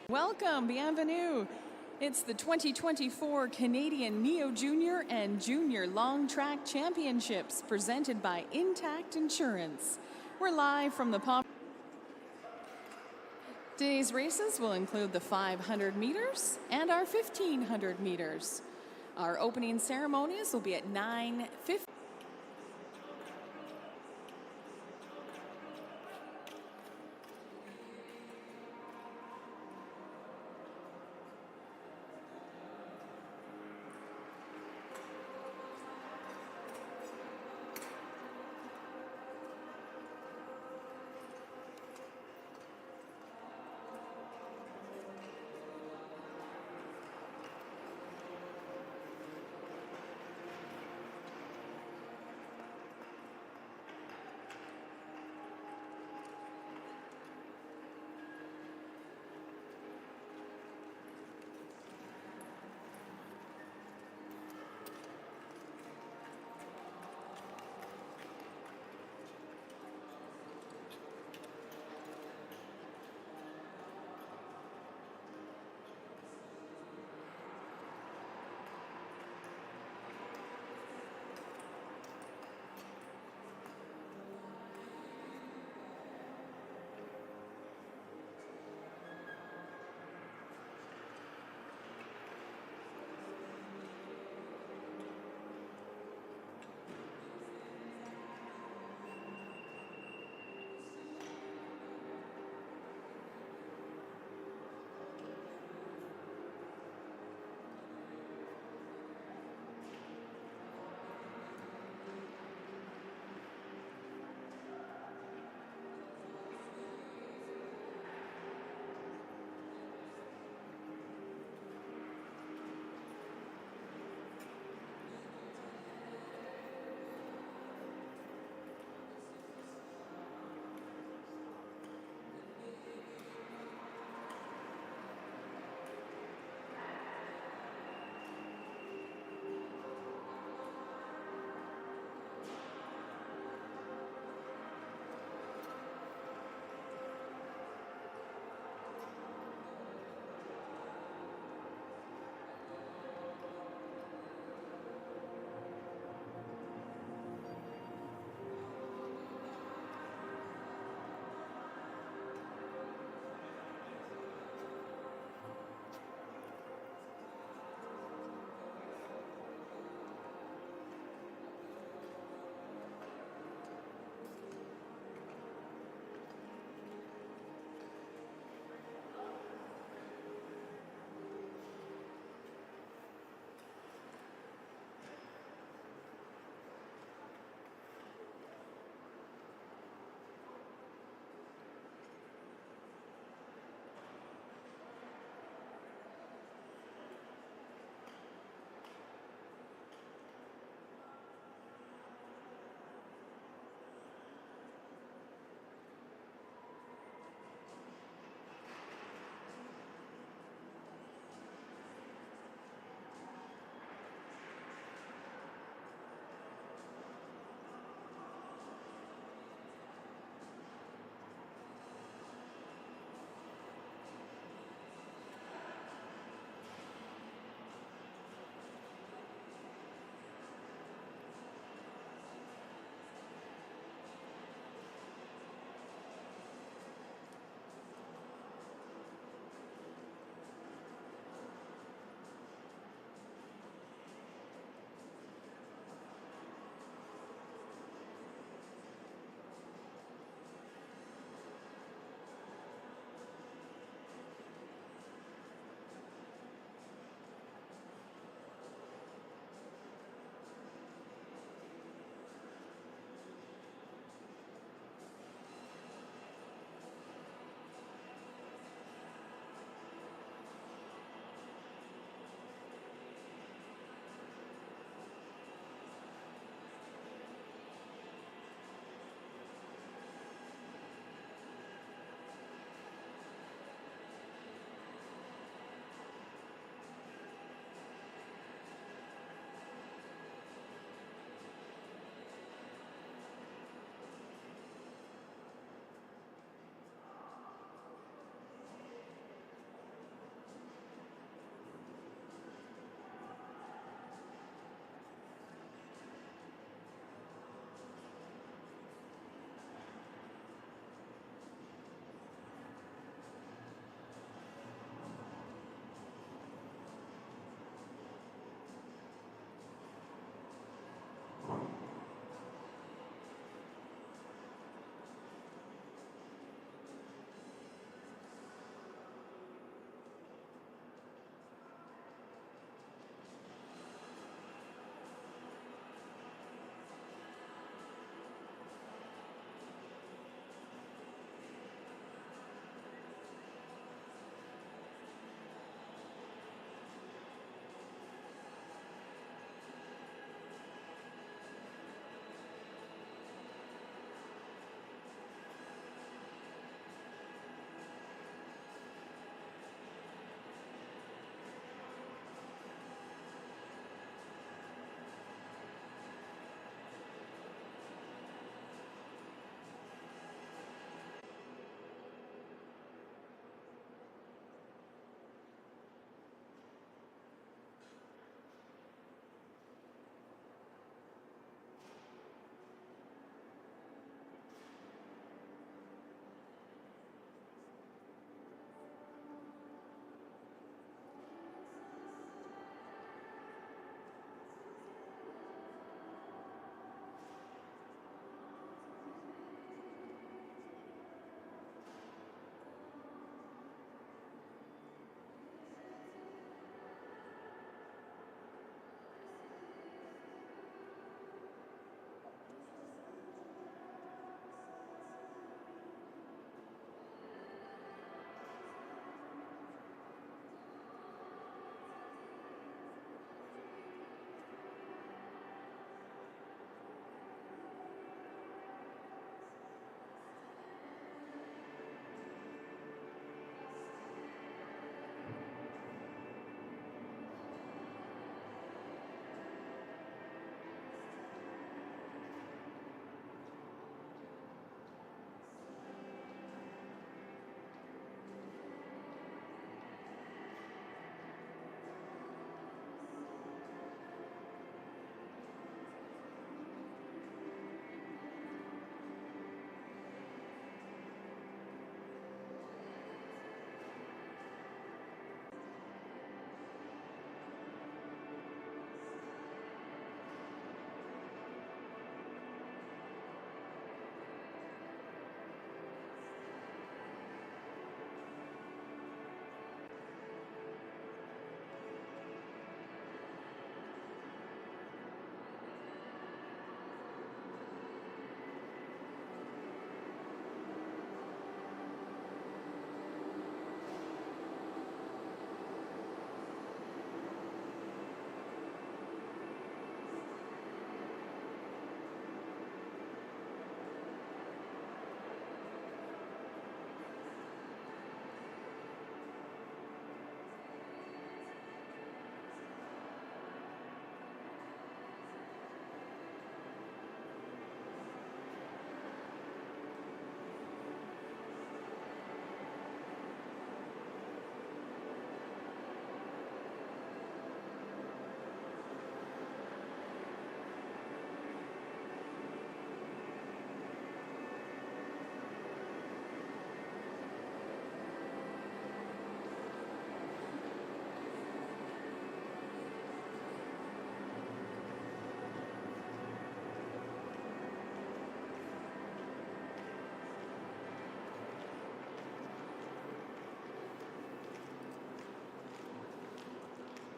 Welcome, bienvenue. It's the 2024 Canadian Neo Junior and Junior Long Track Championships presented by Intact Insurance. We're live from the Today's races will include the 500 meters and our 1500 meters. Our opening ceremonies will be at 9:50.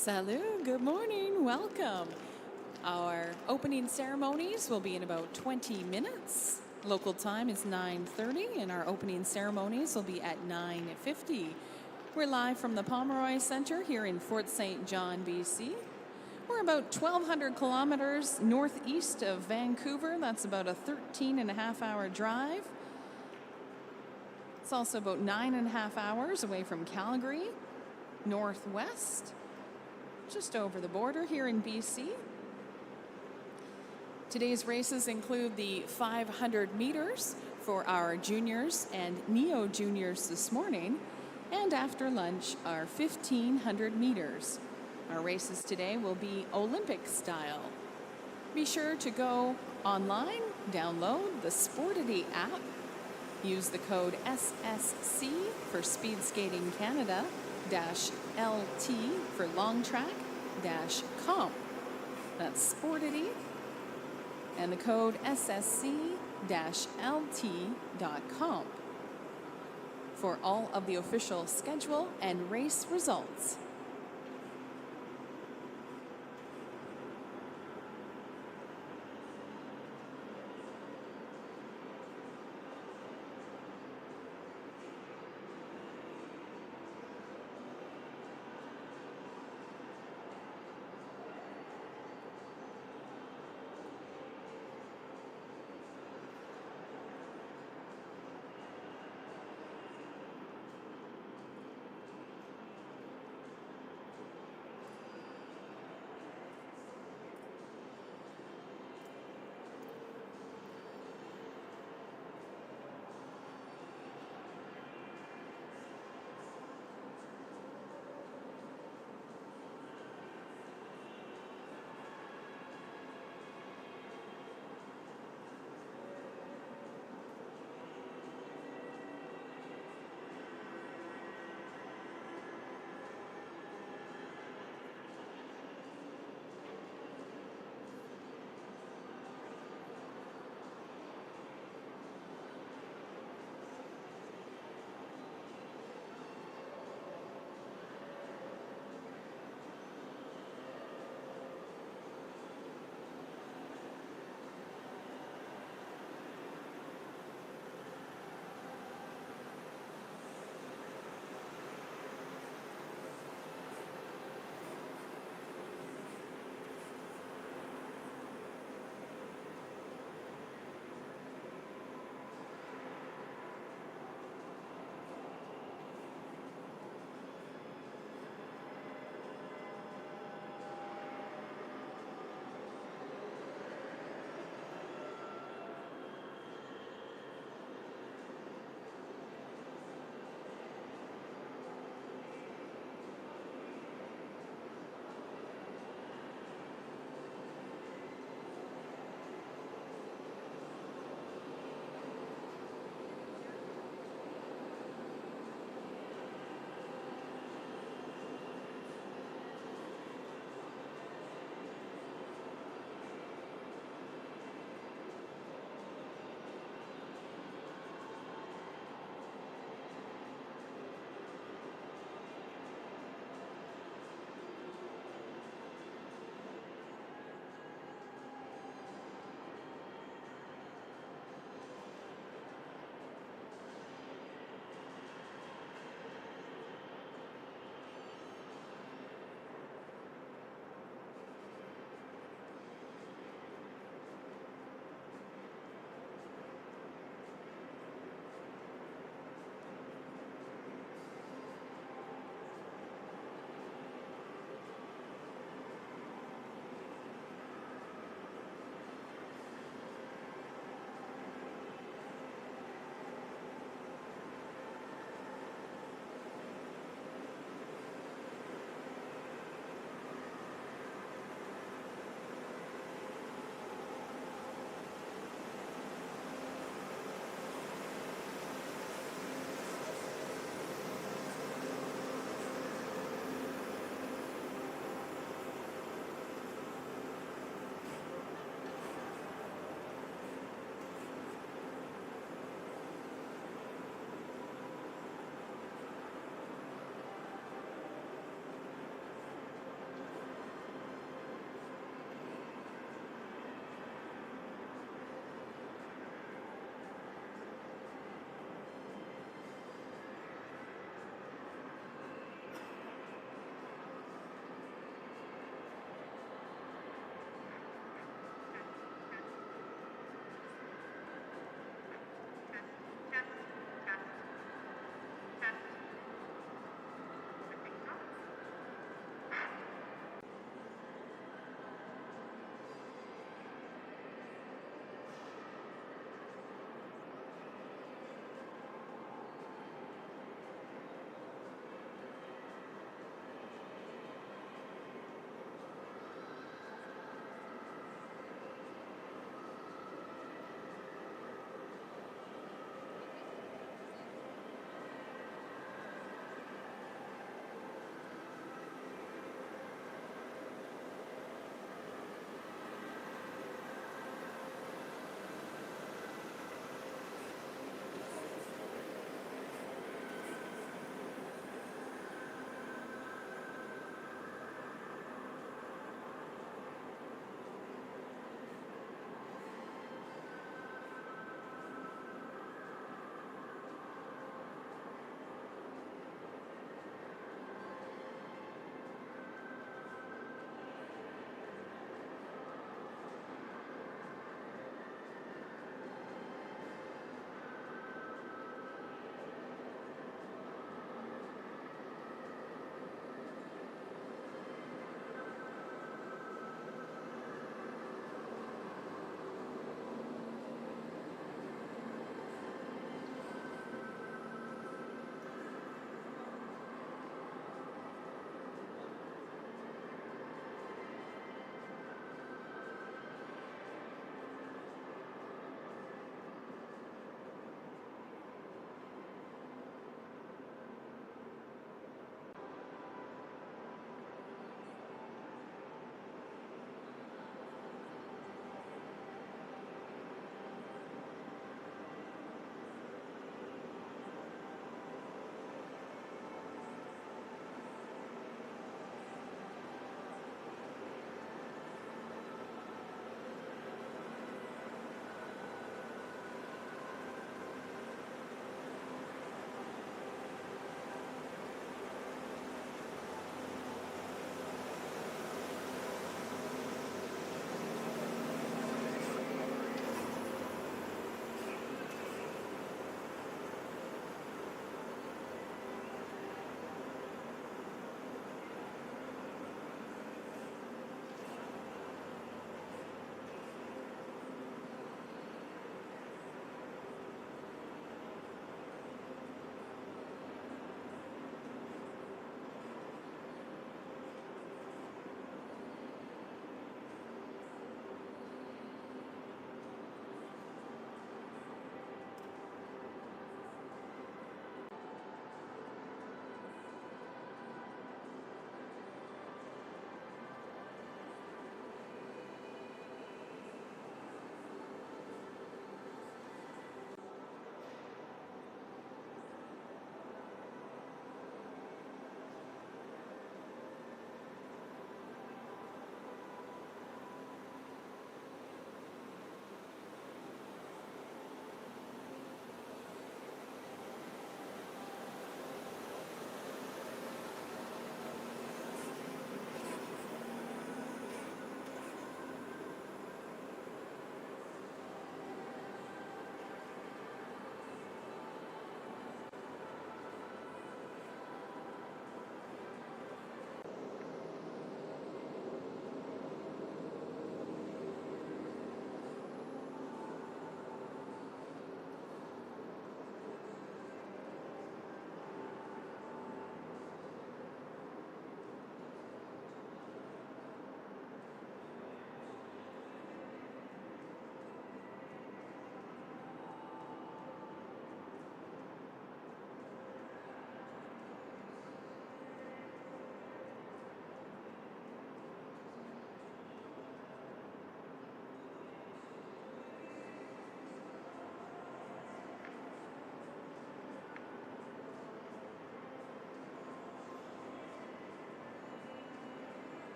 Salut, good morning, welcome. Our opening ceremonies will be in about 20 minutes. Local time is 9:30 and our opening ceremonies will be at 9:50. We're live from the Pomeroy Centre here in Fort St. John, BC. We're about 1,200 kilometers northeast of Vancouver. That's about a 13-and-a-half-hour drive. It's also about 9.5 hours away from Calgary, northwest, just over the border here in BC. Today's races include the 500 meters for our juniors and neo-juniors this morning, and after lunch, our 1,500 meters. Our races today will be Olympic style. Be sure to go online, download the Sportity app, use the code SSC for Speed Skating Canada, -LT for Long Track, -comp. That's Sportity, and the code SSC-LT.comp for all of the official schedule and race results.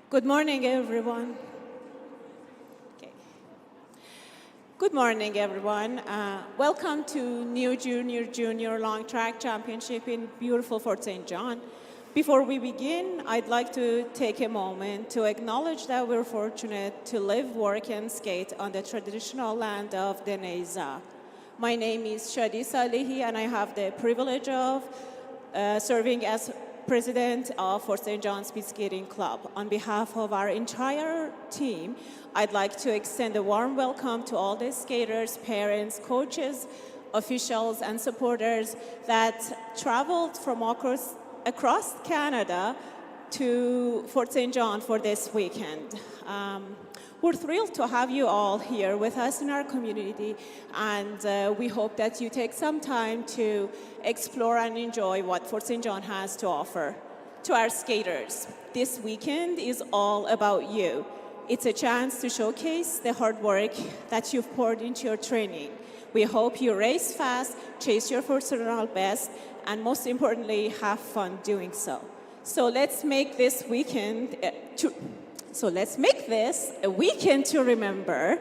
Good morning, everyone. Okay. Good morning, everyone. Welcome to New Junior Long Track Championship in beautiful Fort St. John. Before we begin, I'd like to take a moment to acknowledge that we're fortunate to live, work, and skate on the traditional land of Deneza. My name is Shadi Salihi, and I have the privilege of serving as president of Fort St. John's Speed Skating Club. On behalf of our entire team, I'd like to extend a warm welcome to all the skaters, parents, coaches, officials, and supporters that traveled from across Canada to Fort St. John for this weekend. We're thrilled to have you all here with us in our community, and we hope that you take some time to explore and enjoy what Fort St. John has to offer. To our skaters, this weekend is all about you. It's a chance to showcase the hard work that you've poured into your training. We hope you race fast, chase your personal best, and most importantly, have fun doing so. So let's make this weekend a weekend to remember.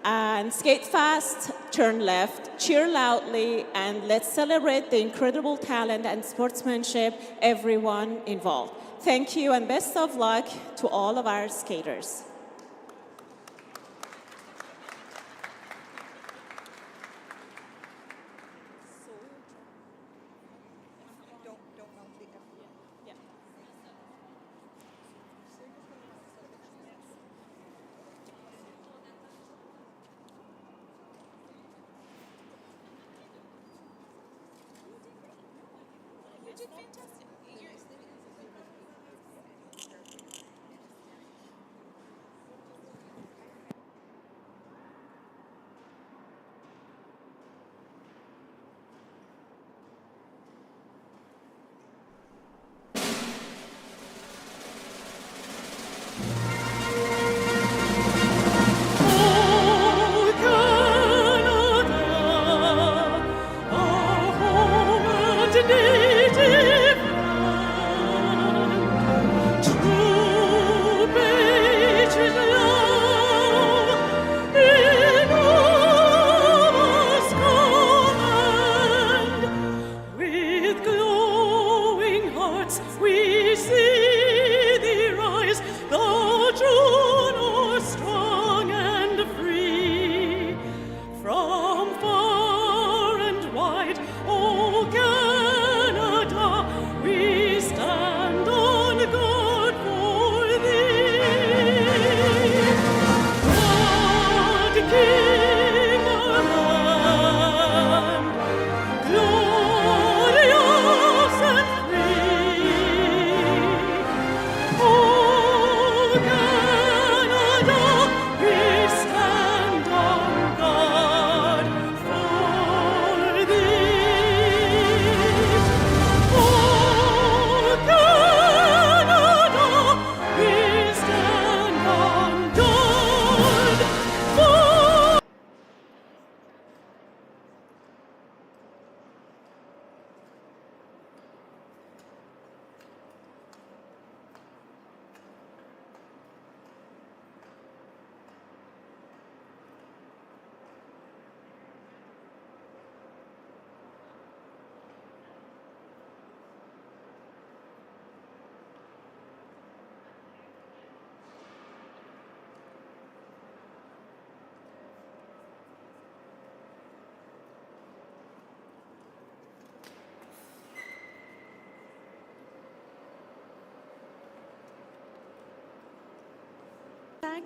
And skate fast, turn left, cheer loudly, and let's celebrate the incredible talent and sportsmanship everyone involved. Thank you and best of luck to all of our skaters.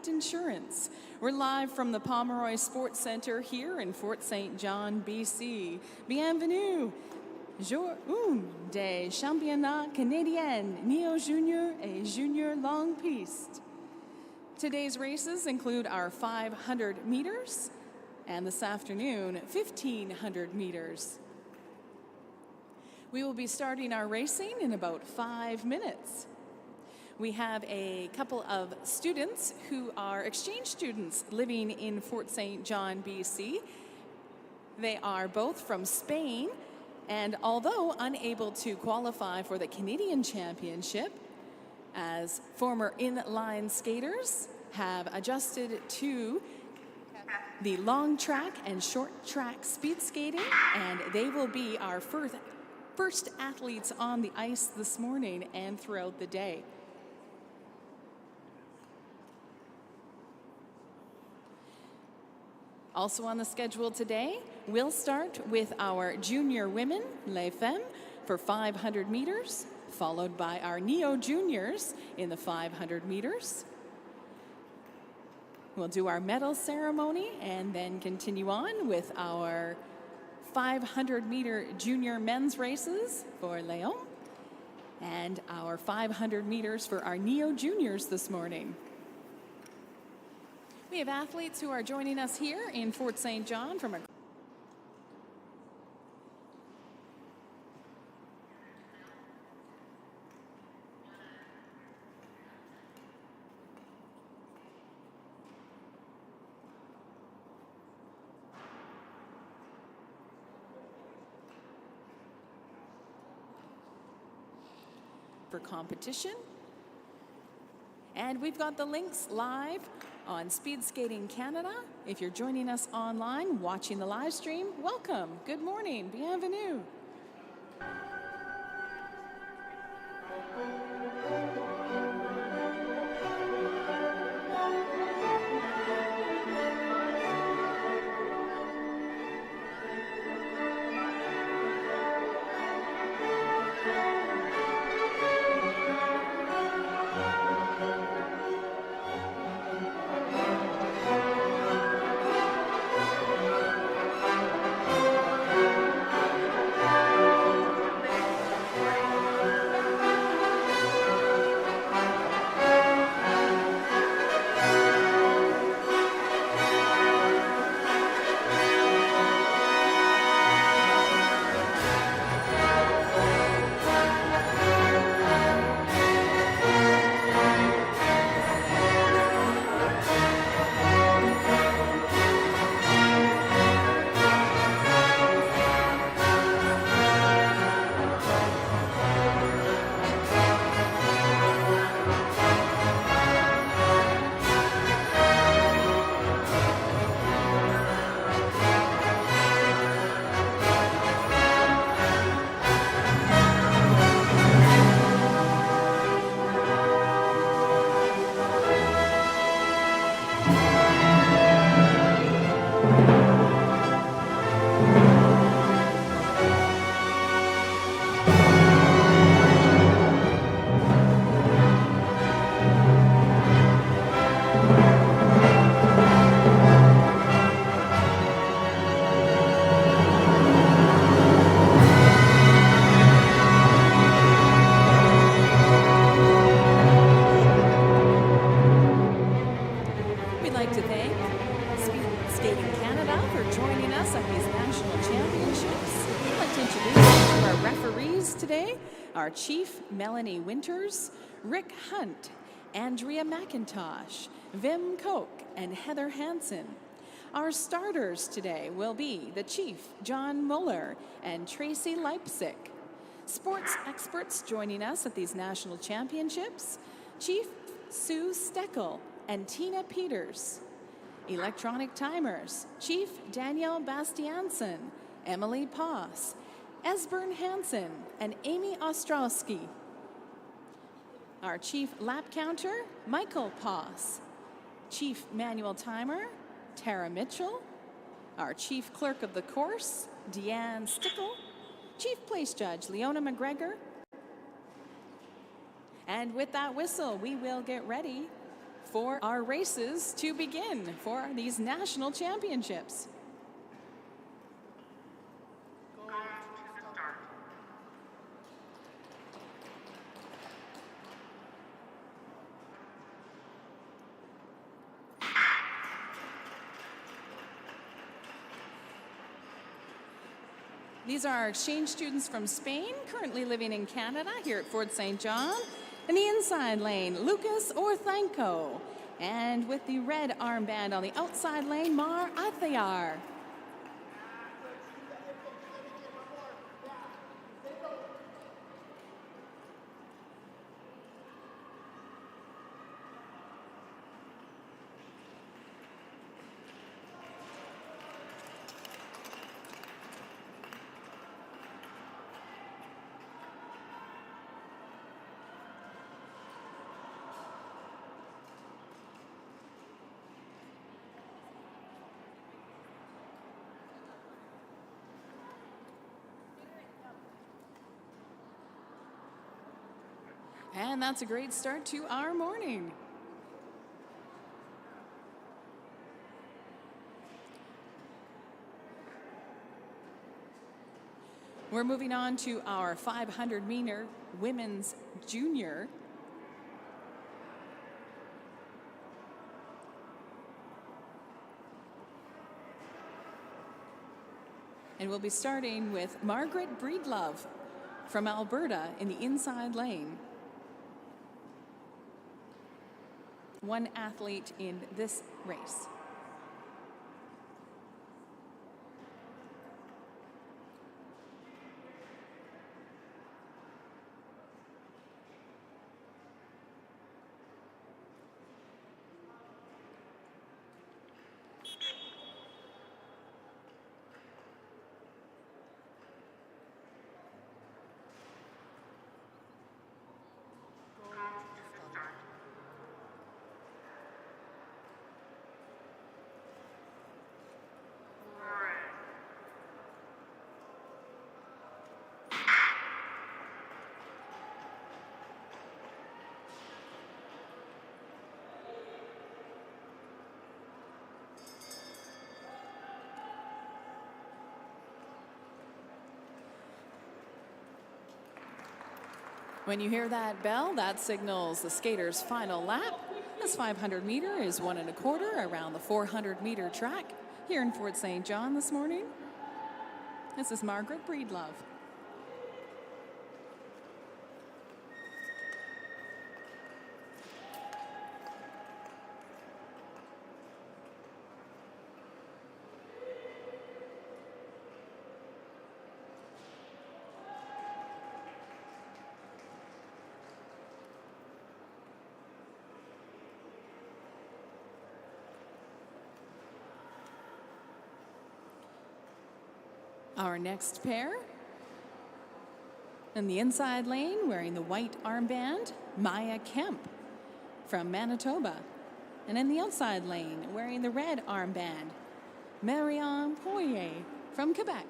Insurance. We're live from the Pomeroy Sports Centre here in Fort St. John, BC. Bienvenue. Jour des Championnats canadiens, Neo-Junior et Junior Longue Piste. Today's races include our 500 meters and this afternoon 1,500 meters. We will be starting our racing in about 5 minutes. We have a couple of students who are exchange students living in Fort St. John, BC. They are both from Spain, and although unable to qualify for the Canadian Championship, as former inline skaters have adjusted to the long track and short track speed skating, and they will be our first athletes on the ice this morning and throughout the day. Also on the schedule today, we'll start with our junior women, Les Femmes, for 500 meters, followed by our Neo Juniors in the 500 meters. We'll do our medal ceremony and then continue on with our 500-meter junior men's races for Léon and our 500 meters for our Neo Juniors this morning. We have athletes who are joining us here in Fort St. John from a for competition. And we've got the links live on Speed Skating Canada. If you're joining us online, watching the live stream, welcome. Good morning. Bienvenue. Our Chief, Melanie Winters, Rick Hunt, Andrea McIntosh, Vim Koch, and Heather Hansen. Our starters today will be the Chief, John Muller, and Tracy Leipzig. Sports experts joining us at these national championships, Chief Sue Steckel and Tina Peters. Electronic timers, Chief Danielle Bastiansen, Emily Poss, Esbern Hansen, and Amy Ostrowski. Our Chief Lap Counter, Michael Poss. Chief Manual Timer, Tara Mitchell. Our Chief Clerk of the Course, Deanne Stickle. Chief Place Judge, Leona McGregor. And with that whistle, we will get ready for our races to begin for these national championships. These are our exchange students from Spain, currently living in Canada, here at Fort St. John. In the inside lane, Lucas Orthanco. And with the red armband on the outside lane, Mar Athayar. And that's a great start to our morning. We're moving on to our 500-meter women's junior. And we'll be starting with Margaret Breedlove from Alberta in the inside lane. One athlete in this race. When you hear that bell, that signals the skater's final lap. This 500-meter is 1 1/4 around the 400-meter track here in Fort St. John this morning. This is Margaret Breedlove. Our next pair, in the inside lane, wearing the white armband, Maya Kemp from Manitoba. And in the outside lane, wearing the red armband, Marion Poirier from Quebec.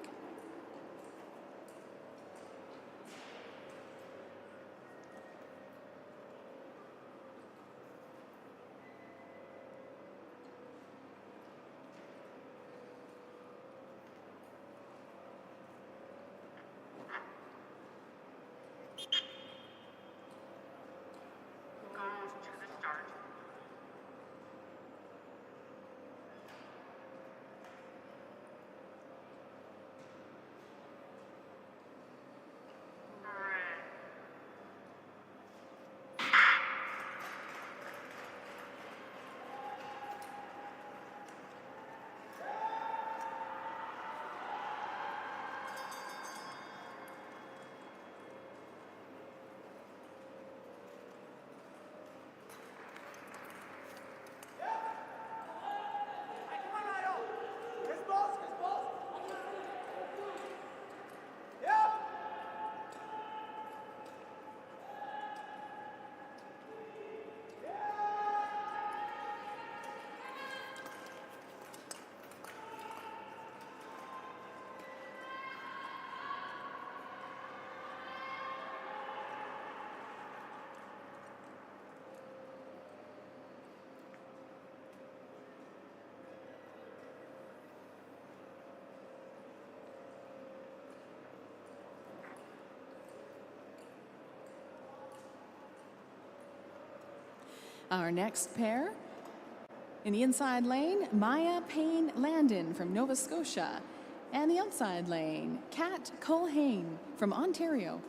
Our next pair, in the inside lane, Maya Payne Landon from Nova Scotia. And the outside lane, Kat Colhane from Ontario.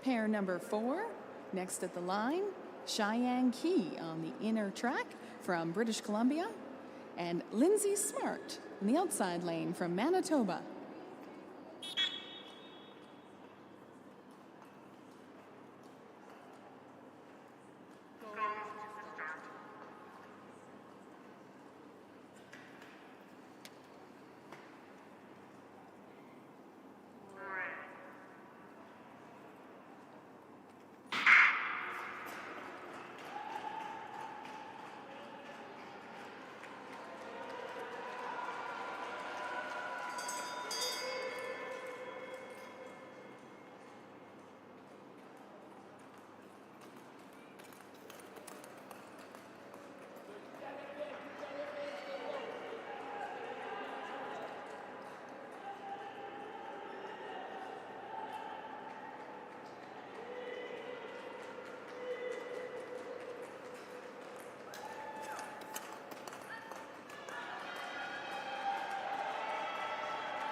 Pair number 4, next at the line, Cheyenne Key on the inner track from British Columbia, and Lindsay Smart in the outside lane from Manitoba.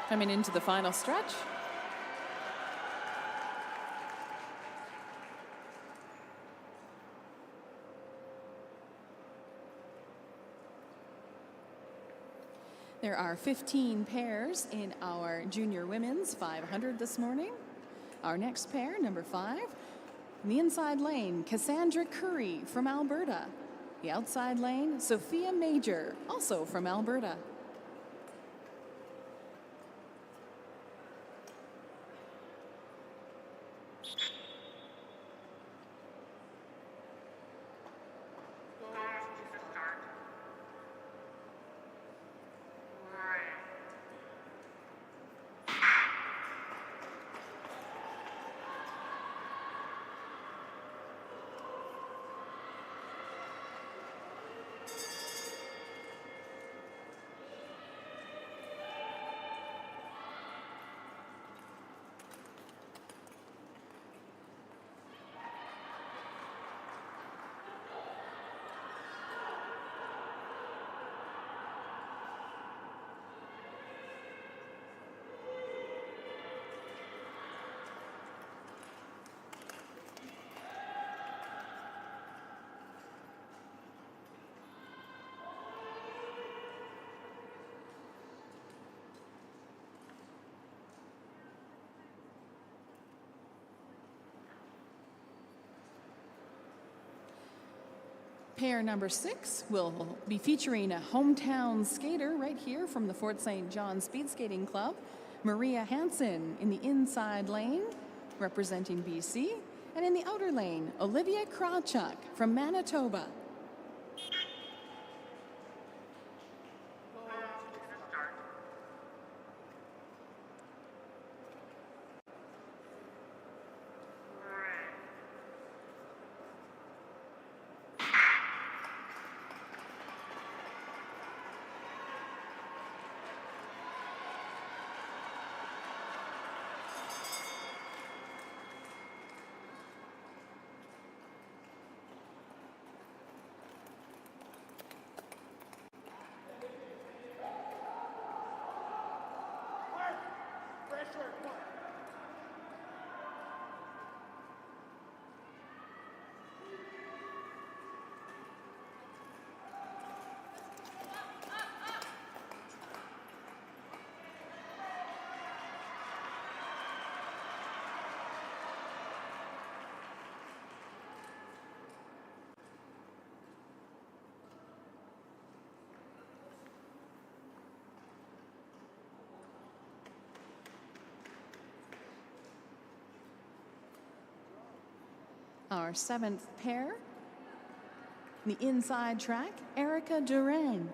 Coming into the final stretch. There are 15 pairs in our junior women's 500 this morning. Our next pair, number 5, in the inside lane, Cassandra Curry from Alberta. The outside lane, Sophia Major, also from Alberta. Pair number 6 will be featuring a hometown skater right here from the Fort St. John Speed Skating Club, Maria Hansen in the inside lane, representing BC, and in the outer lane, Olivia Krawchuk from Manitoba. Our 7th pair, the inside track, Erica Duran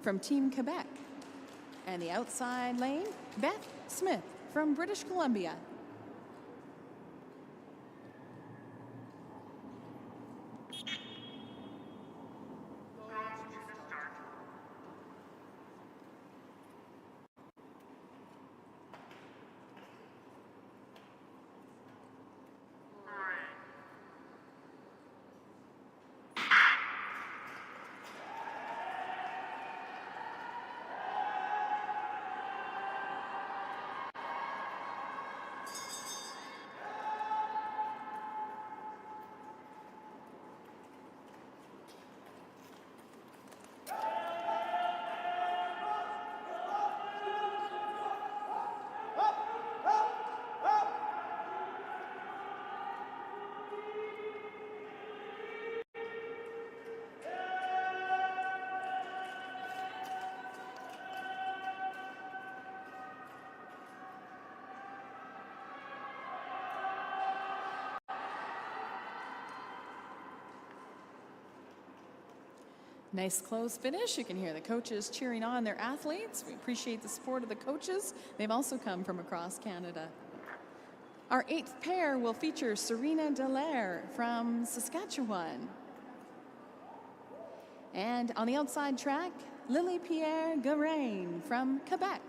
from Team Quebec. And the outside lane, Beth Smith from British Columbia. Nice close finish. You can hear the coaches cheering on their athletes. We appreciate the support of the coaches. They've also come from across Canada. Our 8th pair will feature Serena Dallaire from Saskatchewan. And on the outside track, Lily-Pierre Garain from Quebec.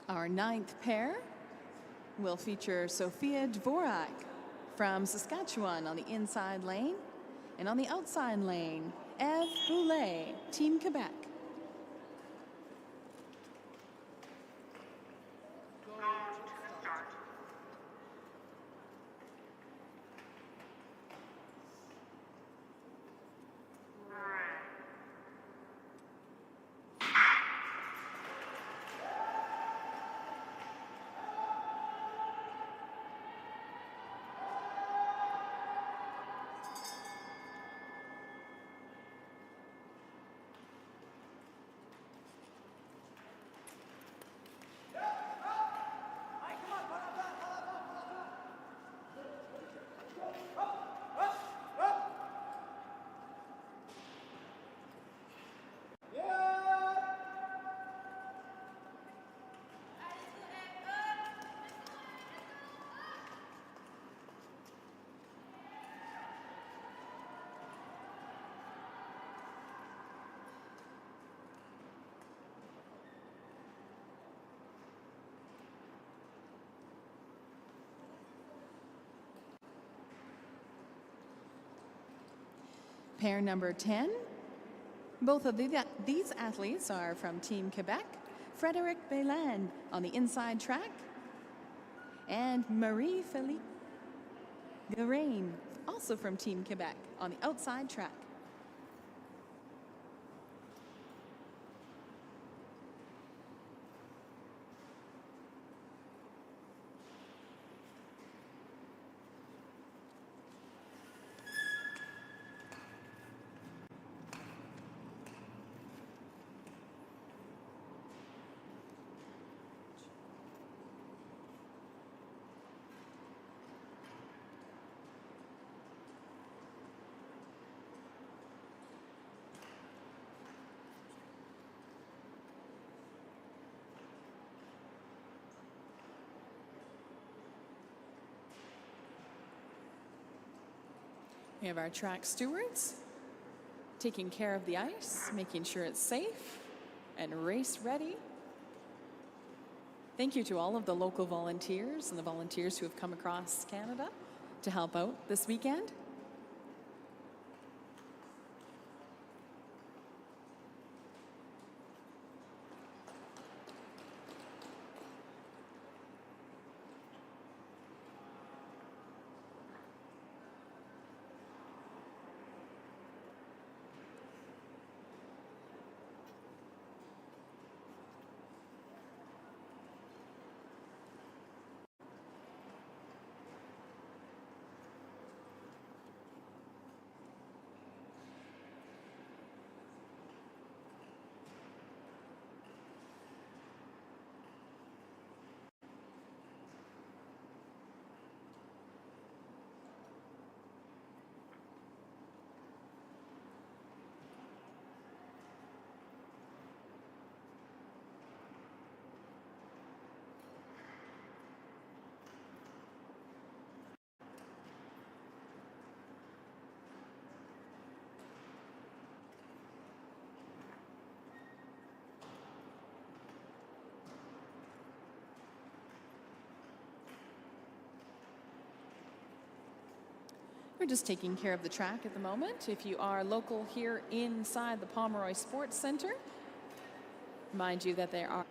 Our 9th pair will feature Sophia Dvorak from Saskatchewan on the inside lane, and on the outside lane, Eve Boulet, Team Quebec. Pair number 10. Both of these athletes are from Team Quebec. Frédéric Bélan on the inside track, and Marie-Philippe Garain, also from Team Quebec, on the outside track. We have our track stewards taking care of the ice, making sure it's safe and race ready. Thank you to all of the local volunteers and the volunteers who have come across Canada to help out this weekend. We're just taking care of the track at the moment. If you are local here inside the Pomeroy Sports Centre, remind you that there are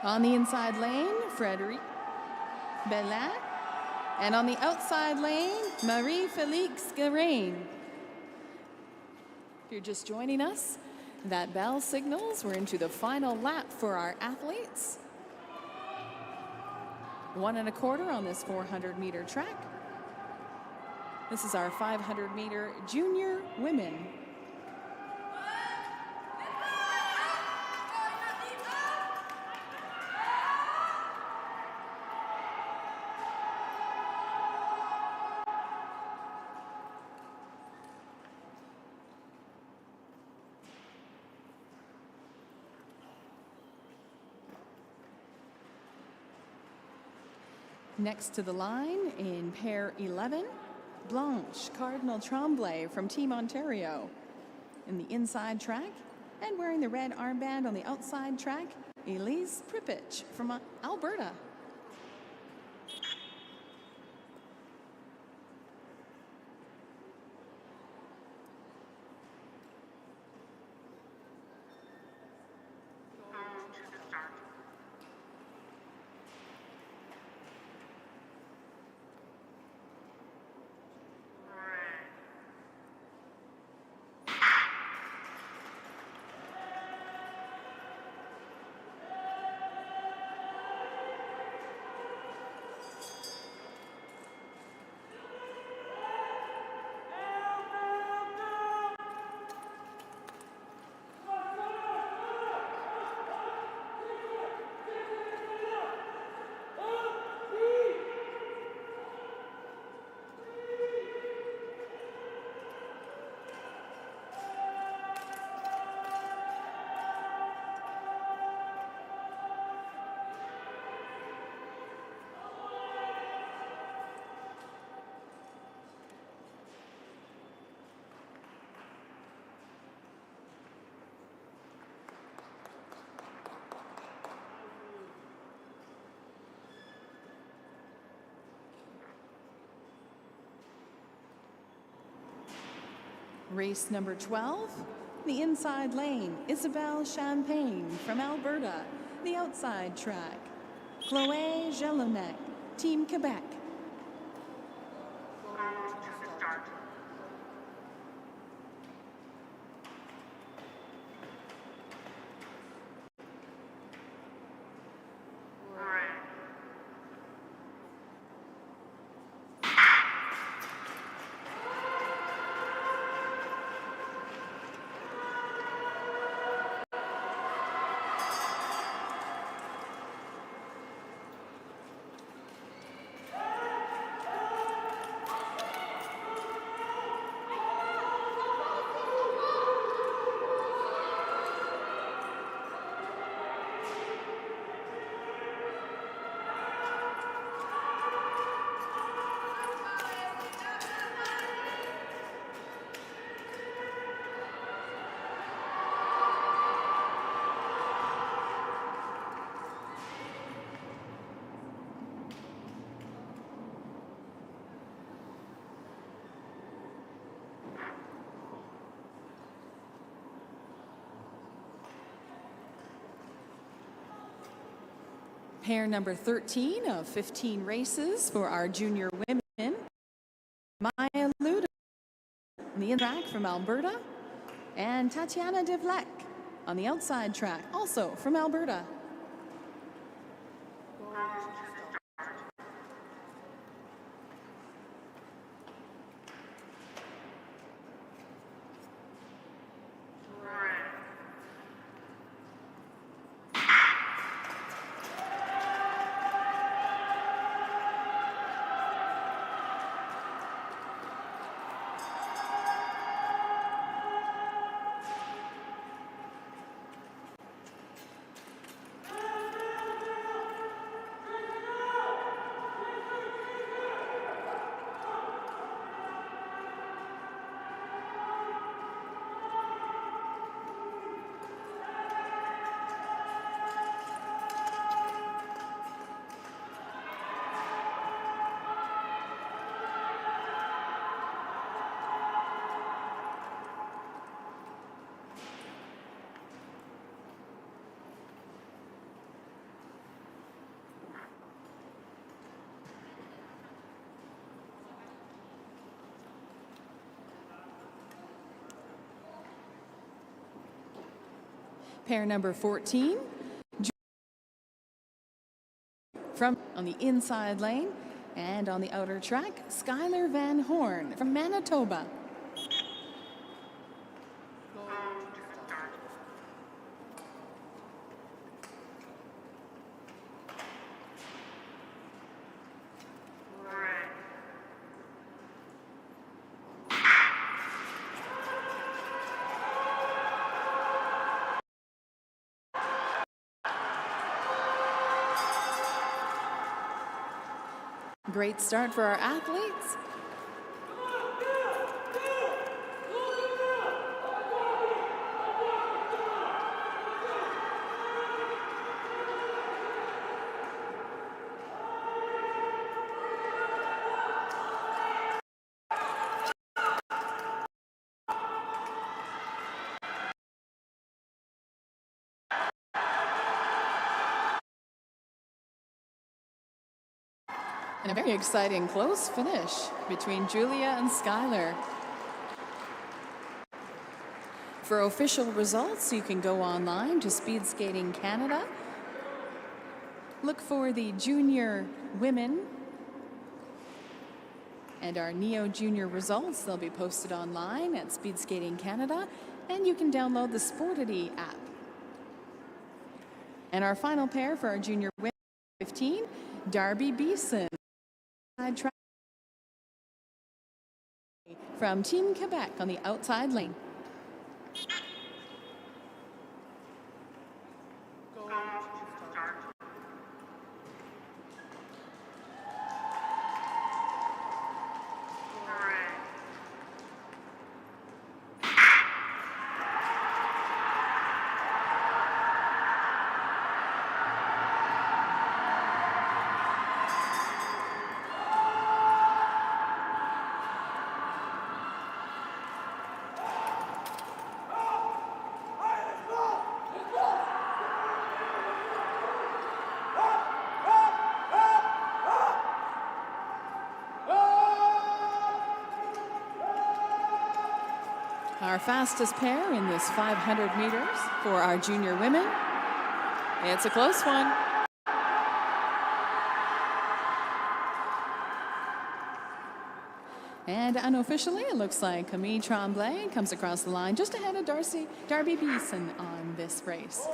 on the inside lane, Frédéric Bellat, and on the outside lane, Marie-Félix Guérin. If you're just joining us, that bell signals we're into the final lap for our athletes. 1 1/4 on this 400-meter track. This is our 500-meter junior women. Next to the line in pair 11, Blanche Cardinal Tremblay from Team Ontario in the inside track, and wearing the red armband on the outside track, Elise Pripich from Alberta. Race number 12, the inside lane, Isabelle Champagne from Alberta. The outside track, Chloé Jelinek, Team Quebec. Pair number 13 of 15 races for our junior women, Maya Luda on the track from Alberta, and Tatiana Devlek on the outside track, also from Alberta. Pair number 14, from on the inside lane, and on the outer track, Skylar Van Horn from Manitoba. Great start for our athletes. And a very exciting close finish between Julia and Skylar. For official results, you can go online to Speed Skating Canada. Look for the junior women and our Neo Junior results. They'll be posted online at Speed Skating Canada, and you can download the Sportity app. And our final pair for our junior women 15, Darby Beeson from Team Quebec on the outside lane. Our fastest pair in this 500 meters for our junior women. It's a close one. And unofficially, it looks like Camille Tremblay comes across the line just ahead of Darby Beeson on this race.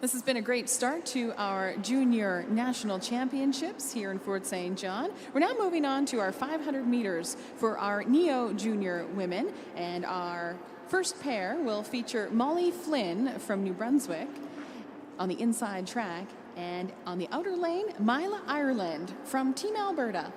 This has been a great start to our Junior National Championships here in Fort St. John. We're now moving on to our 500 meters for our Neo Junior women, and our first pair will feature Molly Flynn from New Brunswick on the inside track, and on the outer lane, Mila Ireland from Team Alberta.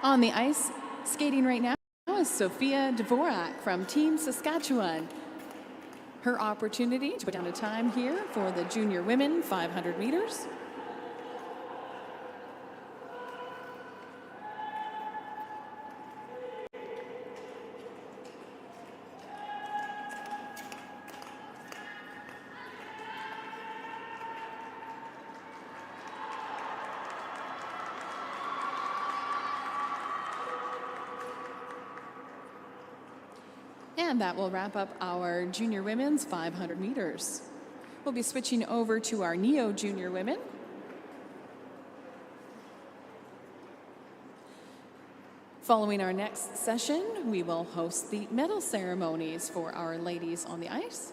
On the ice, skating right now is Sophia Dvorak from Team Saskatchewan. Her opportunity to put down a time here for the junior women 500 meters. And that will wrap up our junior women's 500 meters. We'll be switching over to our Neo Junior women. Following our next session, we will host the medal ceremonies for our ladies on the ice.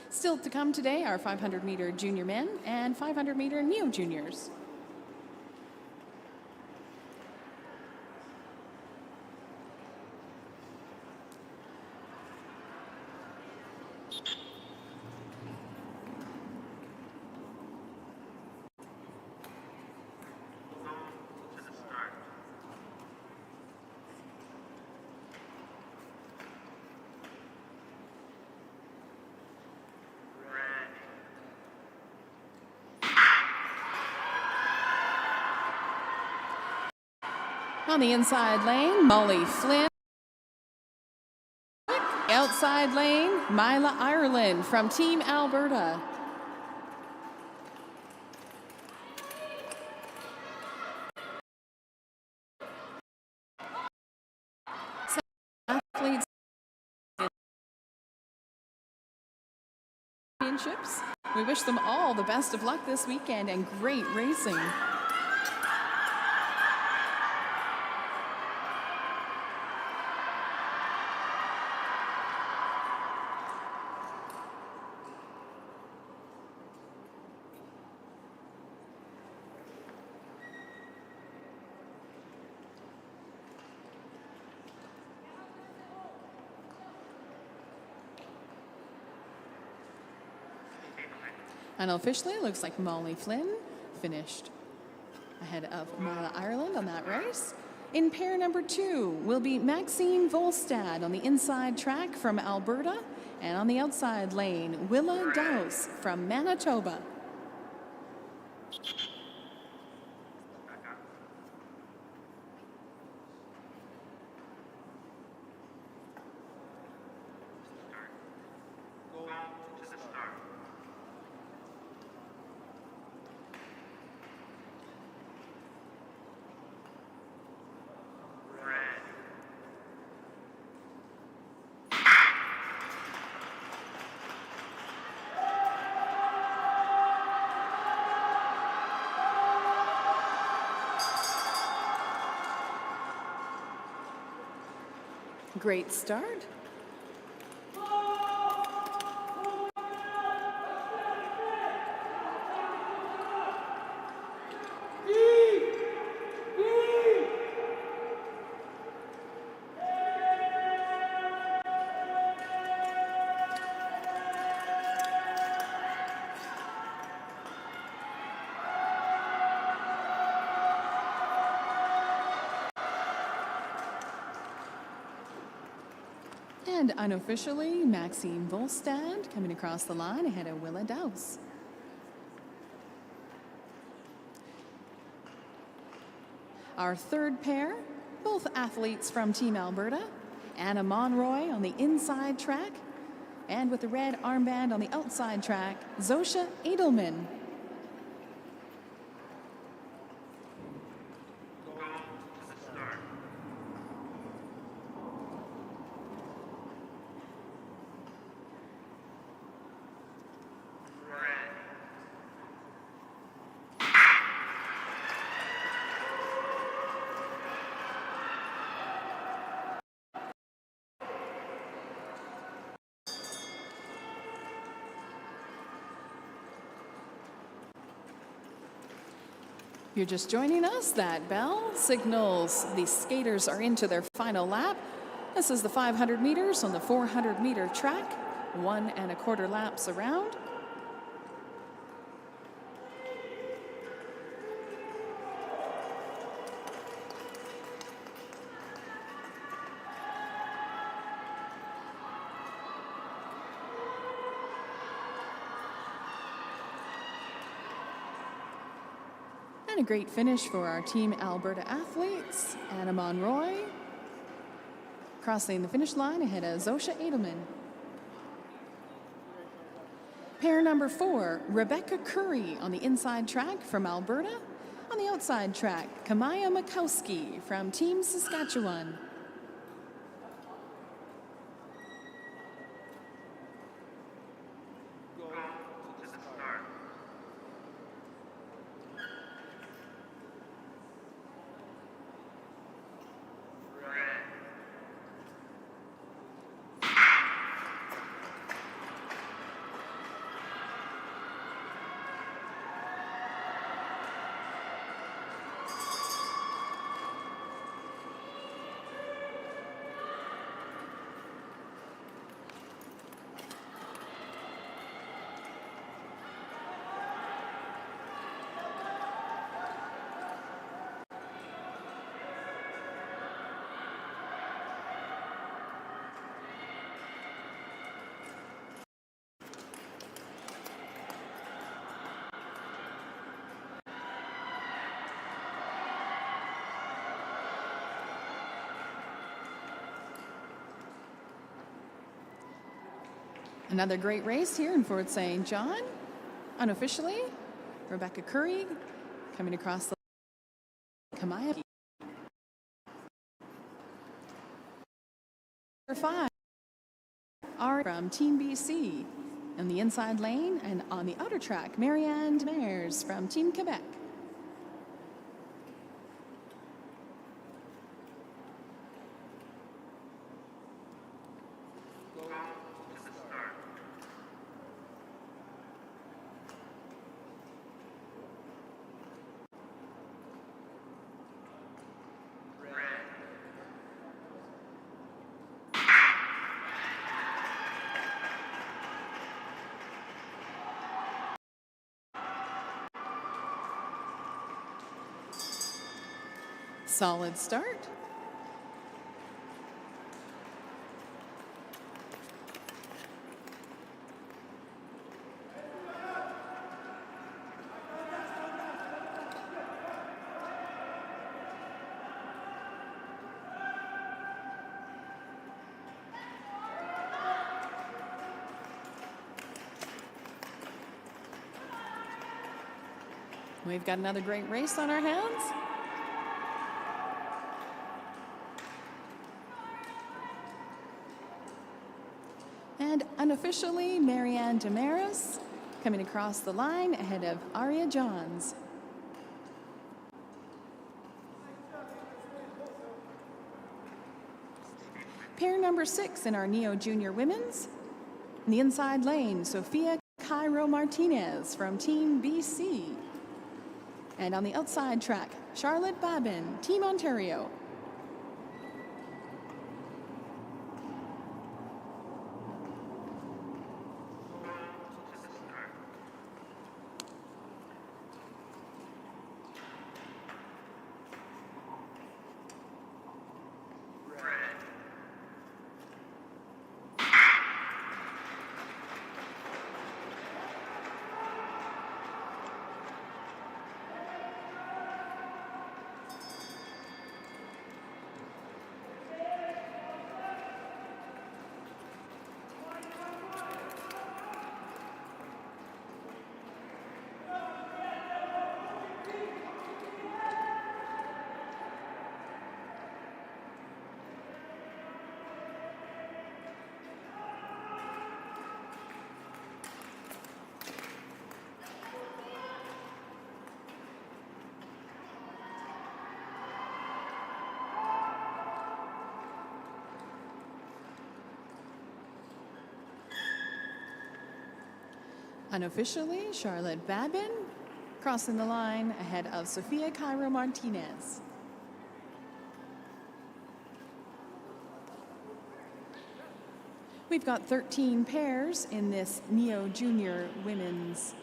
Still to come today are 500 meter junior men and 500 meter Neo Juniors. On the inside lane, Molly Flynn. Outside lane, Mila Ireland from Team Alberta. Athletes championships. We wish them all the best of luck this weekend and great racing. Unofficially, it looks like Molly Flynn finished ahead of Mila Ireland on that race. In pair number 2 will be Maxine Volstad on the inside track from Alberta, and on the outside lane, Willa Dowse from Manitoba. Great start. And unofficially, Maxine Volstad coming across the line ahead of Willa Dowse. Our third pair, both athletes from Team Alberta. Anna Monroy on the inside track, and with the red armband on the outside track, Zosha Edelman. If you're just joining us, that bell signals the skaters are into their final lap. This is the 500 meters on the 400 meter track, 1 1/4 laps around. And a great finish for our Team Alberta athletes. Anna Monroy crossing the finish line ahead of Zosha Edelman. Pair number 4, Rebecca Curry on the inside track from Alberta. On the outside track, Kamaya Makowski from Team Saskatchewan. Another great race here in Fort St. John. Unofficially, Rebecca Curry coming across the Kamaya. Number 5, Ari from Team BC on the inside lane, and on the outer track, Marianne Demers from Team Quebec. Solid start. We've got another great race on our hands. And unofficially, Marianne Demers coming across the line ahead of Aria Johns. Pair number 6 in our Neo Junior Women's. In the inside lane, Sophia Cairo Martinez from Team BC. And on the outside track, Charlotte Babin, Team Ontario. Unofficially, Charlotte Babin crossing the line ahead of Sophia Cairo Martinez. We've got 13 pairs in this Neo Junior Women's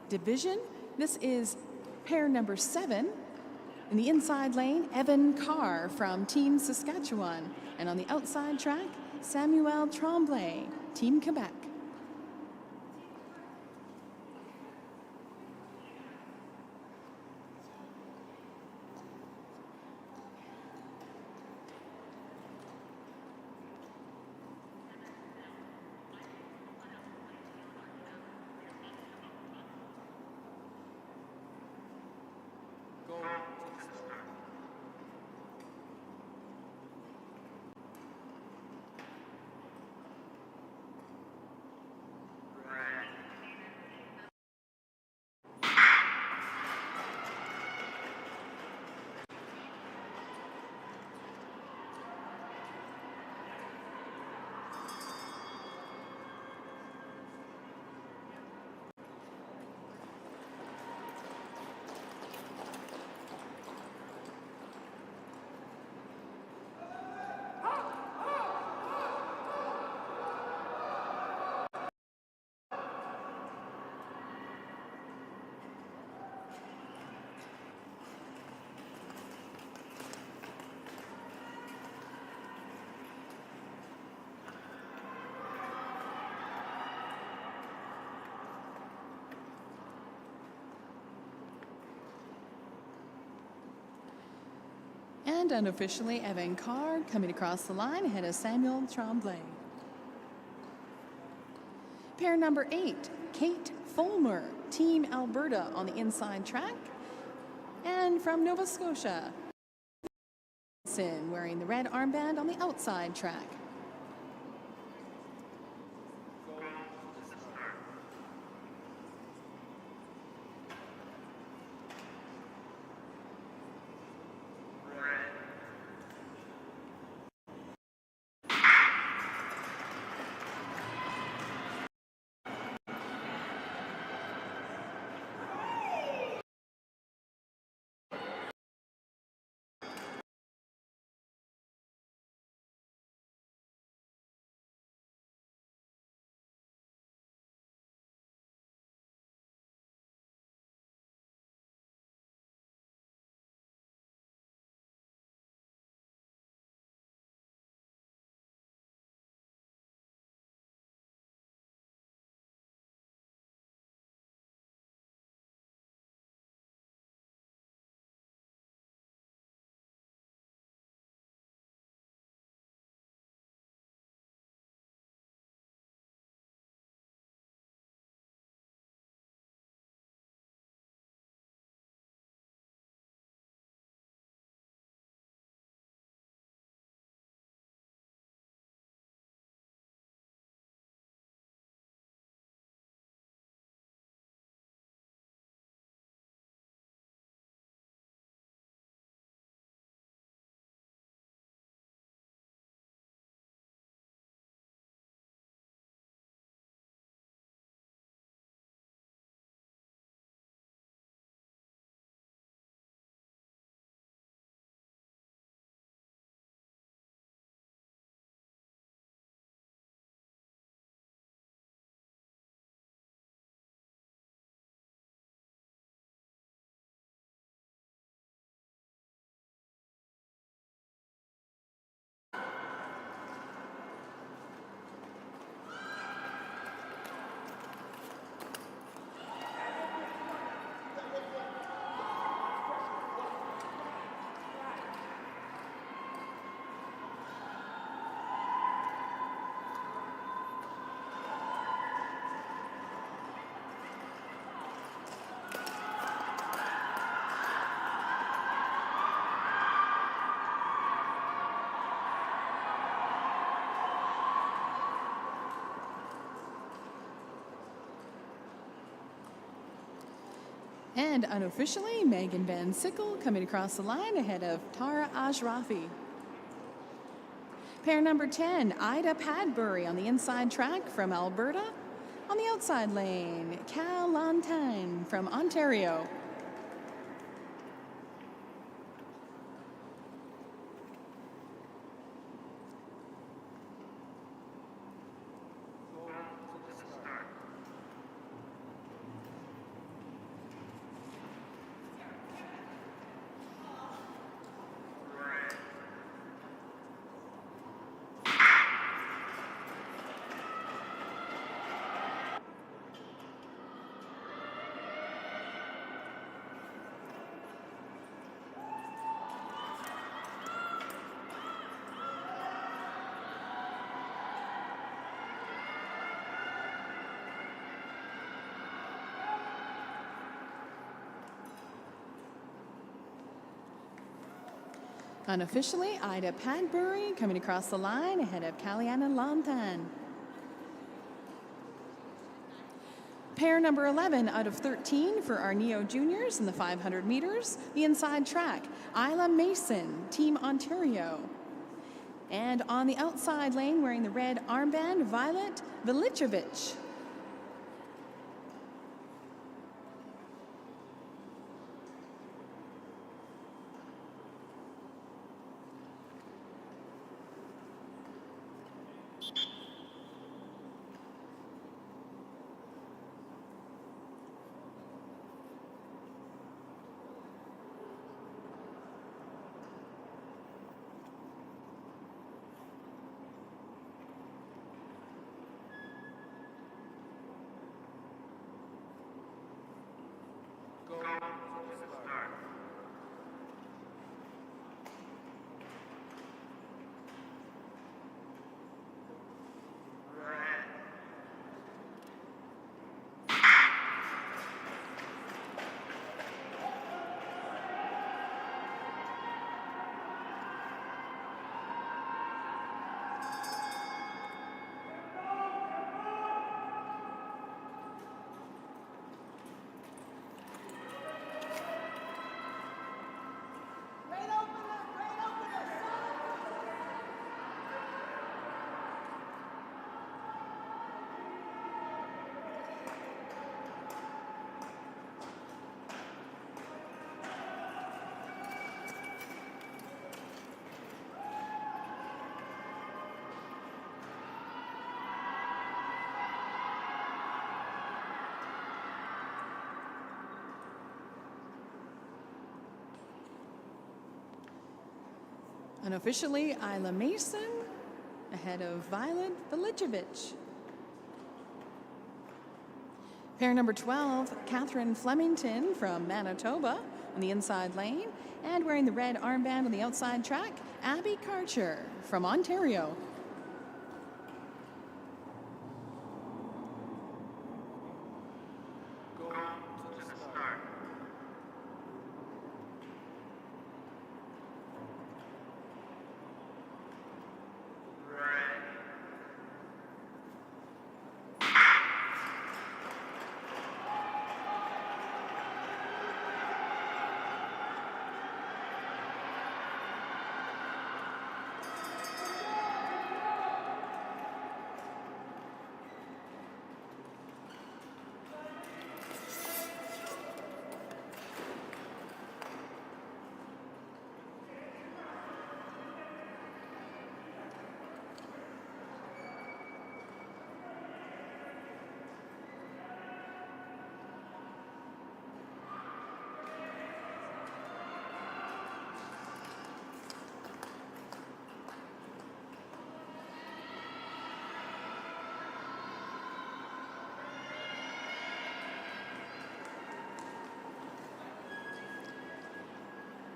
division. This is pair number 7. In the inside lane, Evan Carr from Team Saskatchewan. And on the outside track, Samuel Tremblay, Team Quebec. And unofficially, Evan Carr coming across the line ahead of Samuel Tremblay. Pair number 8, Kate Fulmer, Team Alberta on the inside track. And from Nova Scotia, wearing the red armband on the outside track. And unofficially, Megan Van Sickle coming across the line ahead of Tara Ashrafi. Pair number 10, Ida Padbury on the inside track from Alberta. On the outside lane, Cal Lantagne from Ontario. Unofficially, Ida Padbury coming across the line ahead of Caliana Lantagne. Pair number 11 out of 13 for our Neo Juniors in the 500 meters, the inside track, Isla Mason, Team Ontario. And on the outside lane, wearing the red armband, Violet Vilicevic. Unofficially, Isla Mason ahead of Violet Velicevic. Pair number 12, Catherine Flemington from Manitoba on the inside lane, and wearing the red armband on the outside track, Abby Karcher from Ontario.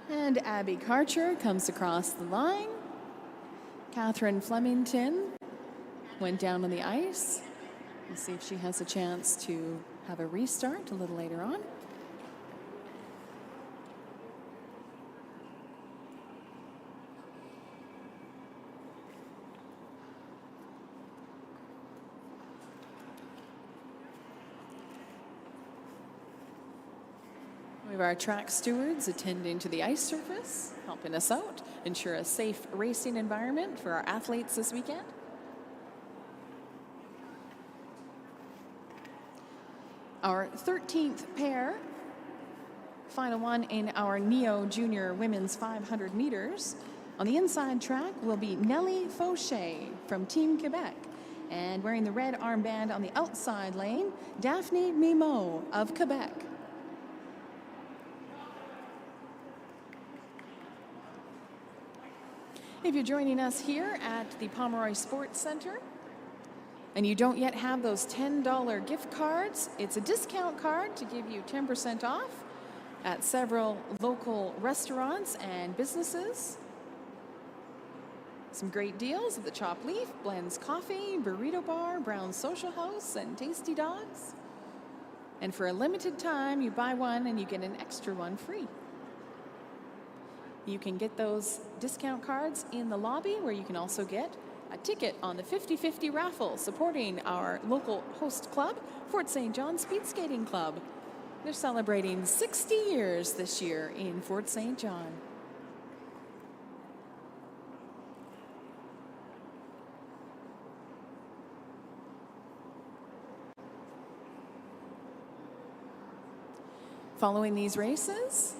And Abby Karcher comes across the line. Catherine Flemington went down on the ice. We'll see if she has a chance to have a restart a little later on. We have our track stewards attending to the ice surface, helping us out, ensure a safe racing environment for our athletes this weekend. Our 13th pair, final one in our Neo Junior Women's 500 meters. On the inside track will be Nellie Fauché from Team Quebec. And wearing the red armband on the outside lane, Daphne Mimo of Quebec. If you're joining us here at the Pomeroy Sports Centre and you don't yet have those $10 gift cards, it's a discount card to give you 10% off at several local restaurants and businesses. Some great deals at the Chop Leaf, Blends Coffee, Burrito Bar, Brown Social House, and Tasty Dogs. And for a limited time, you buy one and you get an extra one free. You can get those discount cards in the lobby, where you can also get a ticket on the 50-50 raffle supporting our local host club, Fort St. John Speed Skating Club. They're celebrating 60 years this year in Fort St. John. Following these races,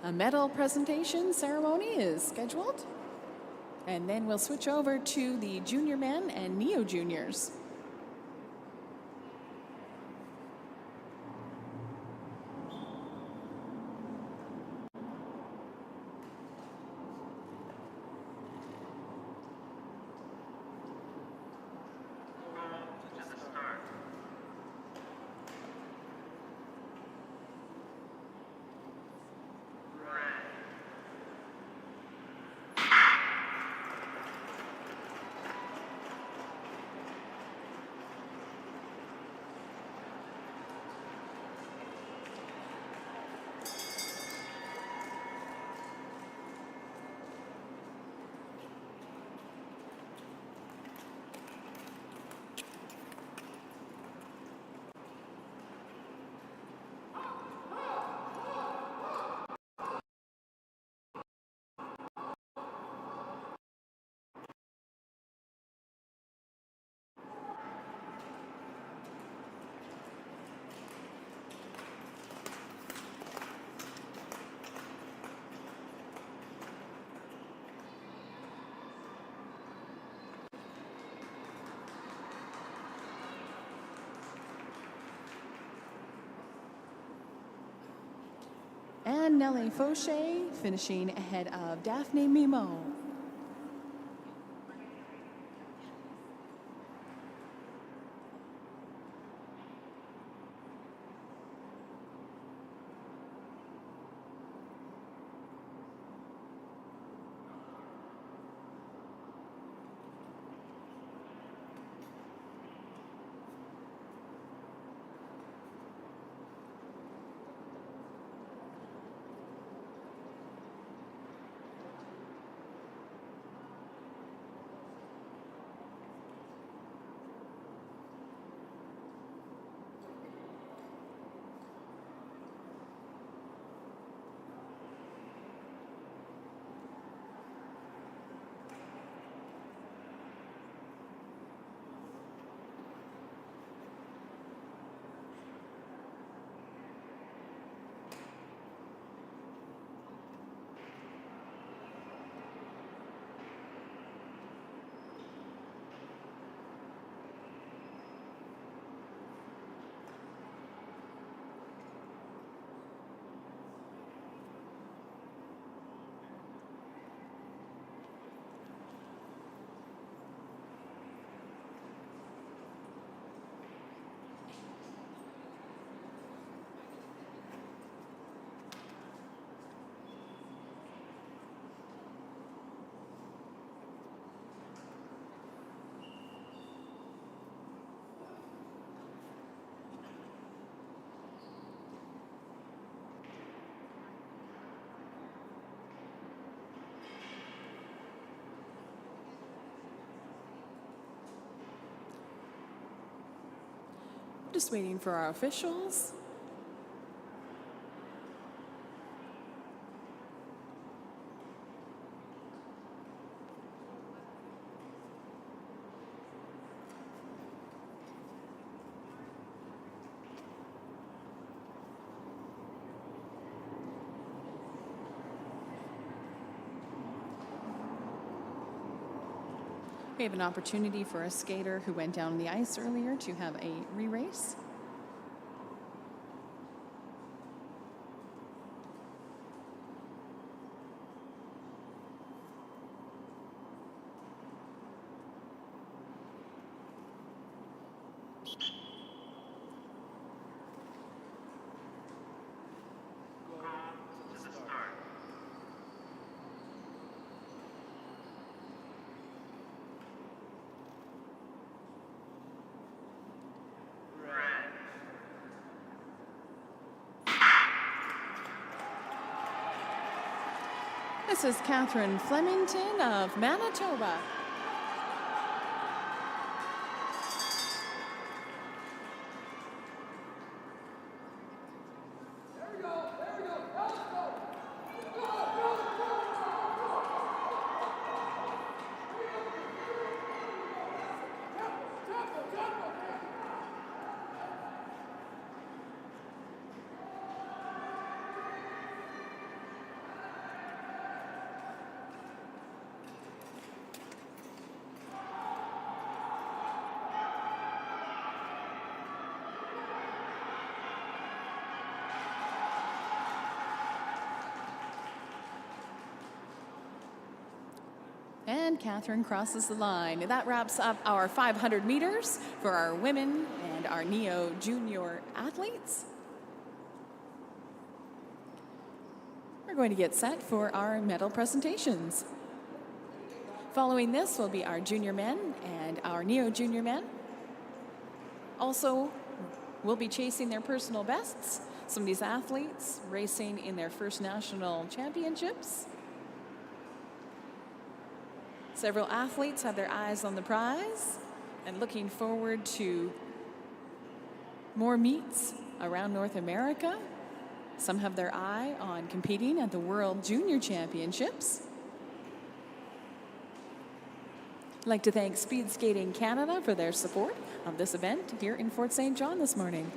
a medal presentation ceremony is scheduled, and then we'll switch over to the junior men and neo juniors. And Nellie Fauché finishing ahead of Daphne Mimo. Just waiting for our officials. We have an opportunity for a skater who went down on the ice earlier to have a re-race. This is Catherine Flemington of Manitoba. And Catherine crosses the line. That wraps up our 500 meters for our women and our Neo Junior athletes. We're going to get set for our medal presentations. Following this will be our junior men and our Neo Junior men. Also, we'll be chasing their personal bests. Some of these athletes racing in their first national championships. Several athletes have their eyes on the prize and looking forward to more meets around North America. Some have their eye on competing at the World Junior Championships. I'd like to thank Speed Skating Canada for their support of this event here in Fort St. John this morning.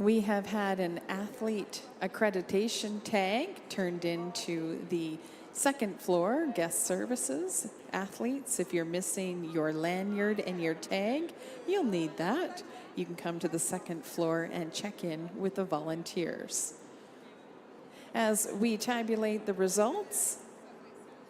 We have had an athlete accreditation tag turned into the second floor guest services. Athletes, if you're missing your lanyard and your tag, you'll need that. You can come to the second floor and check in with the volunteers. As we tabulate the results,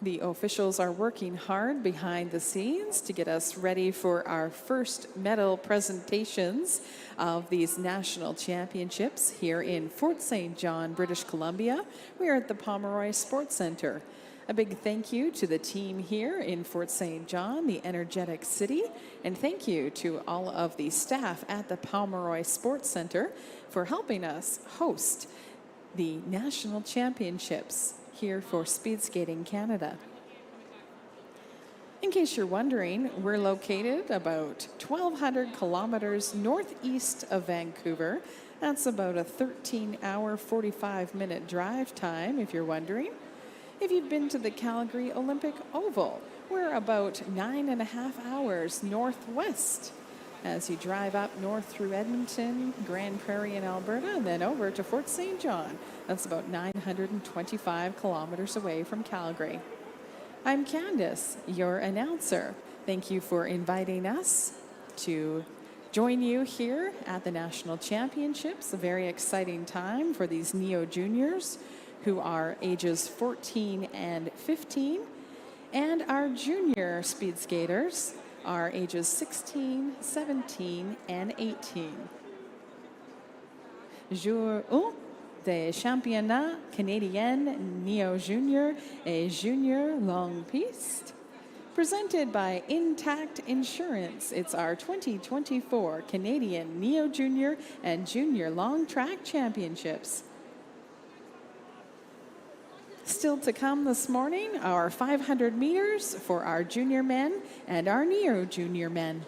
the officials are working hard behind the scenes to get us ready for our first medal presentations of these national championships here in Fort St. John, British Columbia. We are at the Pomeroy Sports Centre. A big thank you to the team here in Fort St. John, the energetic city, and thank you to all of the staff at the Pomeroy Sports Centre for helping us host the national championships here for Speed Skating Canada. In case you're wondering, we're located about 1,200 kilometers northeast of Vancouver. That's about a 13-hour, 45-minute drive time, if you're wondering. If you've been to the Calgary Olympic Oval, we're about 9.5 hours northwest as you drive up north through Edmonton, Grand Prairie in Alberta, and then over to Fort St. John. That's about 925 kilometers away from Calgary. I'm Candace, your announcer. Thank you for inviting us to join you here at the National Championships. A very exciting time for these Neo Juniors who are ages 14 and 15, and our junior speed skaters are ages 16, 17, and 18. Jour 1 des Championnats canadiens Neo Junior et Junior Longue Piste. Presented by Intact Insurance, it's our 2024 Canadian Neo Junior and Junior Long Track Championships. Still to come this morning, our 500 meters for our junior men and our Neo Junior men.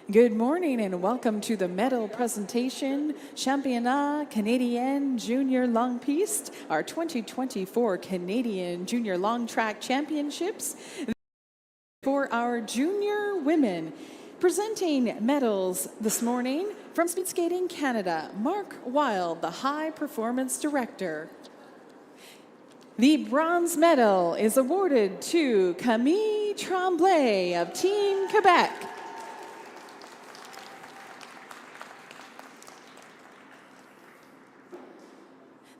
Good morning and welcome to the medal presentation, Championnats Canadiens Junior Longue Piste, our 2024 Canadian Junior Long Track Championships for our junior women. Presenting medals this morning from Speed Skating Canada, Mark Wild, the High Performance Director. The bronze medal is awarded to Camille Tremblay of Team Quebec.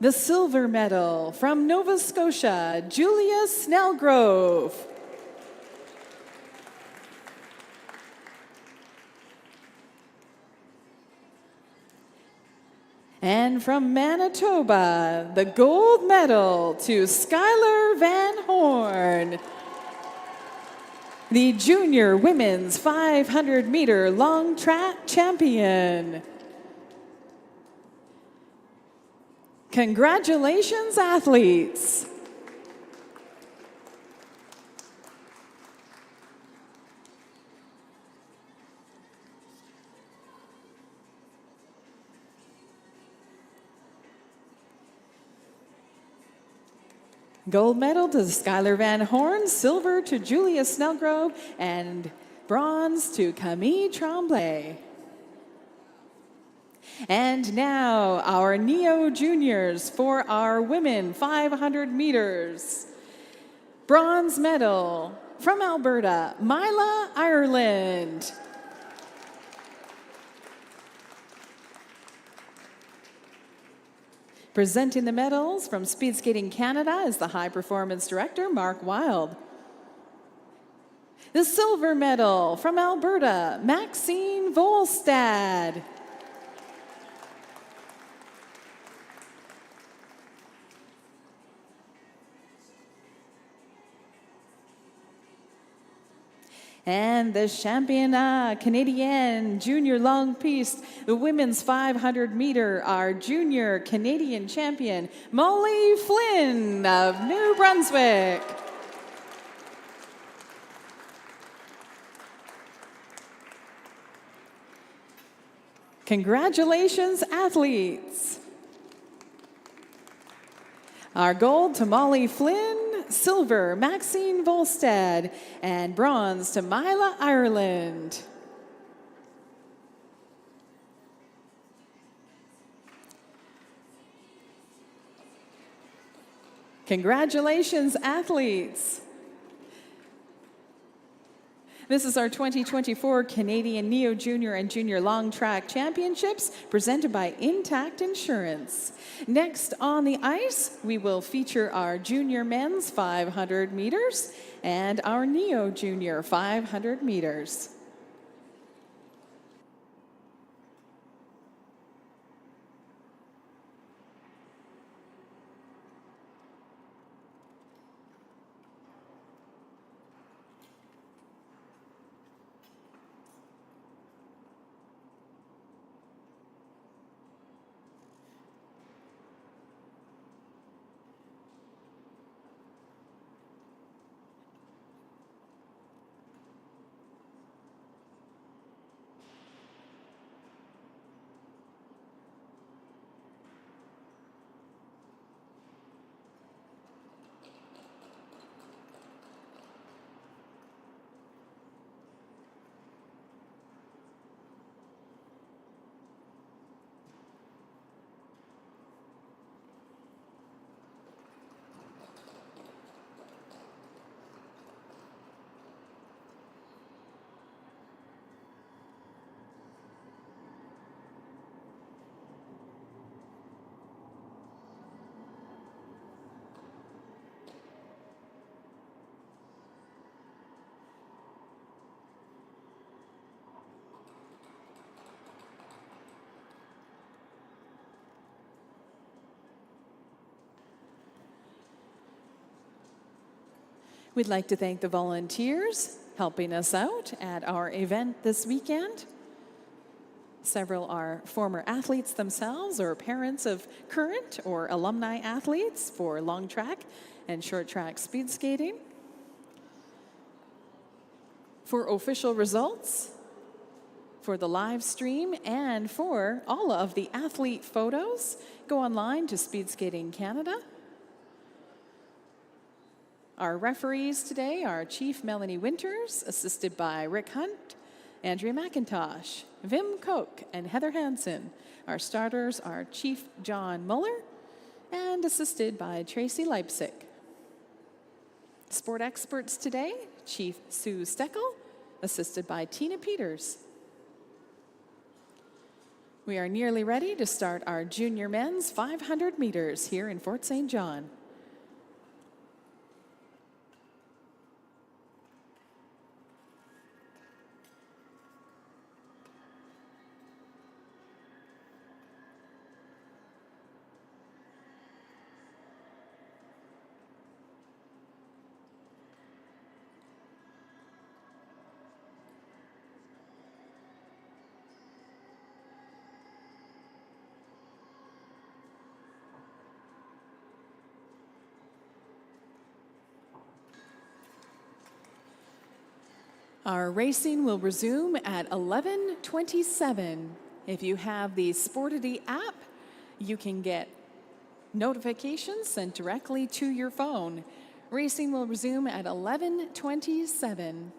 The silver medal from Nova Scotia, Julia Snellgrove. And from Manitoba, the gold medal to Skylar Van Horn. The junior women's 500-meter long track champion. Congratulations, athletes. Gold medal to Skylar Van Horn, silver to Julia Snellgrove, and bronze to Camille Tremblay. And now, our Neo Juniors for our women 500 meters. Bronze medal from Alberta, Mila Ireland. Presenting the medals from Speed Skating Canada is the High Performance Director, Mark Wild. The silver medal from Alberta, Maxine Volstad. And the Championnats Canadiens Junior Longue Piste, the women's 500 meter, our junior Canadian champion, Molly Flynn of New Brunswick. Congratulations, athletes. Our gold to Molly Flynn, silver, Maxine Volstad, and bronze to Mila Ireland. Congratulations, athletes. This is our 2024 Canadian Neo Junior and Junior Long Track Championships presented by Intact Insurance. Next on the ice, we will feature our junior men's 500 meters and our Neo Junior 500 meters. We'd like to thank the volunteers helping us out at our event this weekend. Several are former athletes themselves or parents of current or alumni athletes for long track and short track speed skating. For official results, For the live stream and for all of the athlete photos, go online to Speed Skating Canada. Our referees today are Chief Melanie Winters, assisted by Rick Hunt, Andrea McIntosh, Vim Koch, and Heather Hansen. Our starters are Chief John Muller and assisted by Tracy Leipzig. Sport experts today, Chief Sue Steckel, assisted by Tina Peters. We are nearly ready to start our junior men's 500 meters here in Fort St. John. Our racing will resume at 11:27. If you have the Sportity app, you can get notifications sent directly to your phone. Racing will resume at 11:27.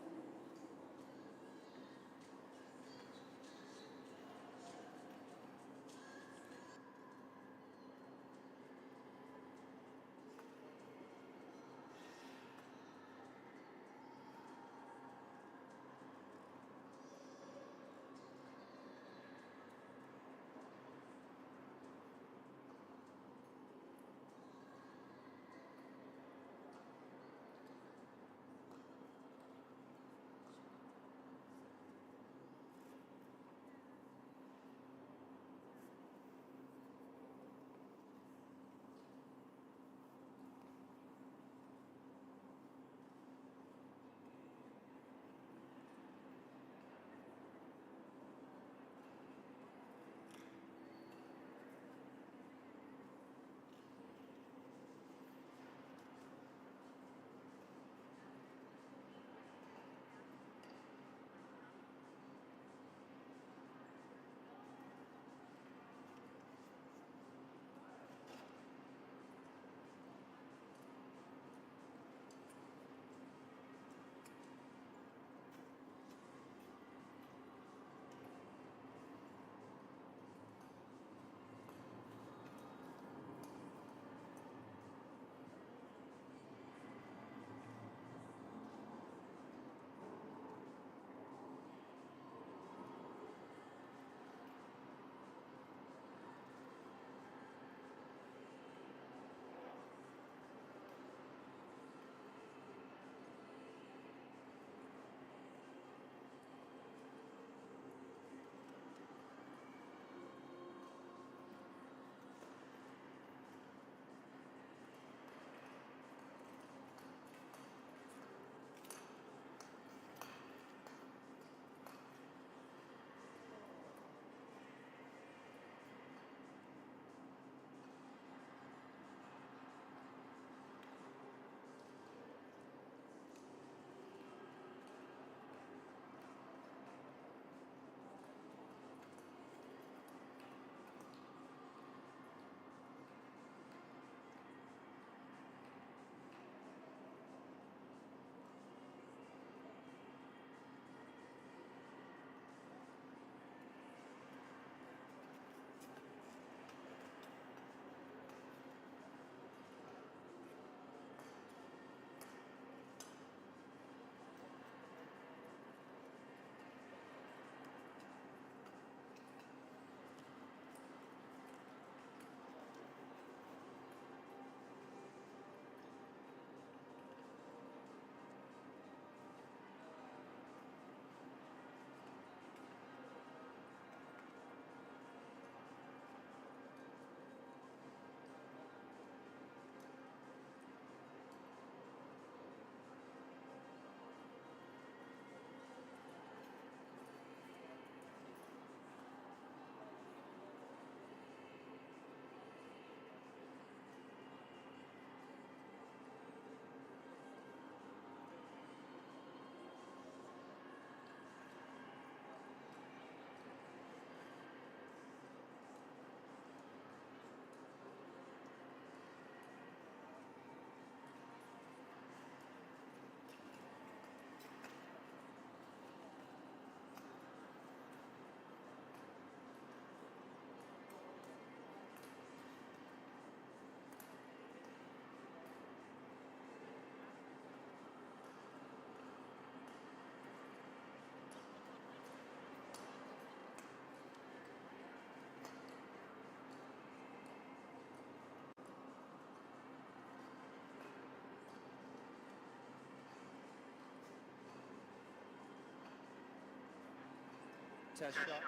Test shot.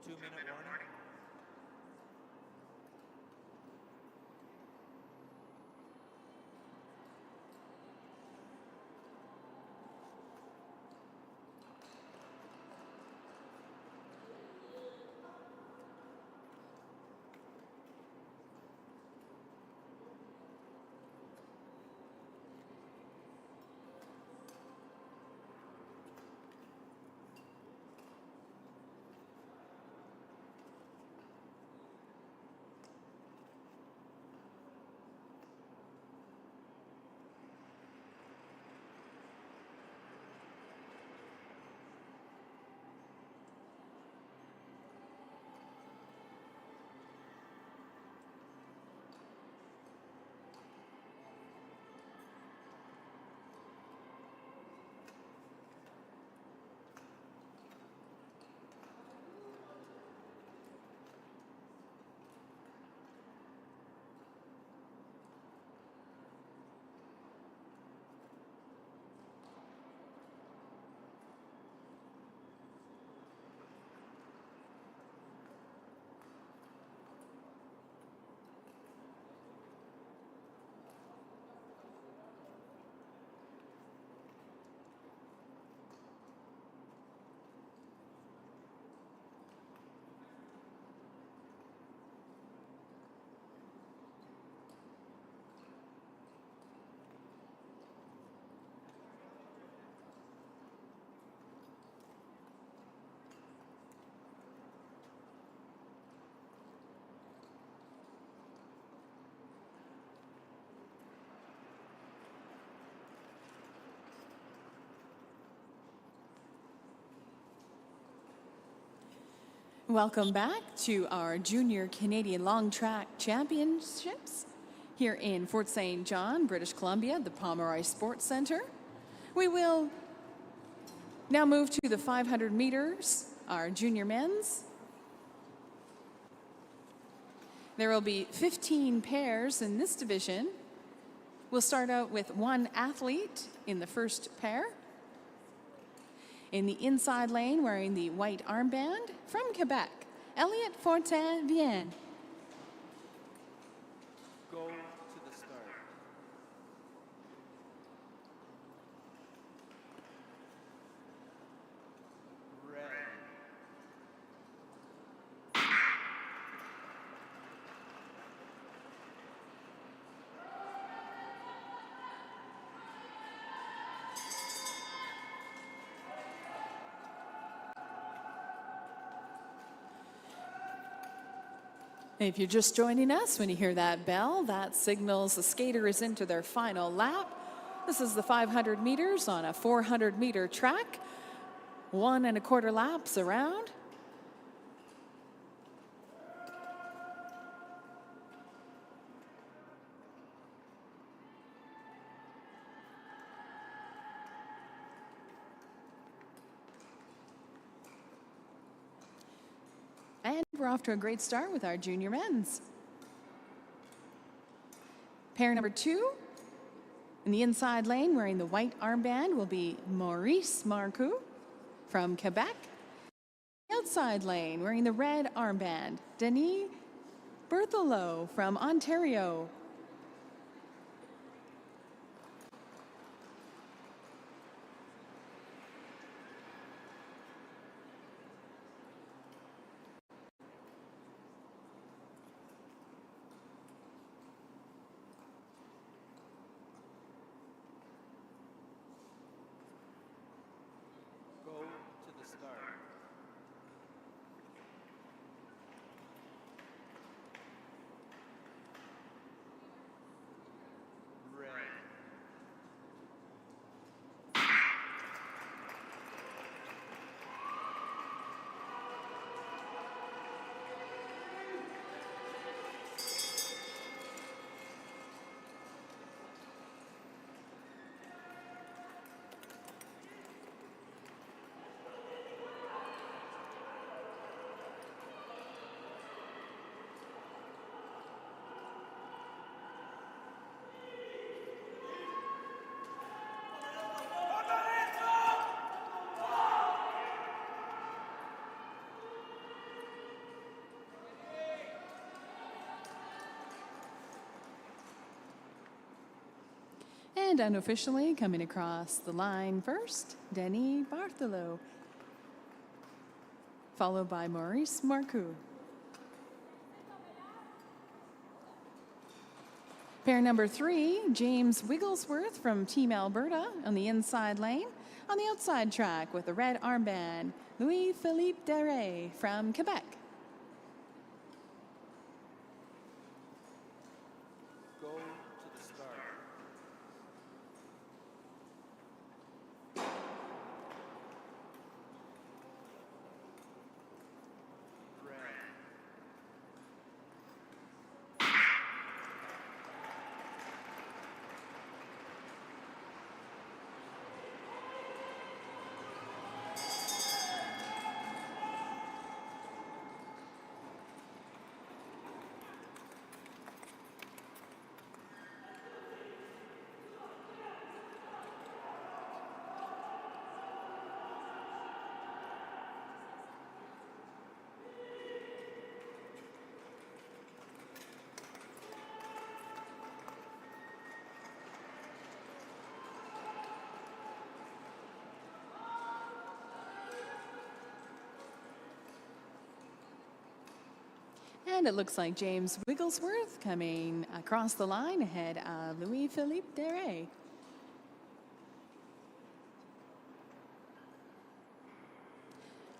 Two-minute warning. Welcome back to our Junior Canadian Long Track Championships here in Fort St. John, British Columbia, the Pomeroy Sports Centre. We will now move to the 500 meters, our junior men's. There will be 15 pairs in this division. We'll start out with one athlete in the first pair. In the inside lane, wearing the white armband, from Quebec, Elliot Fortin-Vienne. Go to the start. Red. If you're just joining us, when you hear that bell, that signals the skater is into their final lap. This is the 500 meters on a 400-meter track, 1 1/4 laps around. And we're off to a great start with our junior men's. Pair number 2, in the inside lane, wearing the white armband, will be Maurice Marcoux from Quebec. Outside lane, wearing the red armband, Denis Berthelot from Ontario. And unofficially coming across the line first, Denis Bartholomew, followed by Maurice Marcoux. Pair number 3, James Wigglesworth from Team Alberta on the inside lane. On the outside track with the red armband, Louis-Philippe Deray from Quebec. Go to the start. Red. And it looks like James Wigglesworth coming across the line ahead of Louis-Philippe Deray.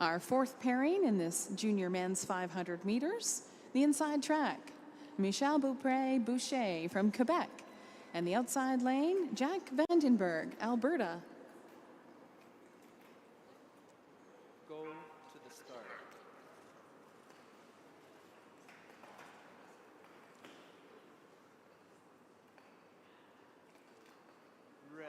Our fourth pairing in this junior men's 500 meters, the inside track, Michel Beaupré-Boucher from Quebec, and the outside lane, Jack Vandenberg, Alberta. Go to the start. Red.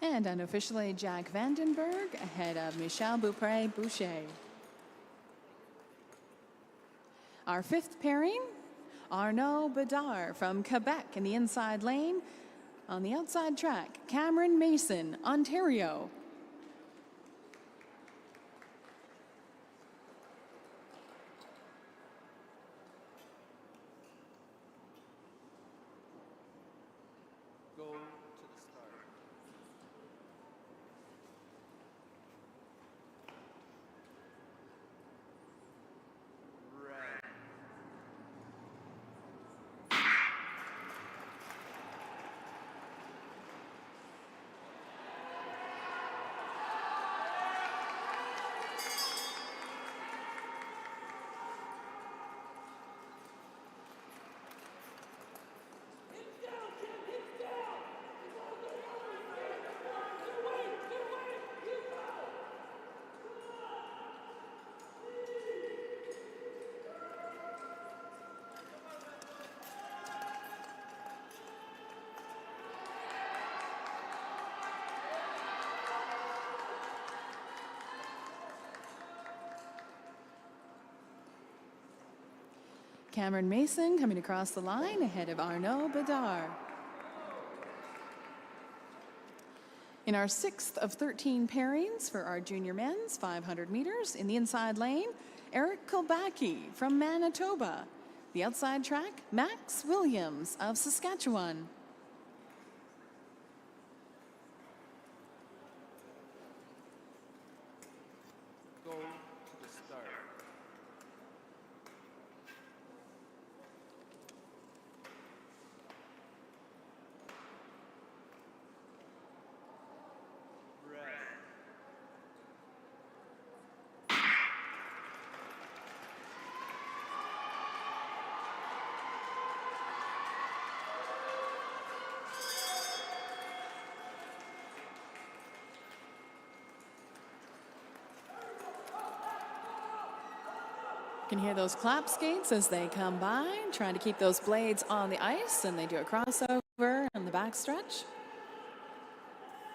And unofficially, Jack Vandenberg ahead of Michel Beaupré-Boucher. Our fifth pairing, Arnaud Bedard from Quebec in the inside lane. On the outside track, Cameron Mason, Ontario. Go to the start. Red. Cameron Mason coming across the line ahead of Arnaud Bedard. In our sixth of 13 pairings for our junior men's 500 meters, in the inside lane, Eric Kulbacki from Manitoba. The outside track, Max Williams of Saskatchewan. Go to the start. Red. You can hear those clap skates as they come by, trying to keep those blades on the ice, and they do a crossover on the backstretch.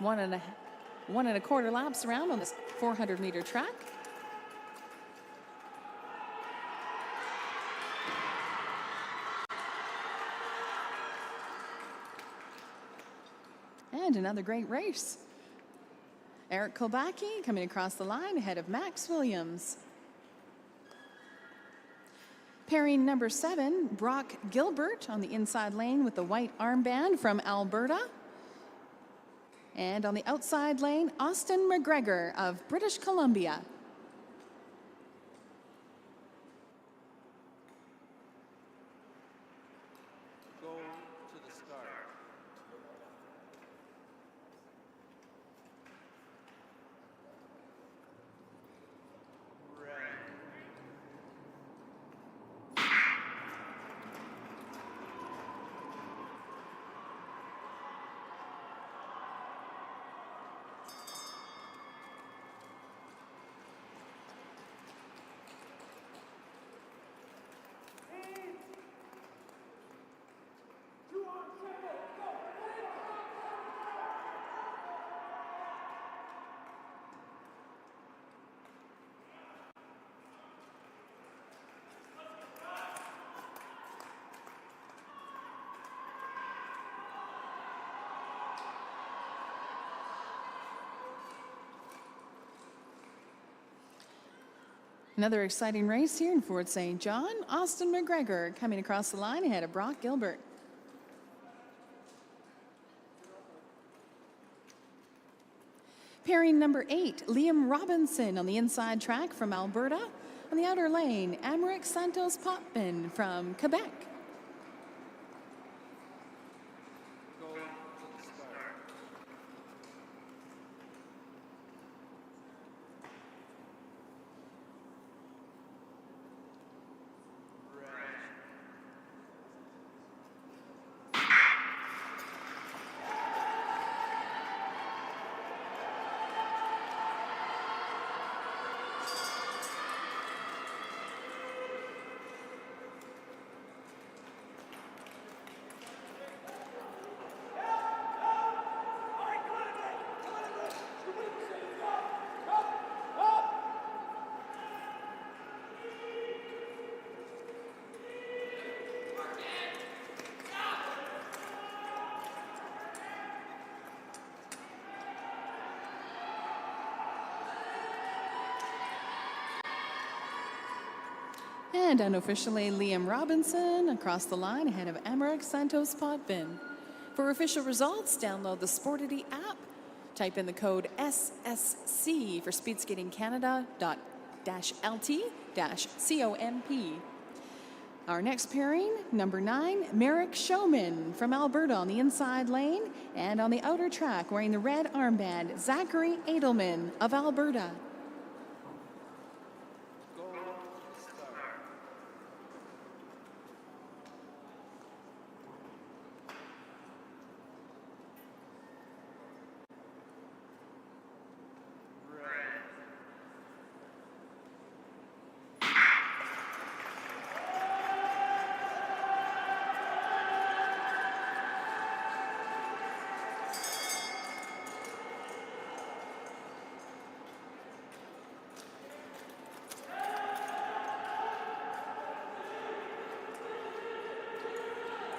1.25 laps around on this 400-meter track. And another great race. Eric Kobacki coming across the line ahead of Max Williams. Pairing number 7, Brock Gilbert on the inside lane with the white armband from Alberta. And on the outside lane, Austin McGregor of British Columbia. Go to the start. Red. Another exciting race here in Fort St. John. Austin McGregor coming across the line ahead of Brock Gilbert. Pairing number 8, Liam Robinson on the inside track from Alberta. On the outer lane, Améric Santos Potvin from Quebec. Go to the start. Red. And unofficially, Liam Robinson across the line ahead of Améric Santos Potvin. For official results, download the Sportity app. Type in the code SSC for speedskatingcanada.-LT-COMP. Our next pairing, number 9, Merrick Showman from Alberta on the inside lane, and on the outer track wearing the red armband, Zachary Edelman of Alberta. Go to the start. Red.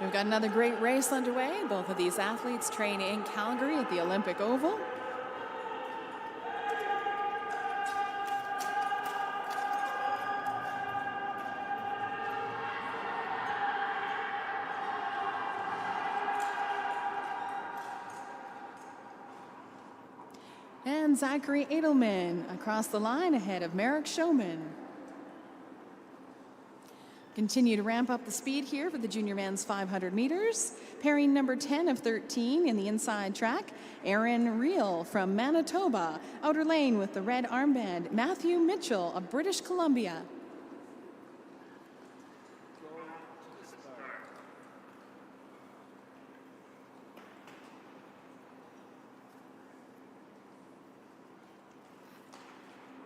We've got another great race underway. Both of these athletes train in Calgary at the Olympic Oval. And Zachary Edelman across the line ahead of Merrick Showman. Continue to ramp up the speed here for the junior men's 500 meters. Pairing number 10 of 13 in the inside track, Aaron Reel from Manitoba. Outer lane with the red armband, Matthew Mitchell of British Columbia. Go to the start.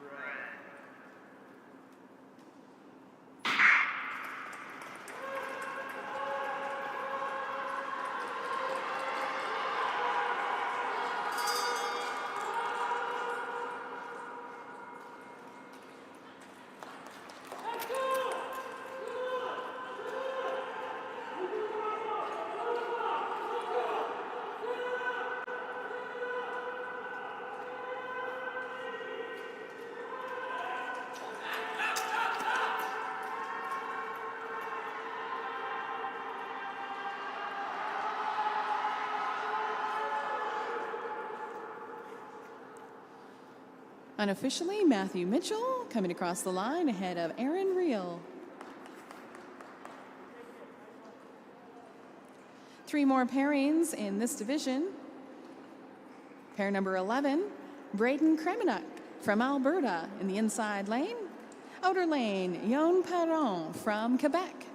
Red. Unofficially, Matthew Mitchell coming across the line ahead of Aaron Reel. 3 more pairings in this division. Pair number 11, Braden Kremenuk from Alberta in the inside lane. Outer lane, Yon Perron from Quebec.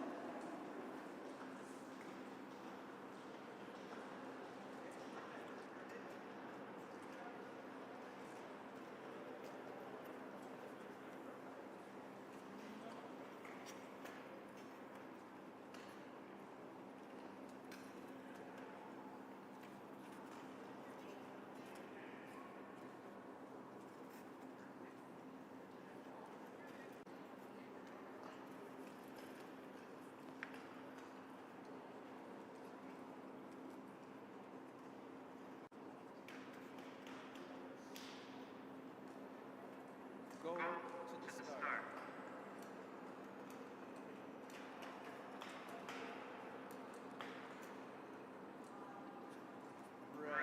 Go to the start. Red.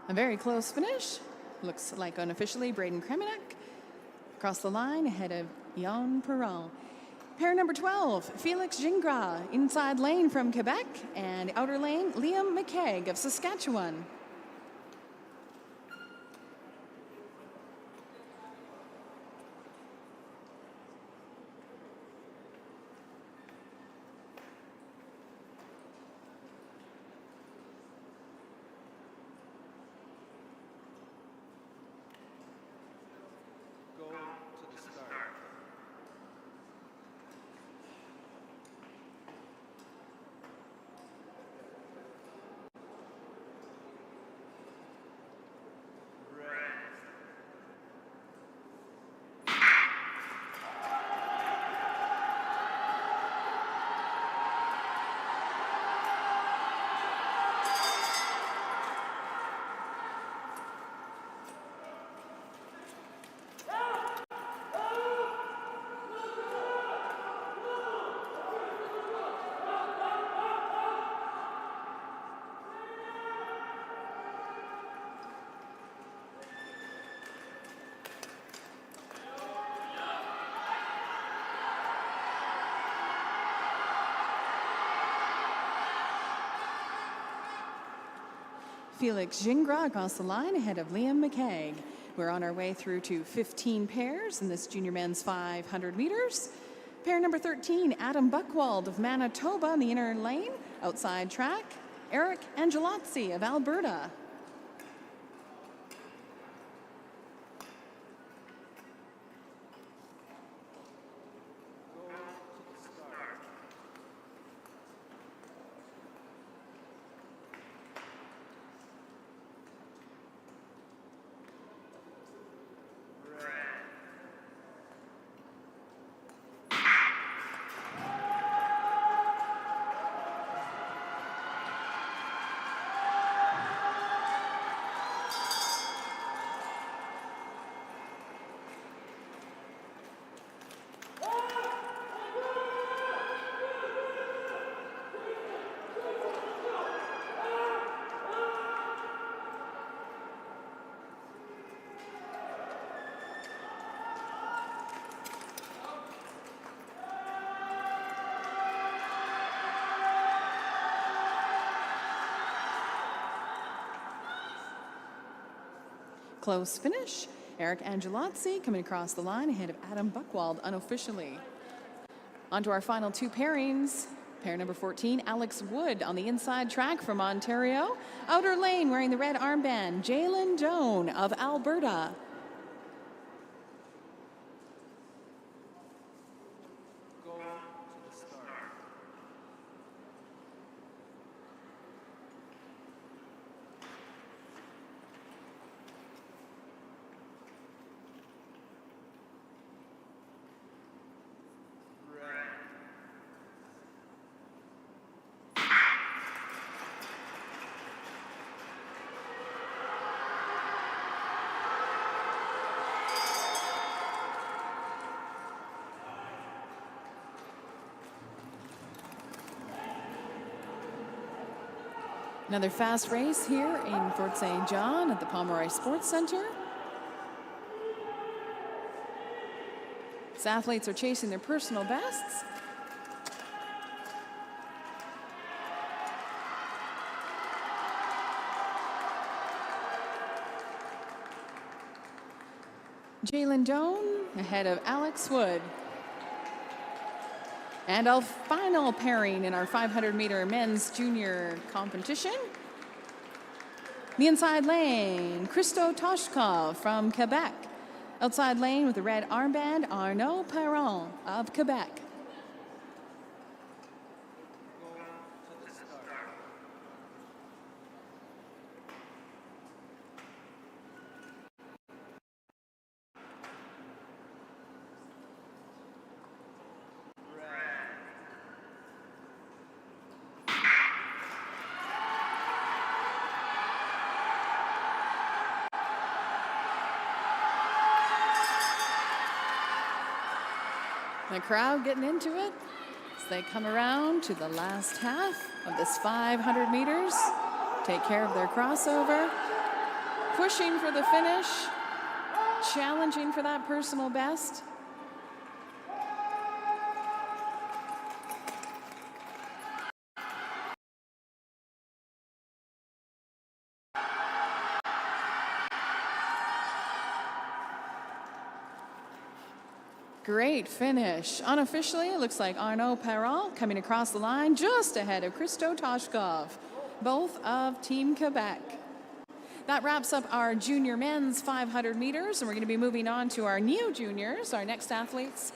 A very close finish. Looks like unofficially Braden Kremenuk across the line ahead of Yon Perron. Pair number 12, Felix Gingras, inside lane from Quebec, and outer lane, Liam McKeag of Saskatchewan. Go to the start. Red. Felix Gingras across the line ahead of Liam McKeag. We're on our way through to 15 pairs in this junior men's 500 meters. Pair number 13, Adam Buchwald of Manitoba in the inner lane. Outside track, Eric Angelozzi of Alberta. Go to the start. Red. Close finish. Eric Angelozzi coming across the line ahead of Adam Buchwald unofficially. On to our final 2 pairings. Pair number 14, Alex Wood on the inside track from Ontario. Outer lane wearing the red armband, Jalen Doan of Alberta. Another fast race here in Fort St. John at the Pomeroy Sports Centre. These athletes are chasing their personal bests. Jalen Doan ahead of Alex Wood. And our final pairing in our 500-meter men's junior competition. The inside lane, Christo Toshkov from Quebec. Outside lane with the red armband, Arnaud Perron of Quebec. The crowd getting into it as they come around to the last half of this 500 meters. Take care of their crossover. Pushing for the finish. Challenging for that personal best. Great finish. Unofficially, it looks like Arnaud Perron coming across the line just ahead of Christo Toshkov, both of Team Quebec. That wraps up our junior men's 500 meters, and we're going to be moving on to our neo-juniors, our next athletes.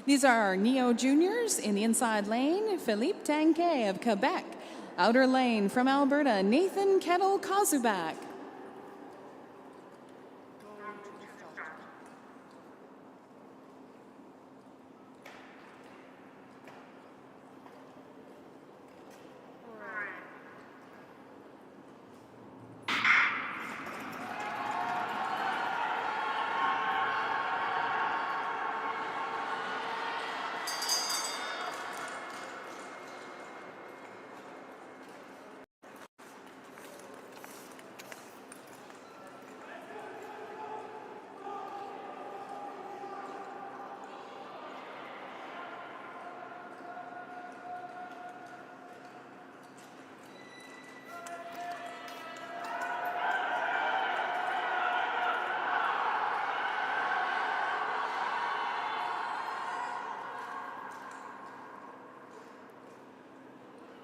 These are our neo-juniors in the inside lane, Philippe Tanquet of Quebec. Outer lane from Alberta, Nathan Kettle-Kozubak.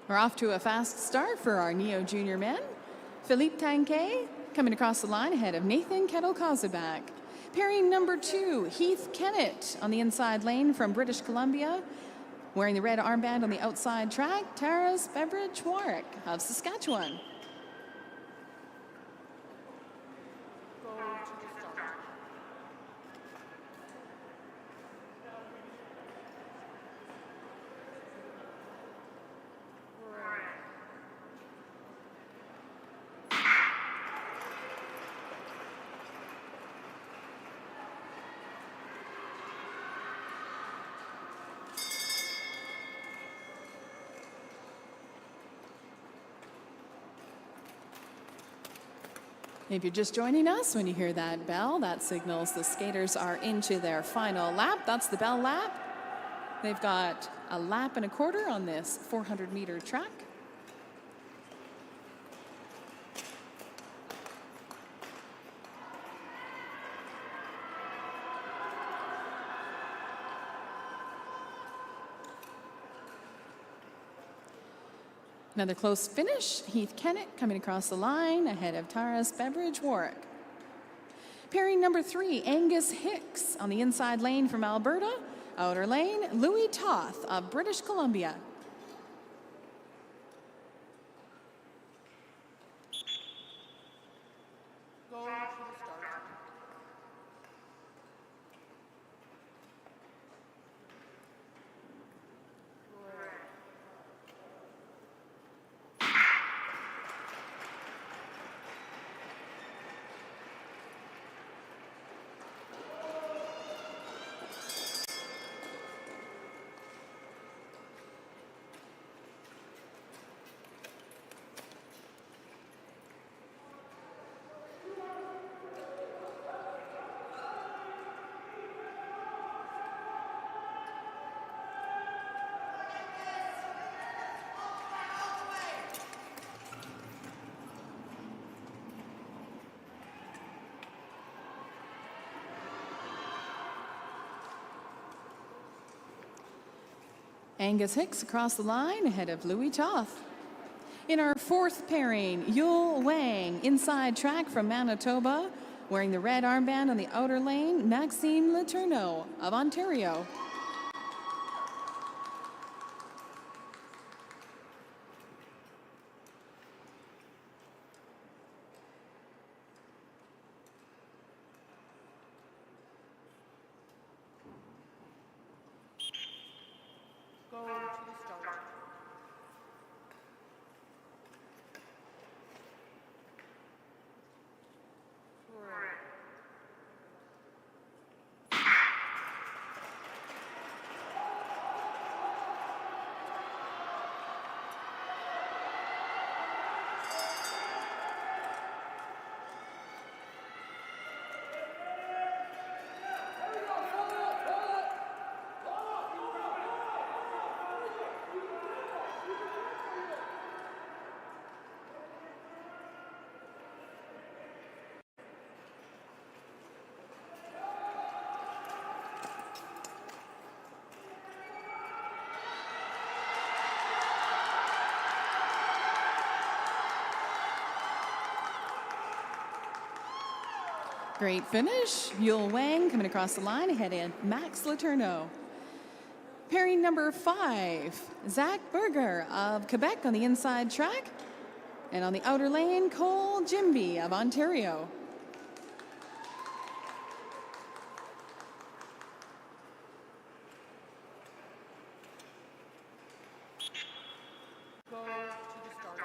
We're off to a fast start for our neo-junior men. Philippe Tanquet coming across the line ahead of Nathan Kettle-Kozubak. Pairing number 2, Heath Kennett on the inside lane from British Columbia. Wearing the red armband on the outside track, Taras Beveridge-Warwick of Saskatchewan. If you're just joining us, when you hear that bell, that signals the skaters are into their final lap. That's the bell lap. They've got a lap and a quarter on this 400-meter track. Another close finish, Heath Kennett coming across the line ahead of Taras Beveridge-Warwick. Pairing number 3, Angus Hicks on the inside lane from Alberta. Outer lane, Louis Toth of British Columbia. Angus Hicks across the line ahead of Louis Toth. In our fourth pairing, Yul Wang, inside track from Manitoba, wearing the red armband on the outer lane, Maxime Letourneau of Ontario. Go to the start. Great finish. Yul Wang coming across the line ahead of Max Letourneau. Pairing number 5, Zach Berger of Quebec on the inside track. And on the outer lane, Cole Jimby of Ontario. Go to the start.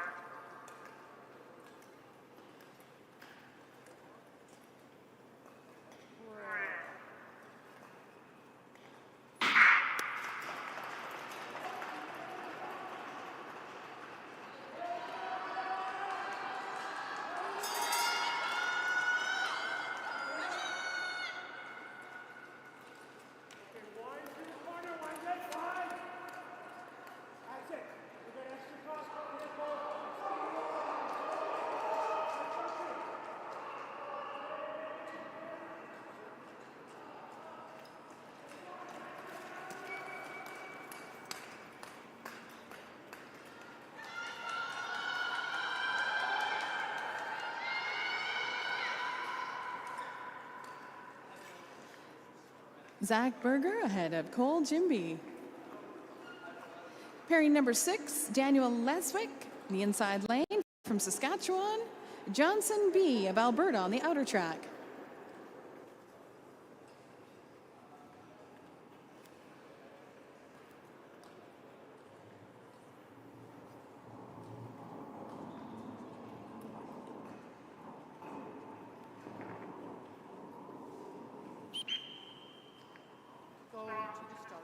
Zach Berger ahead of Cole Jimby. Pairing number 6, Daniel Leswick, the inside lane from Saskatchewan. Johnson B. of Alberta on the outer track. Go to the start.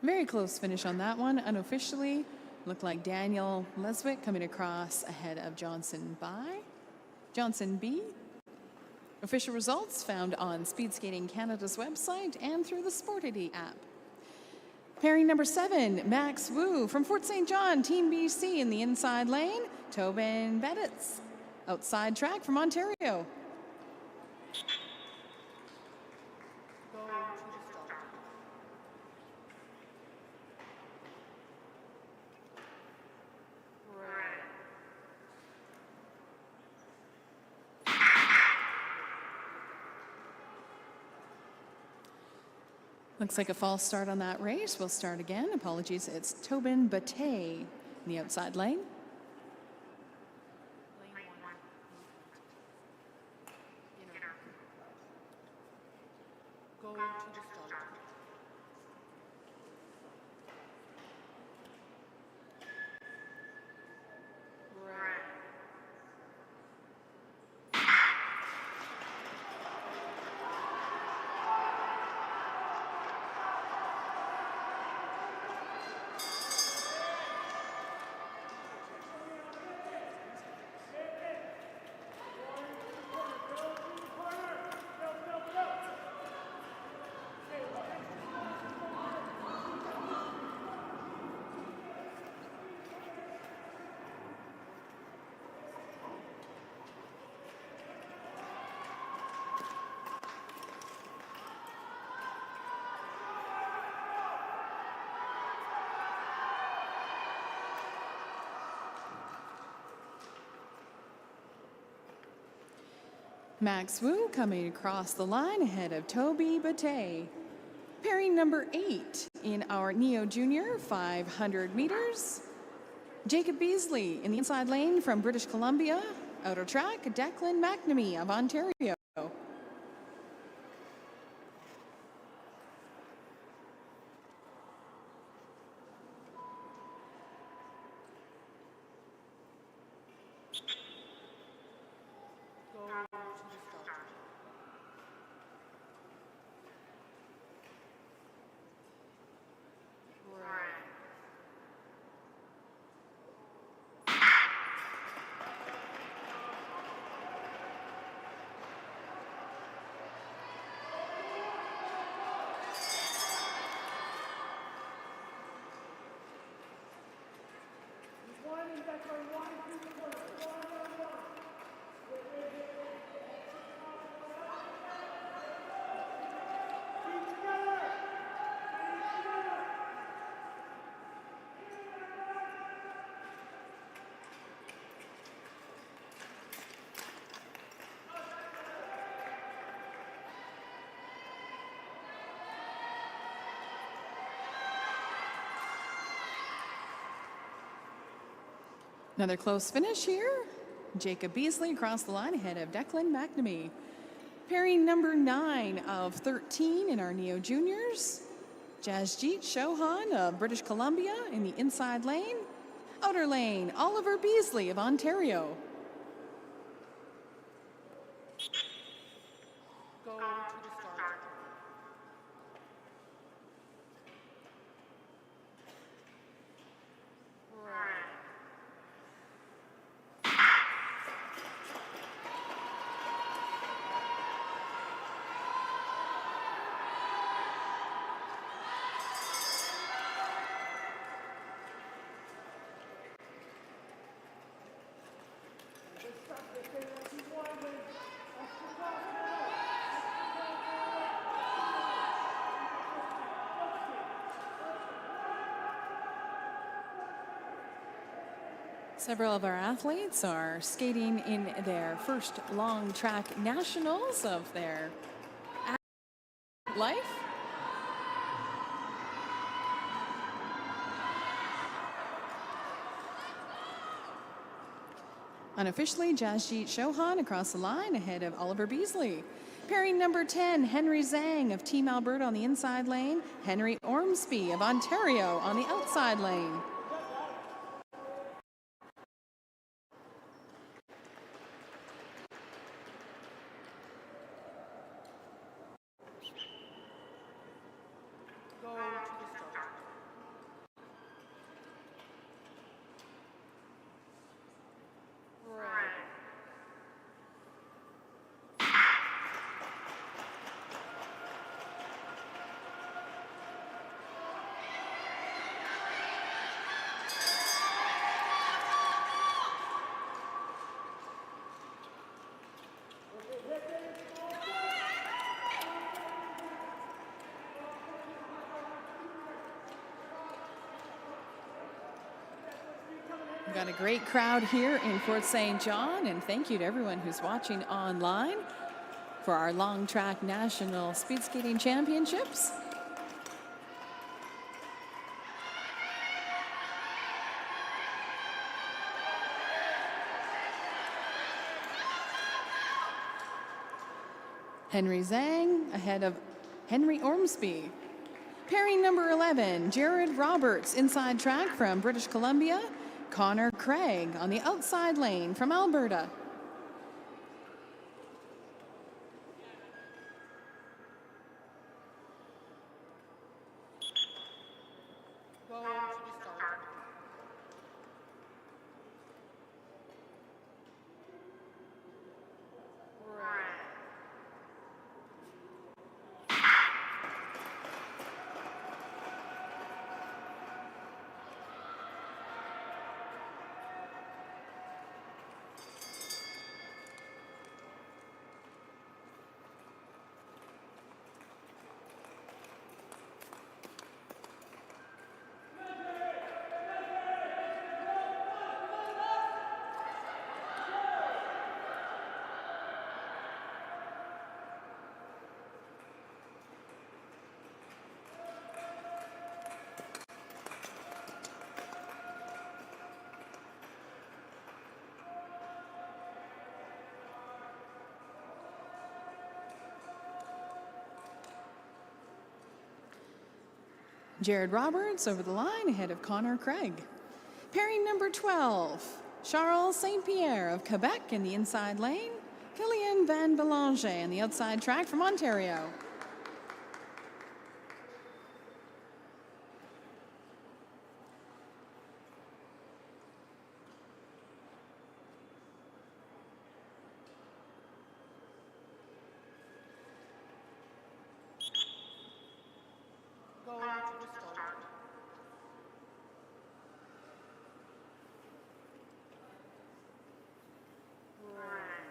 Very close finish on that one. Unofficially, looked like Daniel Leswick coming across ahead of Johnson B. Official results found on Speed Skating Canada's website and through the Sportity app. Pairing number 7, Max Wu from Fort St. John, Team BC in the inside lane. Tobin Beditz, outside track from Ontario. Go to the start. Looks like a false start on that race. We'll start again. Apologies. It's Tobin Bate in the outside lane. Go to the start. Red. Max Wu coming across the line ahead of Toby Bate. Pairing number 8 in our Neo Junior 500 meters. Jacob Beasley in the inside lane from British Columbia. Outer track, Declan McNamee of Ontario. Go to the start. Red. Another close finish here. Jacob Beasley across the line ahead of Declan McNamee. Pairing number 9 of 13 in our Neo Juniors. Jasjeet Chauhan of British Columbia in the inside lane. Outer lane, Oliver Beasley of Ontario. Go to the start. Red. Several of our athletes are skating in their first long track nationals of their life. Unofficially, Jasjeet Chauhan across the line ahead of Oliver Beasley. Pairing number 10, Henry Zhang of Team Alberta on the inside lane. Henry Ormsby of Ontario on the outside lane. Go to the start. Red. We've got a great crowd here in Fort St. John, and thank you to everyone who's watching online for our long track national speed skating championships. Henry Zhang ahead of Henry Ormsby. Pairing number 11, Jared Roberts, inside track from British Columbia. Connor Craig on the outside lane from Alberta. Go to the start. Red. Jared Roberts over the line ahead of Connor Craig. Pairing number 12, Charles St. Pierre of Quebec in the inside lane. Kilian Van Belanger on the outside track from Ontario. Go to the start. Red.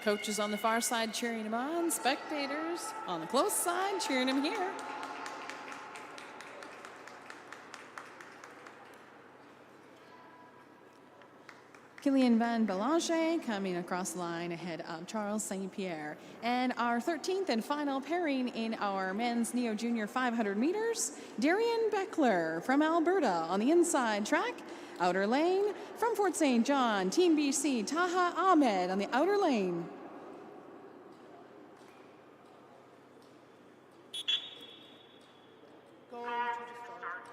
Coaches on the far side cheering him on. Spectators on the close side cheering him here. Kilian Van Belanger coming across the line ahead of Charles St. Pierre. And our 13th and final pairing in our men's Neo Junior 500 meters, Darian Beckler from Alberta on the inside track. Outer lane from Fort St. John, Team BC, Taha Ahmed on the outer lane. Go to the start.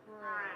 Red.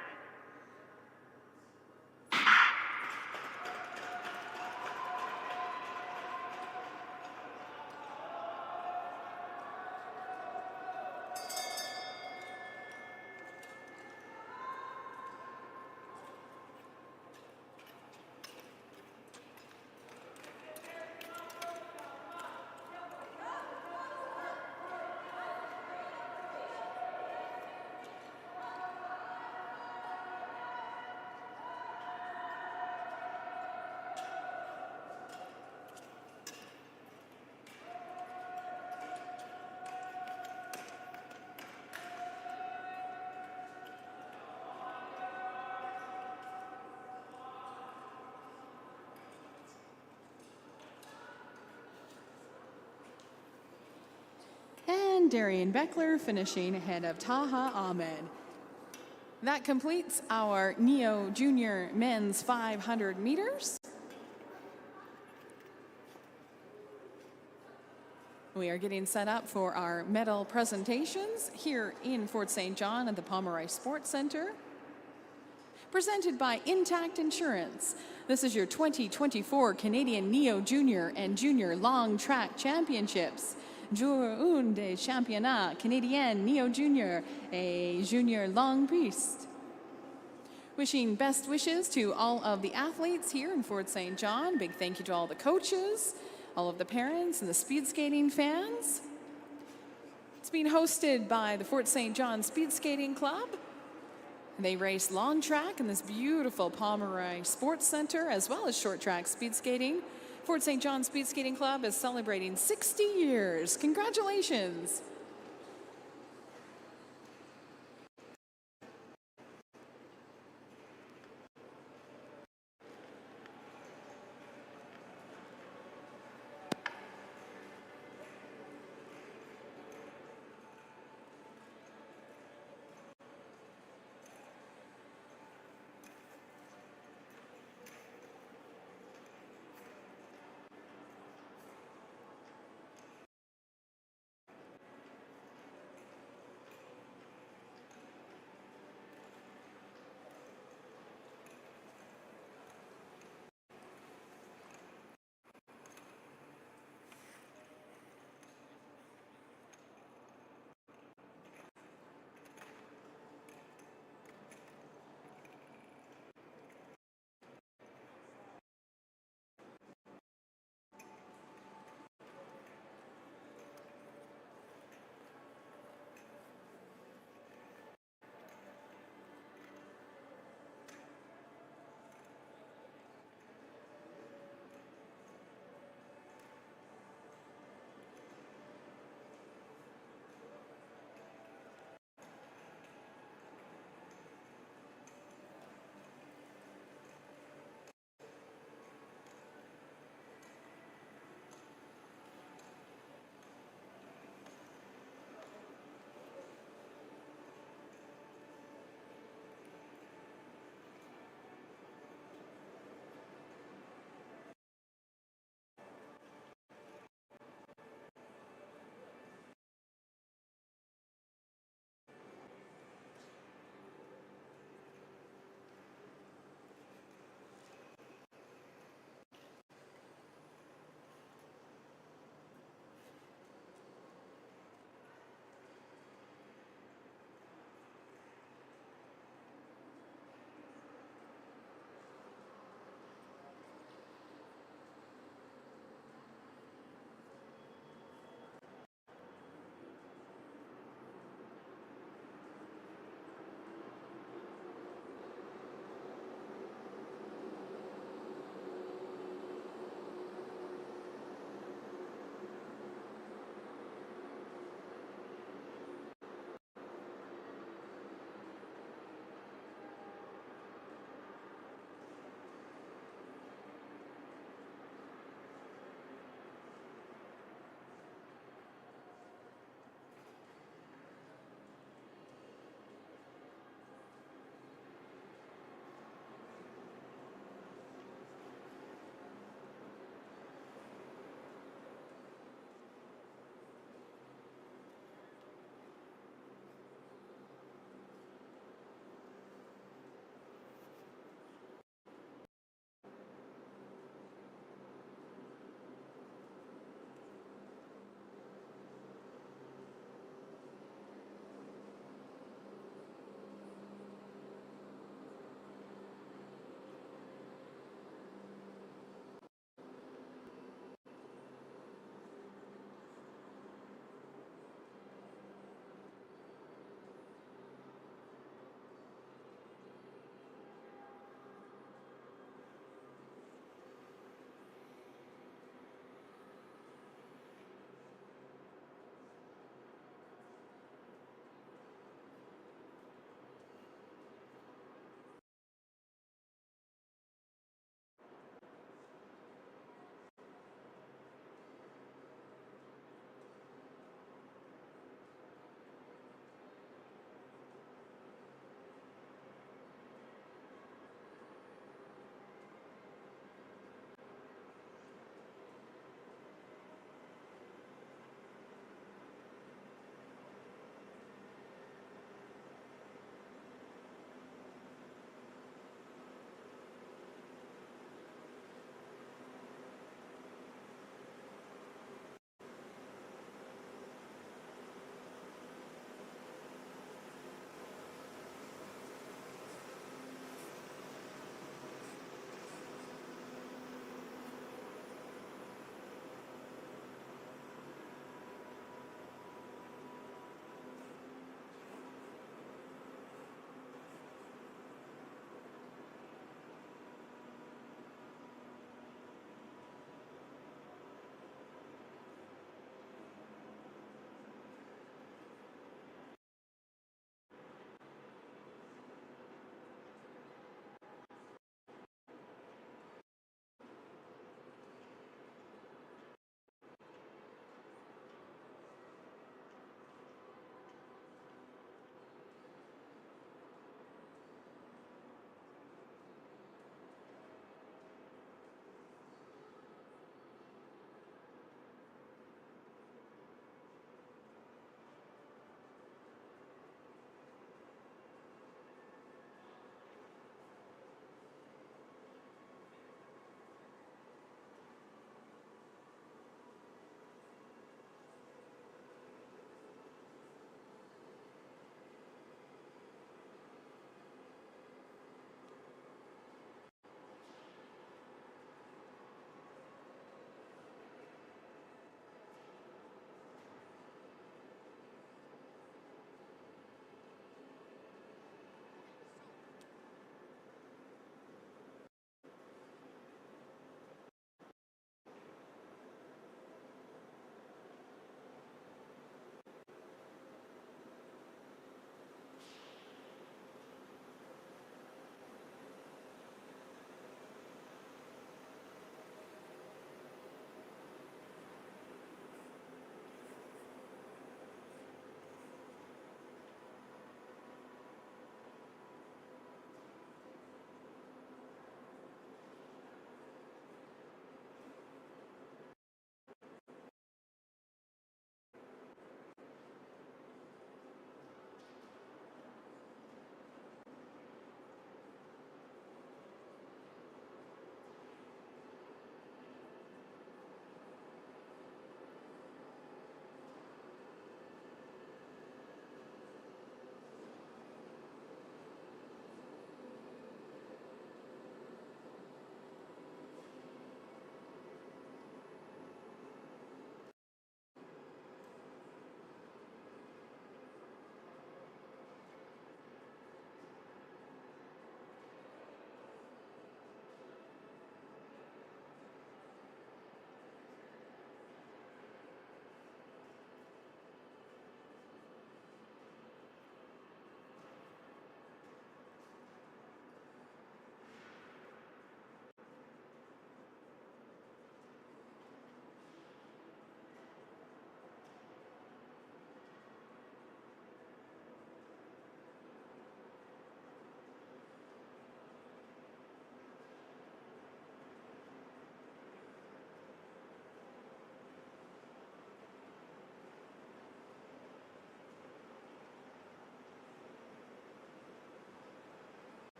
And Darian Beckler finishing ahead of Taha Ahmed. That completes our Neo Junior men's 500 meters. We are getting set up for our medal presentations here in Fort St. John at the Pomeroy Sports Centre. Presented by Intact Insurance. This is your 2024 Canadian Neo Junior and Junior Long Track Championships. Jour des Championnats canadiens Neo Junior et Junior Longue Piste. Wishing best wishes to all of the athletes here in Fort St. John. Big thank you to all the coaches, all of the parents and the speed skating fans. It's being hosted by the Fort St. John Speed Skating Club. They race long track in this beautiful Pomeroy Sports Centre, as well as short track speed skating. Fort St. John Speed Skating Club is celebrating 60 years. Congratulations.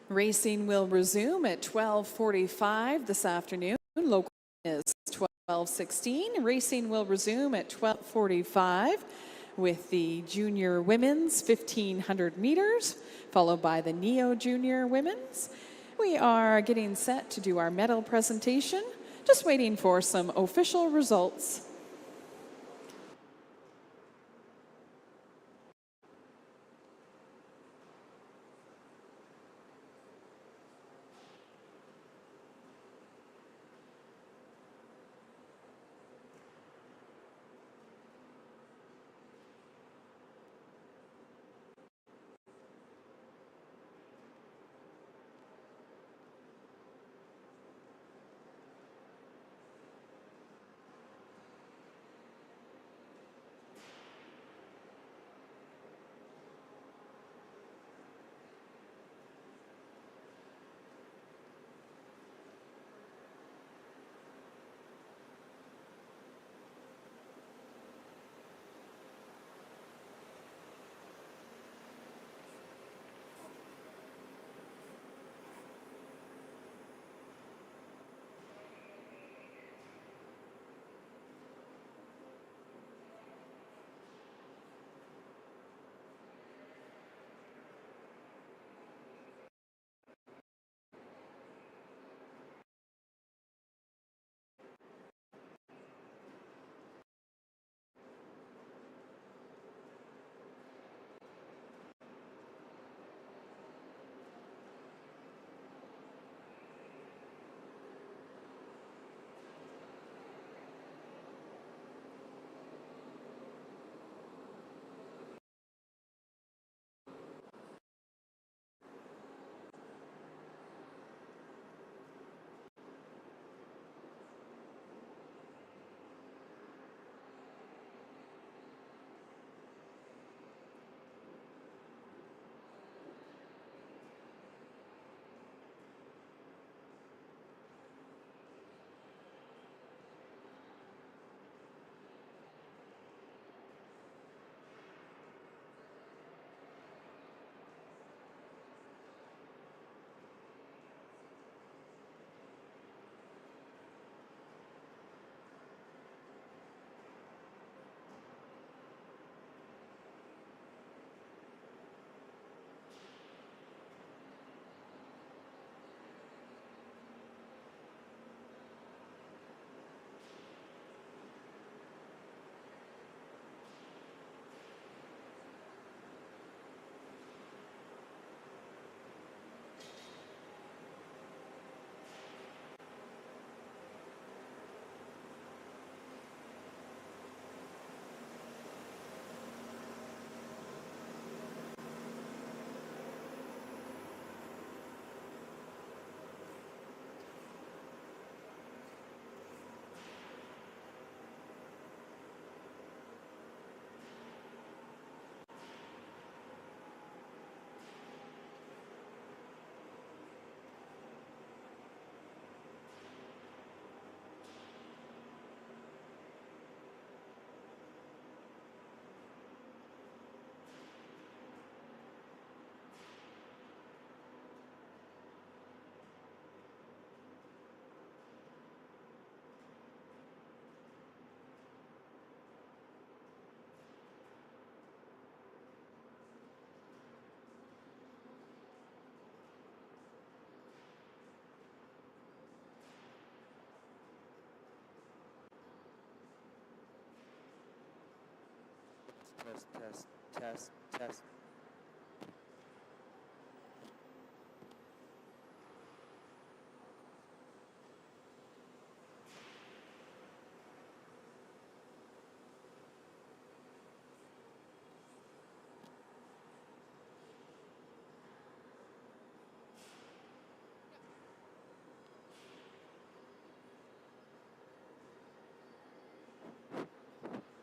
Racing will resume at 12:45 this afternoon. Local is 12:16. Racing will resume at 12:45 with the junior women's 1,500 meters, followed by the Neo Junior women's. We are getting set to do our medal presentation, just waiting for some official results. Test.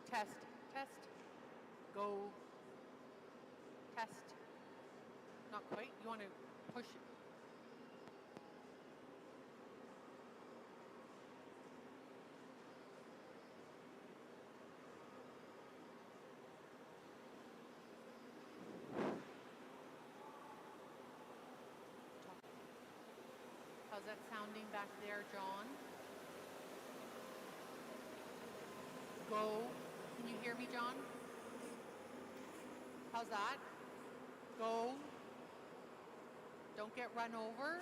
Test. Test. Go. Test. Not quite. You want to push it. that sounding back there, John? Go. Can you hear me, John? How's that? Go. Don't get run over.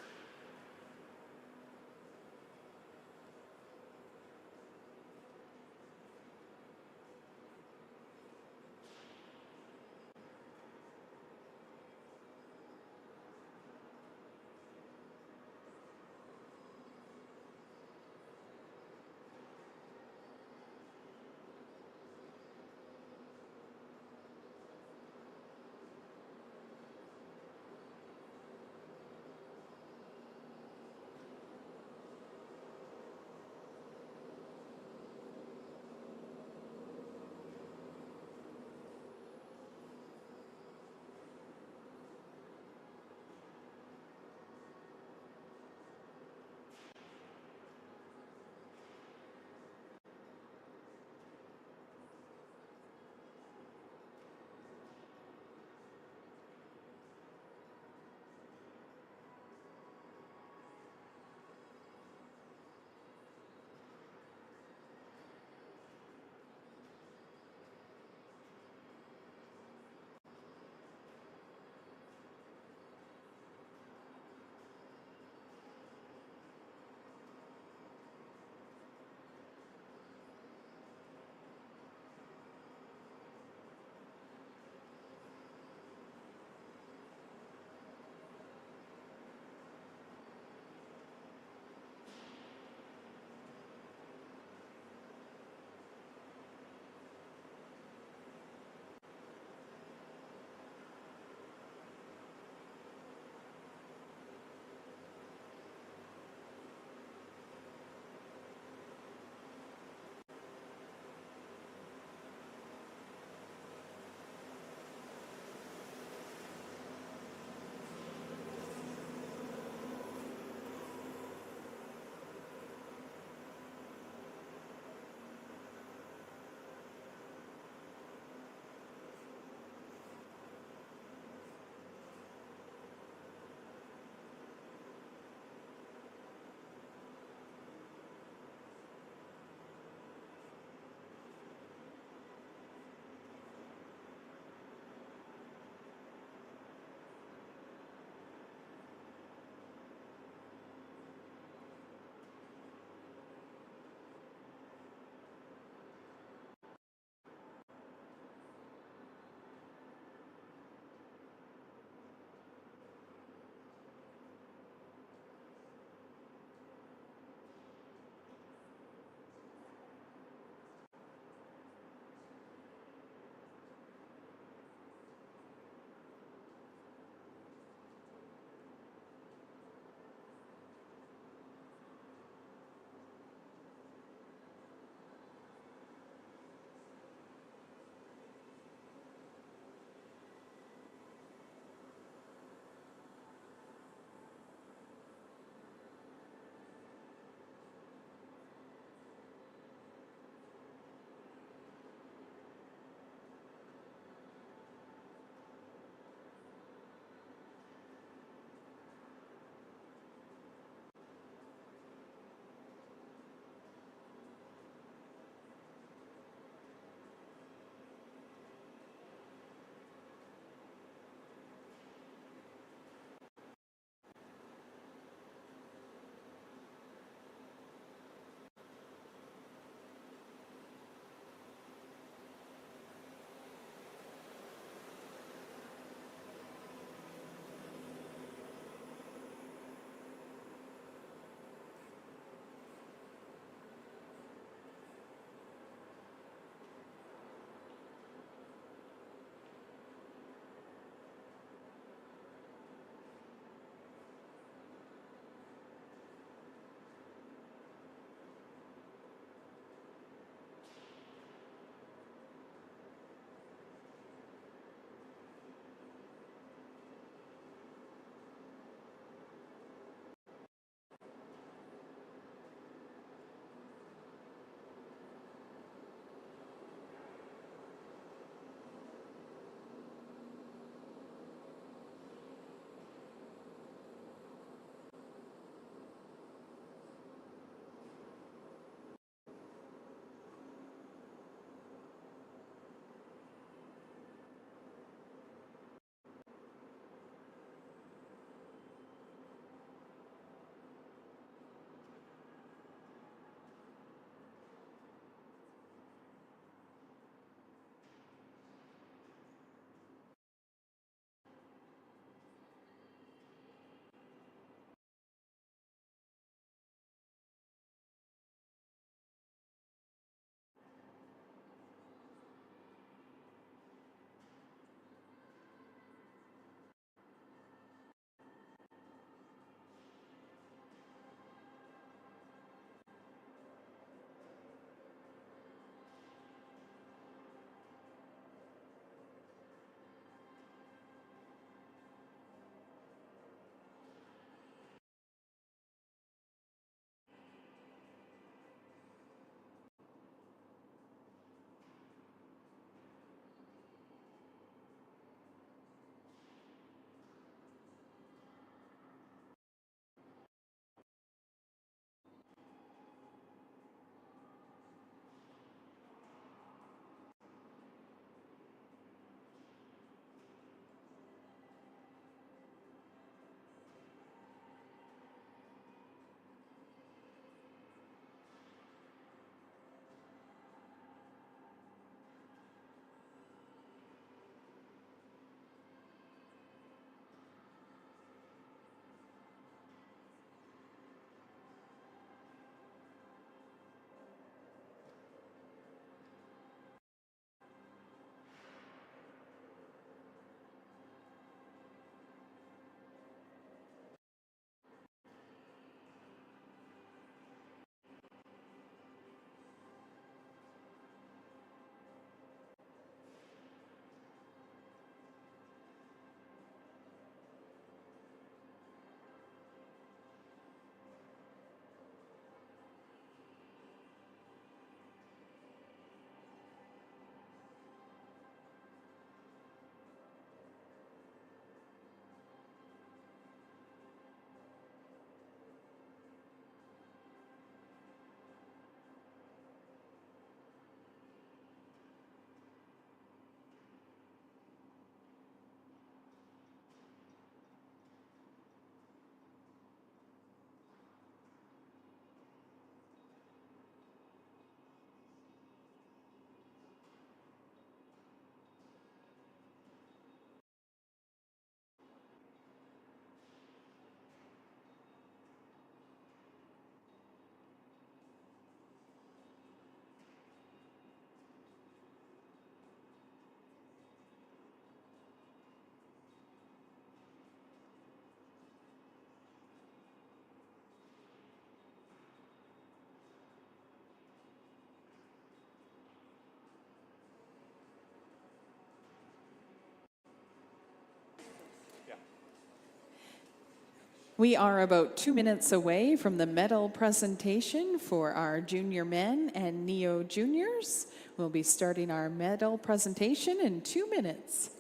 We are about 2 minutes away from the medal presentation for our junior men and neo juniors. We'll be starting our medal presentation in 2 minutes.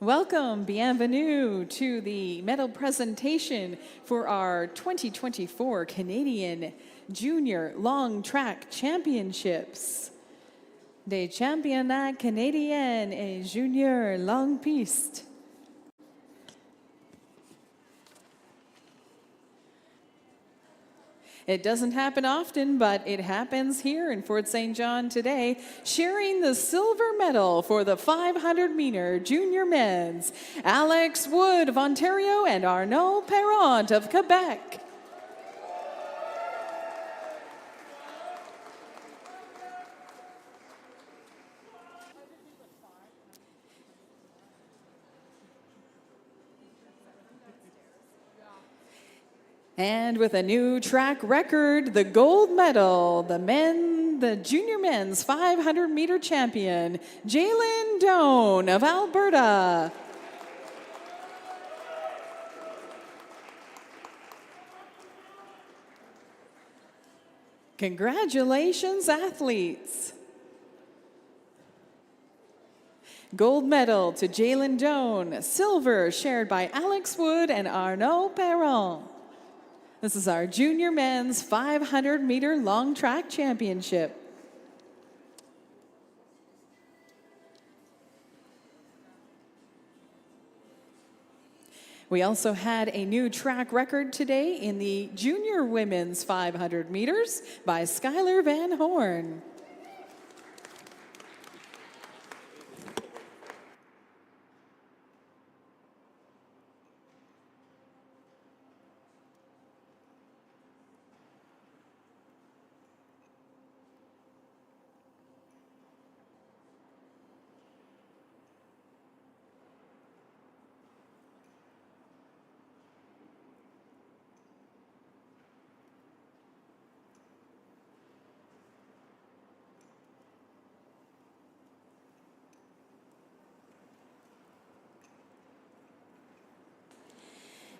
Welcome, bienvenue to the medal presentation for our 2024 Canadian Junior Long Track Championships. Des Championnats canadiens et juniors Longue Piste. It doesn't happen often, but it happens here in Fort St. John today, sharing the silver medal for the 500-meter junior men's, Alex Wood of Ontario and Arnaud Perrant of Quebec. And with a new track record, the gold medal, the junior men's 500-meter champion, Jalen Doan of Alberta. Congratulations, athletes. Gold medal to Jalen Doan, silver shared by Alex Wood and Arnaud Perrant. This is our junior men's 500-meter long track championship. We also had a new track record today in the junior women's 500 meters by Skylar Van Horn.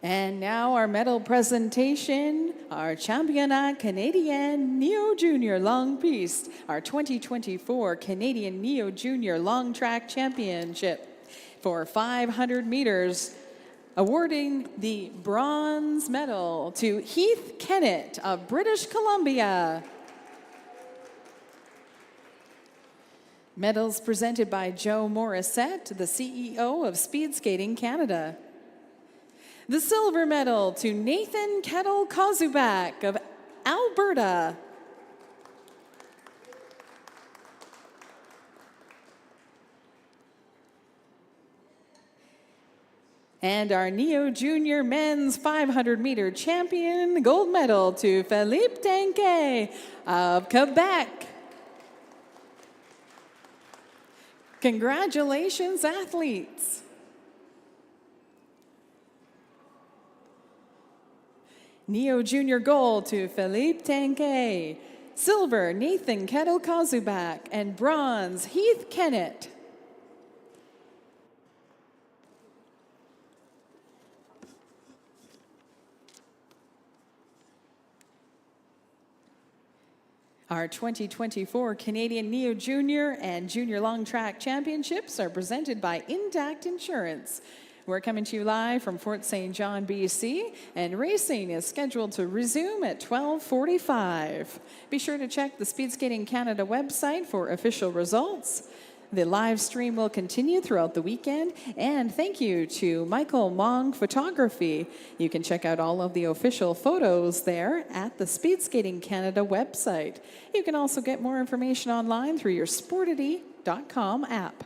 And now our medal presentation, our Championnats canadiens Neo Junior Longue Piste, our 2024 Canadian Neo Junior Long Track Championship for 500 meters, awarding the bronze medal to Heath Kennett of British Columbia. Medals presented by Joe Morissette, the CEO of Speed Skating Canada. The silver medal to Nathan Kettle-Kozubak of Alberta. And our Neo Junior Men's 500-meter champion, gold medal to Philippe Tanquet of Quebec. Congratulations, athletes. Neo Junior gold to Philippe Tanquet. Silver, Nathan Kettle-Kozubak. And bronze, Heath Kennett. Our 2024 Canadian Neo Junior and Junior Long Track Championships are presented by Intact Insurance. We're coming to you live from Fort St. John, BC, and racing is scheduled to resume at 12:45. Be sure to check the Speed Skating Canada website for official results. The live stream will continue throughout the weekend, and thank you to Michael Mong Photography. You can check out all of the official photos there at the Speed Skating Canada website. You can also get more information online through your Sportity.com app.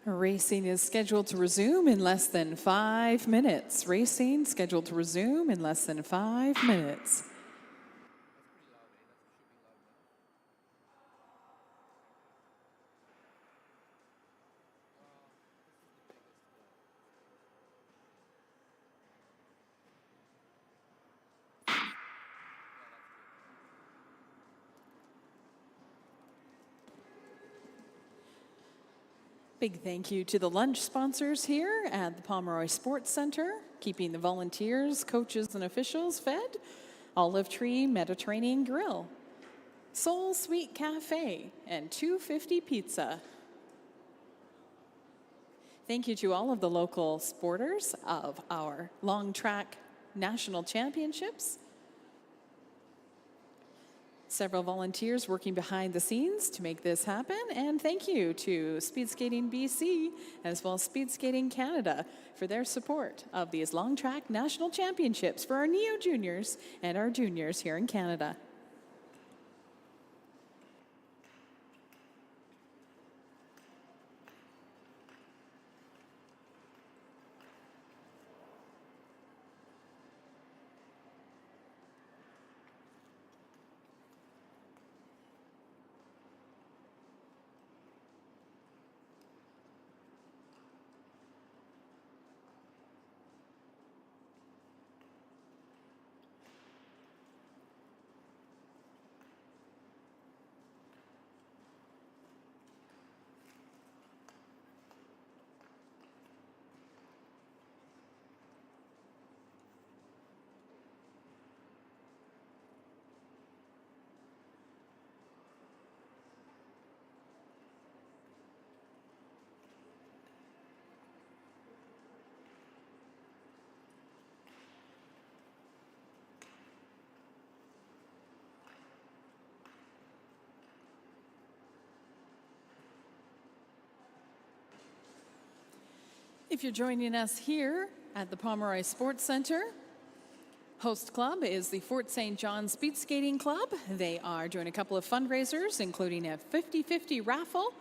Racing is scheduled to resume in less than 5 minutes. Racing scheduled to resume in less than 5 minutes. Big thank you to the lunch sponsors here at the Pomeroy Sports Centre, keeping the volunteers, coaches, and officials fed. Olive Tree Mediterranean Grill, Soul Sweet Cafe, and 250 Pizza. Thank you to all of the local sporters of our long track national championships. Several volunteers working behind the scenes to make this happen, and thank you to Speed Skating BC as well as Speed Skating Canada for their support of these long track national championships for our Neo Juniors and our juniors here in Canada. If you're joining us here at the Pomeroy Sports Centre, host club is the Fort St. John Speed Skating Club. They are doing a couple of fundraisers, including a 50-50 raffle.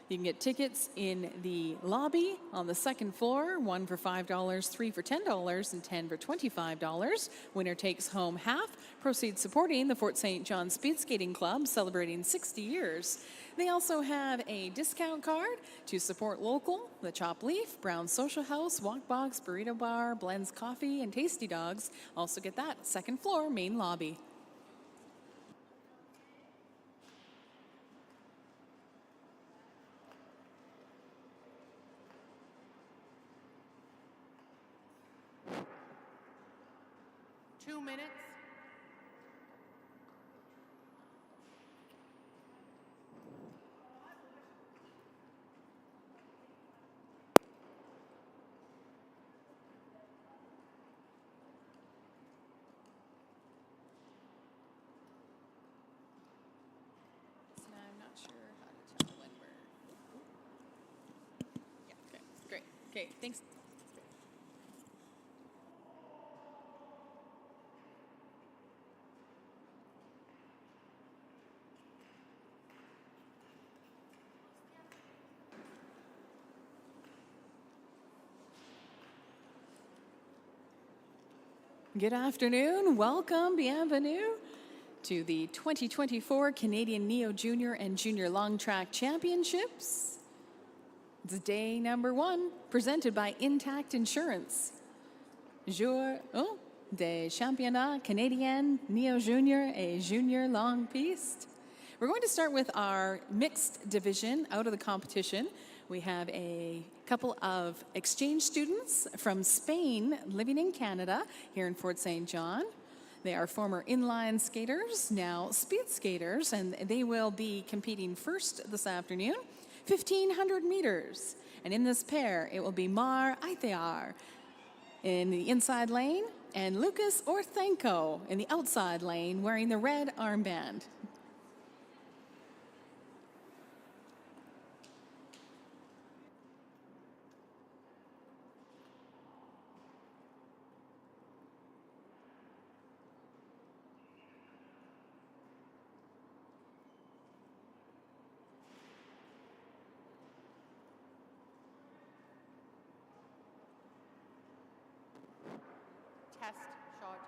You can get tickets in the lobby on the second floor, 1 for $5, 3 for $10, and 10 for $25. Winner takes home half. Proceeds supporting the Fort St. John Speed Skating Club, celebrating 60 years. They also have a discount card to support local, the Chop Leaf, Brown Social House, Walk Box, Burrito Bar, Blends Coffee, and Tasty Dogs. Also get that second floor, main lobby. Two minutes. I'm not sure how to tell when we're... Yeah, okay, great. Okay, thanks. Good afternoon. Welcome, bienvenue, to the 2024 Canadian Neo Junior and Junior Long Track Championships. It's day number 1, presented by Intact Insurance. Jour des Championnats canadiens Neo Junior et Junior Long Piste. We're going to start with our mixed division out of the competition. We have a couple of exchange students from Spain living in Canada here in Fort St. John. They are former inline skaters, now speed skaters, and they will be competing first this afternoon, 1,500 meters. And in this pair, it will be Mar Aitear in the inside lane and Lucas Orthenko in the outside lane wearing the red armband. test shot.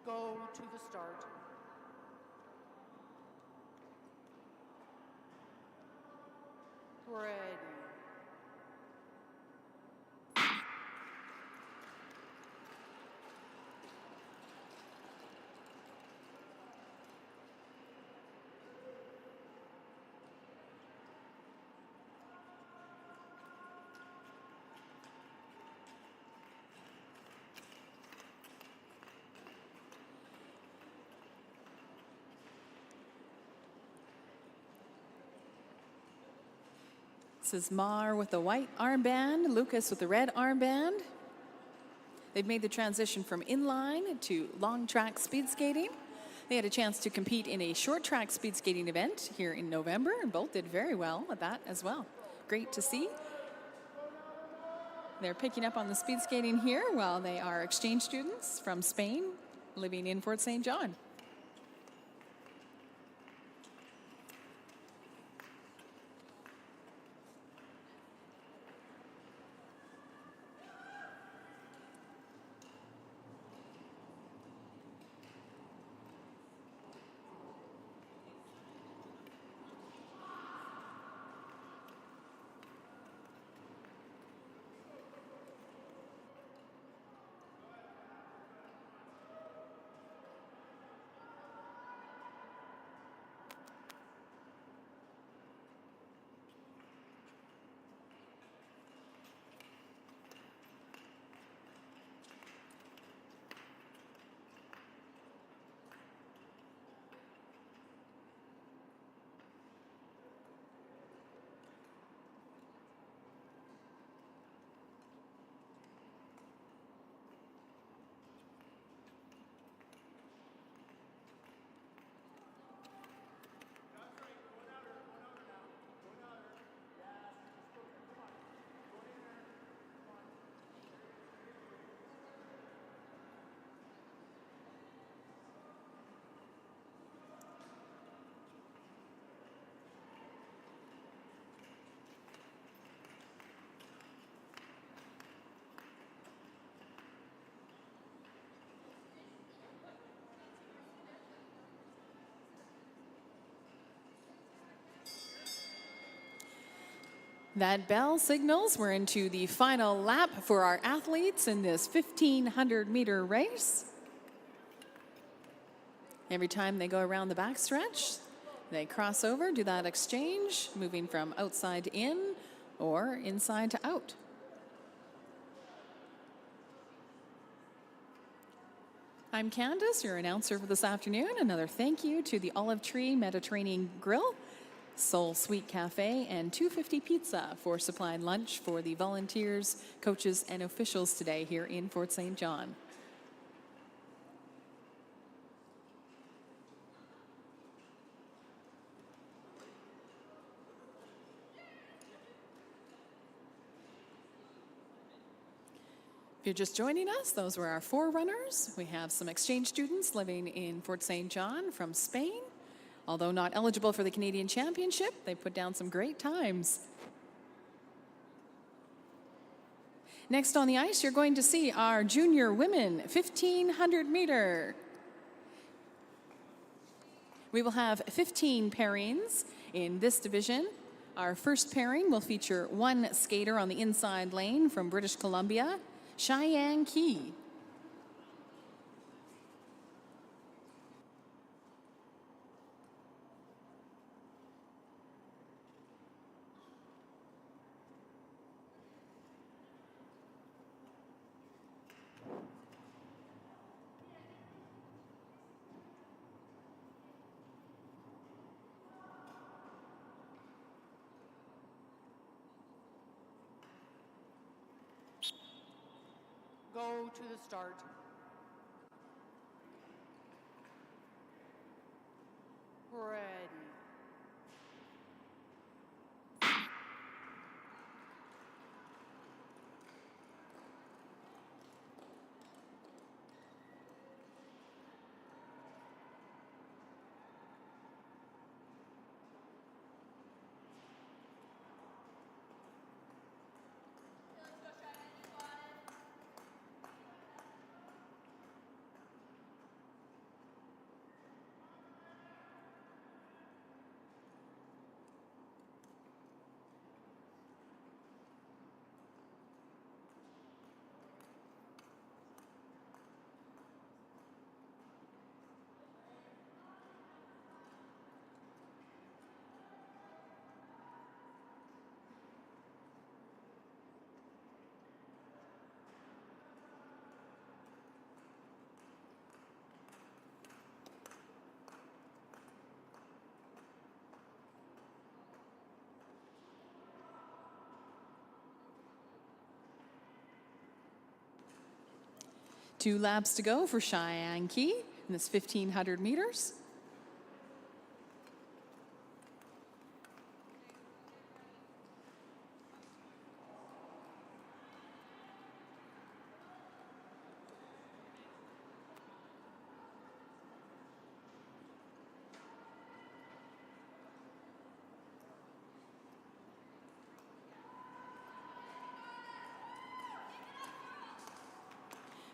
Go to the start. Ready. This is Mar with the white armband, Lucas with the red armband. They've made the transition from inline to long track speed skating. They had a chance to compete in a short track speed skating event here in November, and both did very well at that as well. Great to see. They're picking up on the speed skating here while they are exchange students from Spain living in Fort St. John. That bell signals we're into the final lap for our athletes in this 1,500-meter race. Every time they go around the backstretch, they cross over, do that exchange, moving from outside to in or inside to out. I'm Candace, your announcer for this afternoon. Another thank you to the Olive Tree Mediterranean Grill, Soul Sweet Cafe, and 250 Pizza for supplying lunch for the volunteers, coaches, and officials today here in Fort St. John. If you're just joining us, those were our forerunners. We have some exchange students living in Fort St. John from Spain. Although not eligible for the Canadian Championship, they put down some great times. Next on the ice, you're going to see our junior women 1,500-meter. We will have 15 pairings in this division. Our first pairing will feature one skater on the inside lane from British Columbia, Cheyenne Key. Go to the start. Ready. 2 laps to go for Cheyenne Key in this 1,500 meters.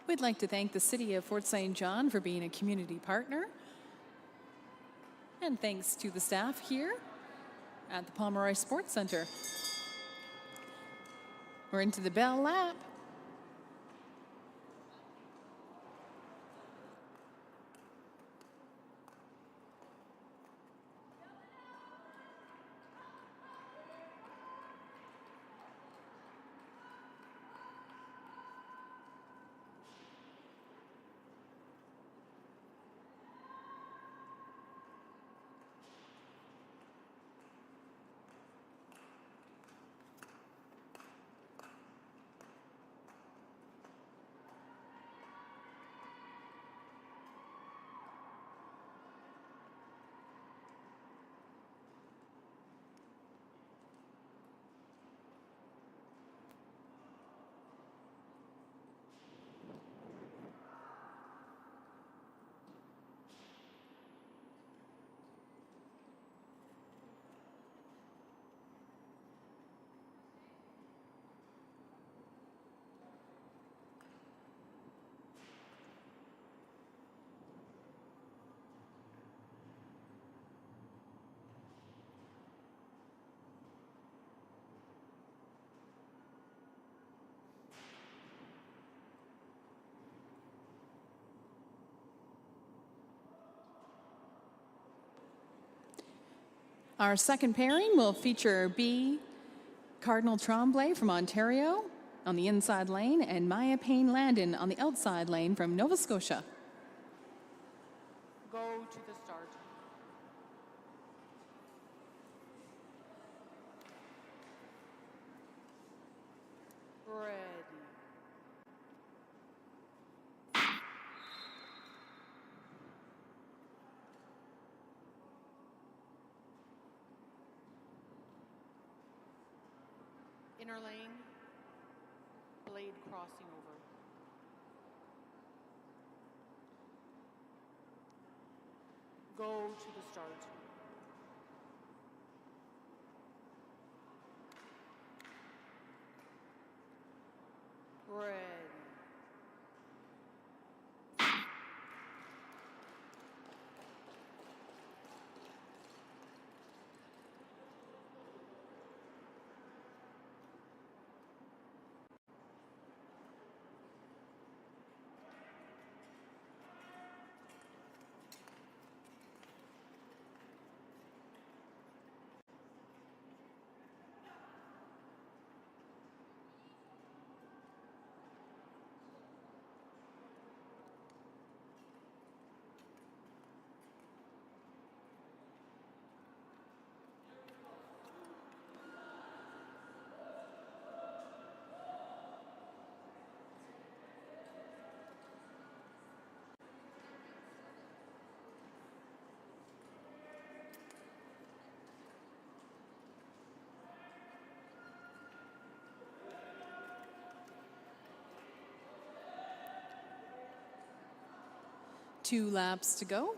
We'd like to thank the City of Fort St. John for being a community partner. And thanks to the staff here at the Pomeroy Sports Centre. We're into the bell lap. Our second pairing will feature B. Cardinal Tremblay from Ontario on the inside lane and Maya Payne Landon on the outside lane from Nova Scotia. Go to the start. Ready. Inner lane, blade crossing over. Go to the start. Ready. Two laps to go.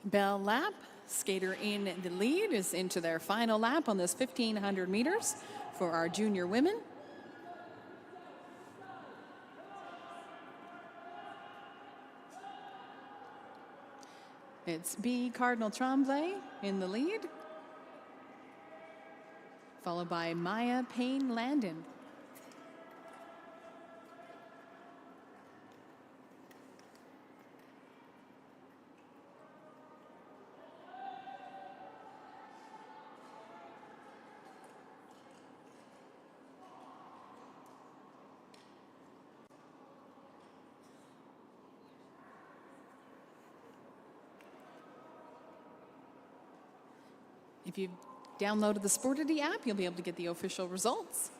Bell lap. Skater in the lead is into their final lap on this 1,500 meters for our junior women. It's B. Cardinal Tremblay in the lead, followed by Maya Payne Landon. If you've downloaded the Sportity app, you'll be able to get the official results.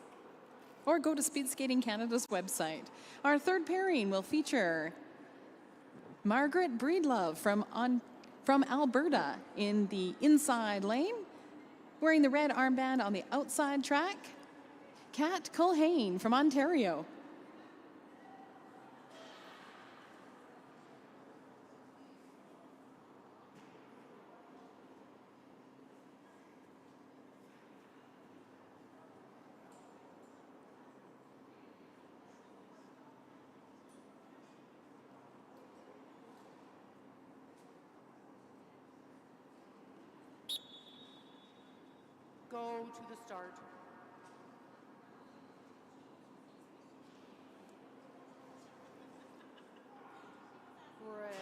Or go to Speed Skating Canada's website. Our third pairing will feature Margaret Breedlove from Alberta in the inside lane, wearing the red armband on the outside track. Kat Culhane from Ontario. Go to the start. Ready.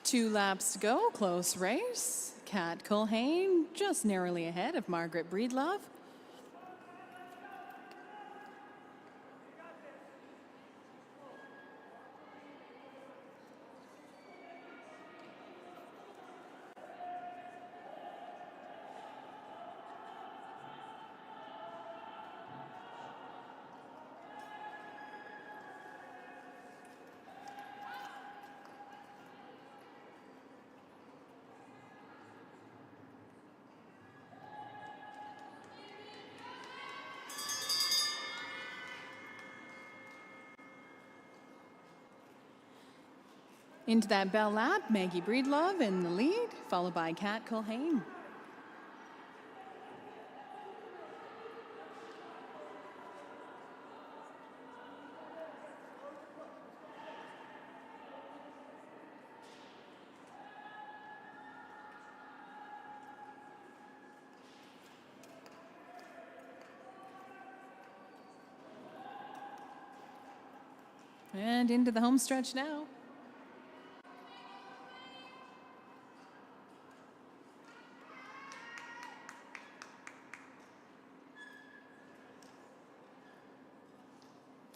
Two laps to go, close race. Kat Culhane just narrowly ahead of Margaret Breedlove. Into that bell lap, Maggie Breedlove in the lead, followed by Kat Culhane. And into the home stretch now.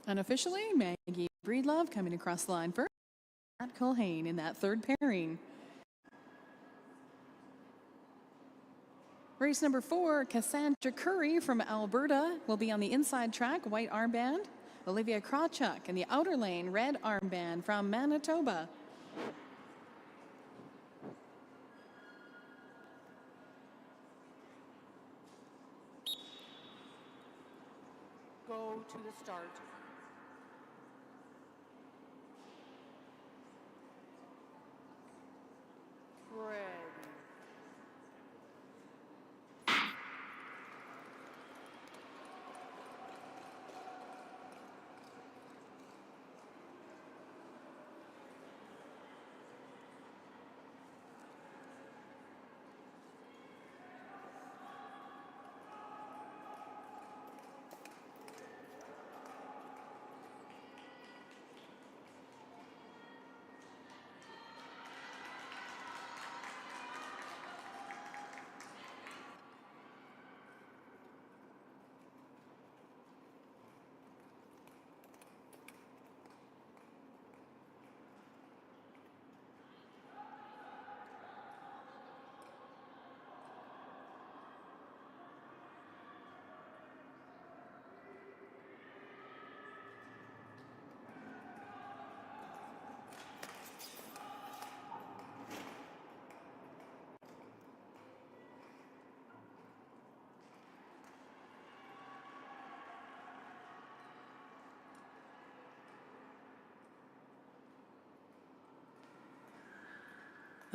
Unofficially, Maggie Breedlove coming across the line first. Kat Culhane in that third pairing. Race number 4, Cassandra Curry from Alberta will be on the inside track, white armband. Olivia Krawchuk in the outer lane, red armband from Manitoba. Go to the start. Ready.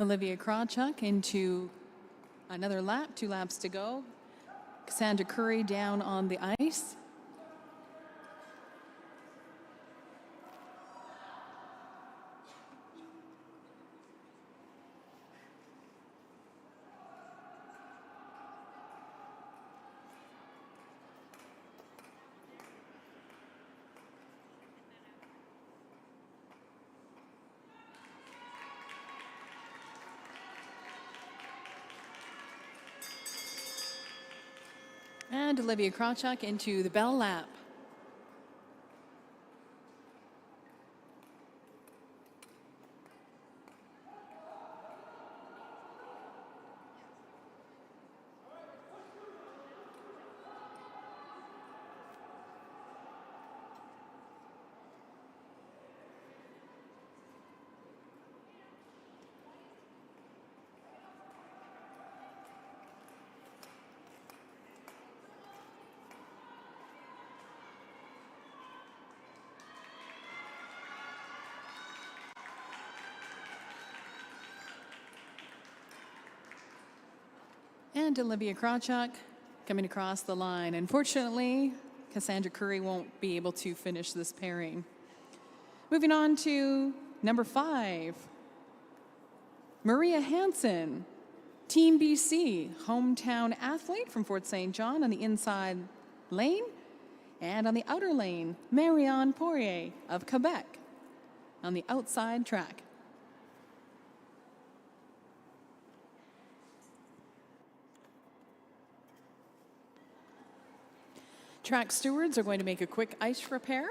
Olivia Krawchuk into another lap, 2 laps to go. Cassandra Curry down on the ice. And Olivia Krawchuk into the bell lap. And Olivia Krawchuk coming across the line. Unfortunately, Cassandra Curry won't be able to finish this pairing. Moving on to number 5, Maria Hansen, Team BC, hometown athlete from Fort St. John on the inside lane. And on the outer lane, Marianne Poirier of Quebec on the outside track. Track stewards are going to make a quick ice repair,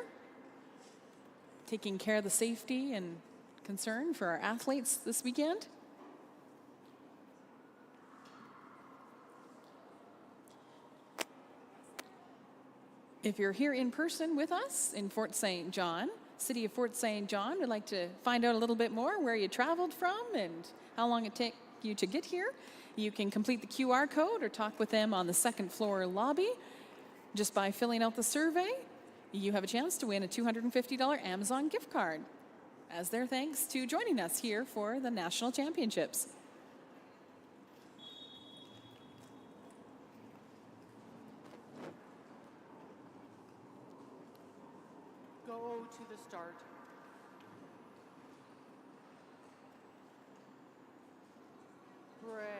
taking care of the safety and concern for our athletes this weekend. If you're here in person with us in Fort St. John, City of Fort St. John, would like to find out a little bit more where you traveled from and how long it took you to get here, you can complete the QR code or talk with them on the second floor lobby. Just by filling out the survey, you have a chance to win a $250 Amazon gift card as their thanks to joining us here for the National Championships. Go to the start. Ready.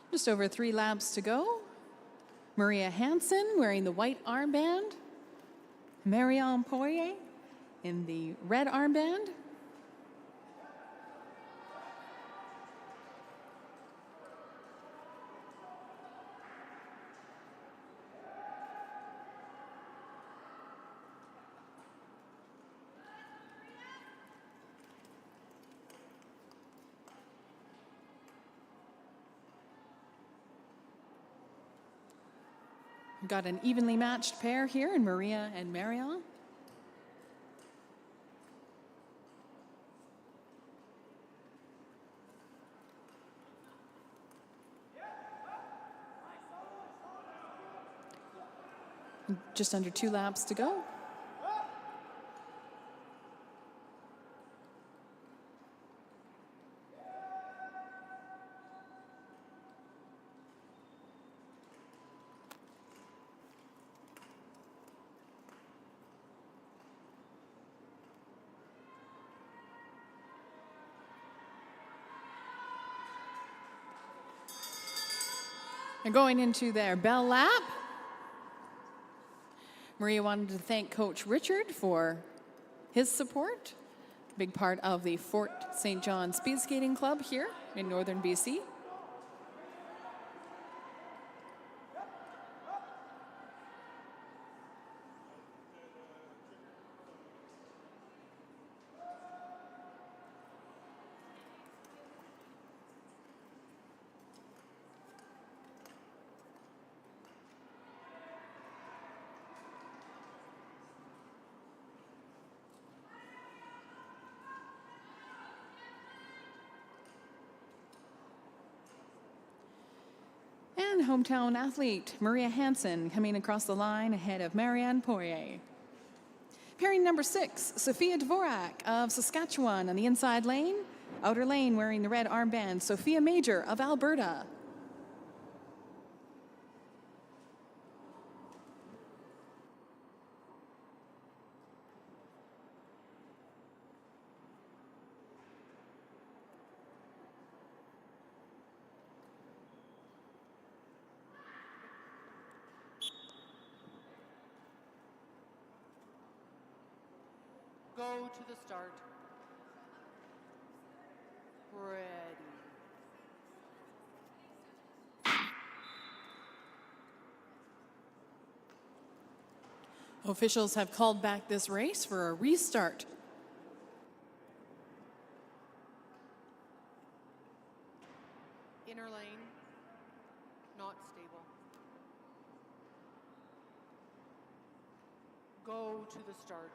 Just over 3 laps to go. Maria Hansen wearing the white armband. Marianne Poirier in the red armband. We've got an evenly matched pair here in Maria and Marianne. Just under 2 laps to go. And going into their bell lap, Maria wanted to thank Coach Richard for his support, big part of the Fort St. John Speed Skating Club here in northern BC. 1, hometown athlete Maria Hansen coming across the line ahead of Marianne Poirier. Pairing number 6, Sophia Dvorak of Saskatchewan on the inside lane. Outer lane wearing the red armband, Sophia Major of Alberta. Go to the start. Ready. Officials have called back this race for a restart. Inner lane, not stable. Go to the start.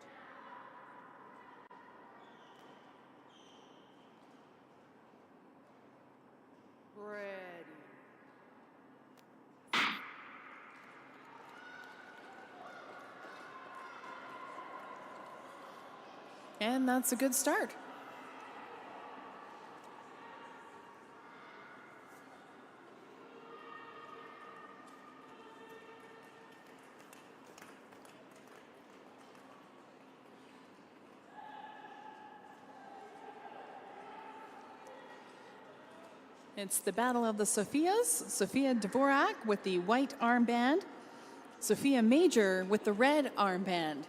Ready. And that's a good start. It's the battle of the Sophias. Sophia Dvorak with the white armband. Sophia Major with the red armband.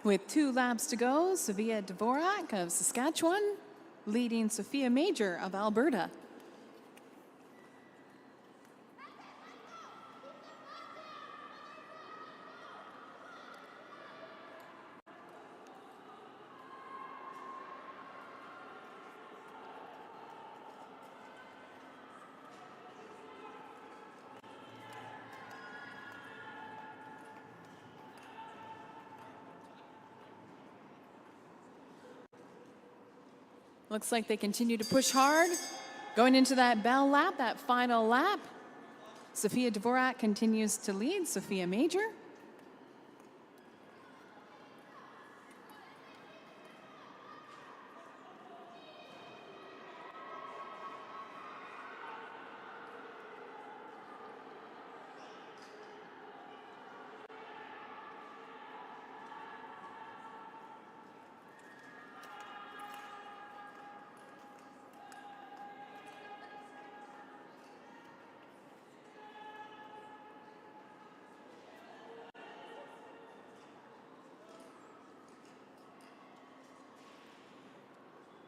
With 2 laps to go, Sophia Dvorak of Saskatchewan leading Sophia Major of Alberta. Looks like they continue to push hard. Going into that bell lap, that final lap. Sophia Dvorak continues to lead Sophia Major.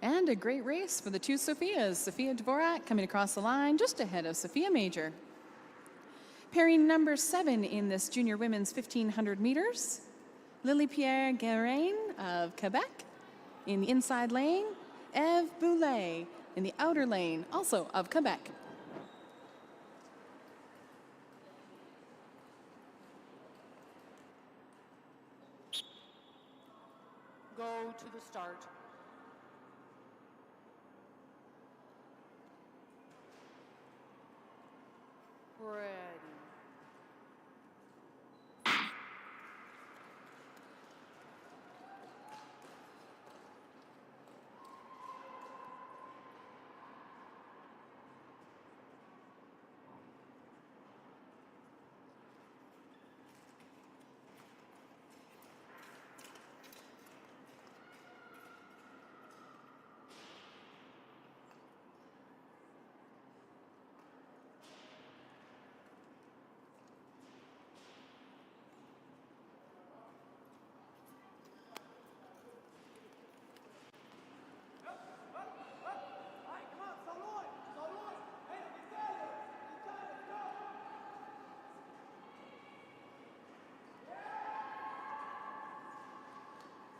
And a great race for the 2 Sophias. Sophia Dvorak coming across the line just ahead of Sophia Major. Pairing number 7 in this junior women's 1500 meters, Lily-Pierre Guérin of Quebec in the inside lane, Eve Boulet in the outer lane, also of Quebec. Go to the start. Ready.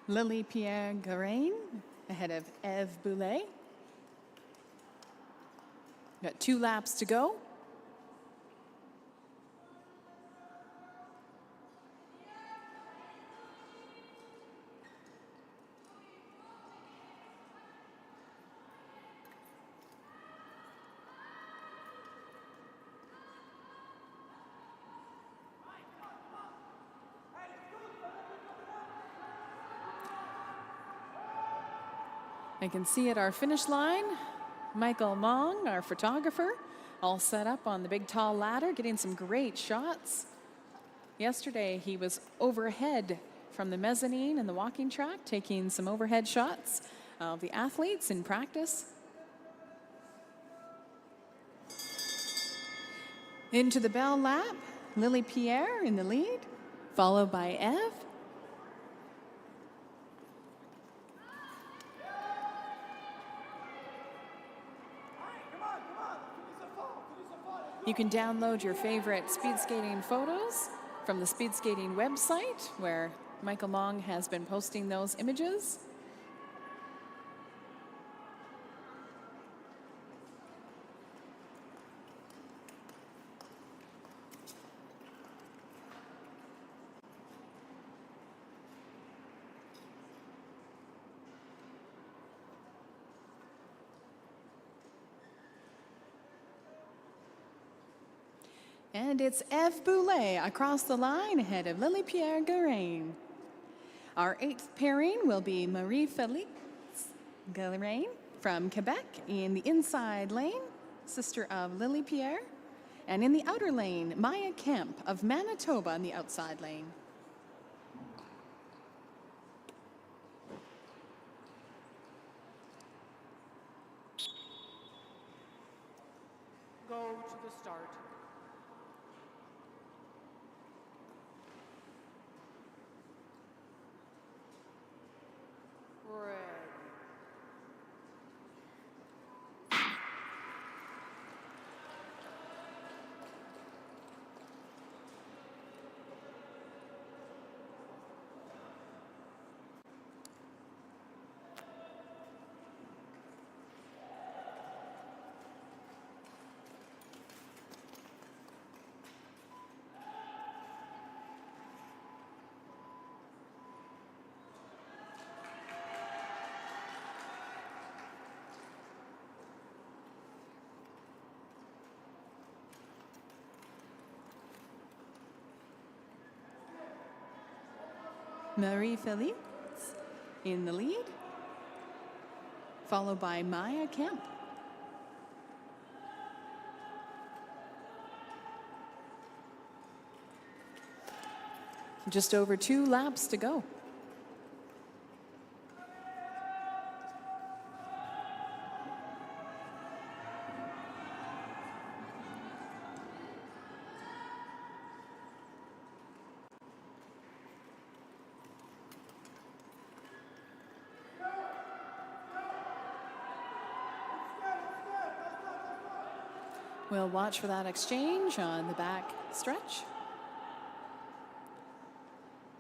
Lily Pierre Garain ahead of Eve Boulet. Got 2 laps to go. I can see at our finish line, Michael Mong, our photographer, all set up on the big tall ladder, getting some great shots. Yesterday, he was overhead from the mezzanine and the walking track, taking some overhead shots of the athletes in practice. Into the bell lap, Lily Pierre in the lead, followed by Eve. You can download your favorite speed skating photos from the speed skating website, where Michael Long has been posting those images. And it's Eve Boulet across the line ahead of Lily Pierre Garain. Our 8th pairing will be Marie-Félix Garain from Quebec in the inside lane, sister of Lily Pierre. And in the outer lane, Maya Kemp of Manitoba in the outside lane. Go to the start. Red. Marie-Félix in the lead, followed by Maya Kemp. Just over 2 laps to go. We'll watch for that exchange on the back stretch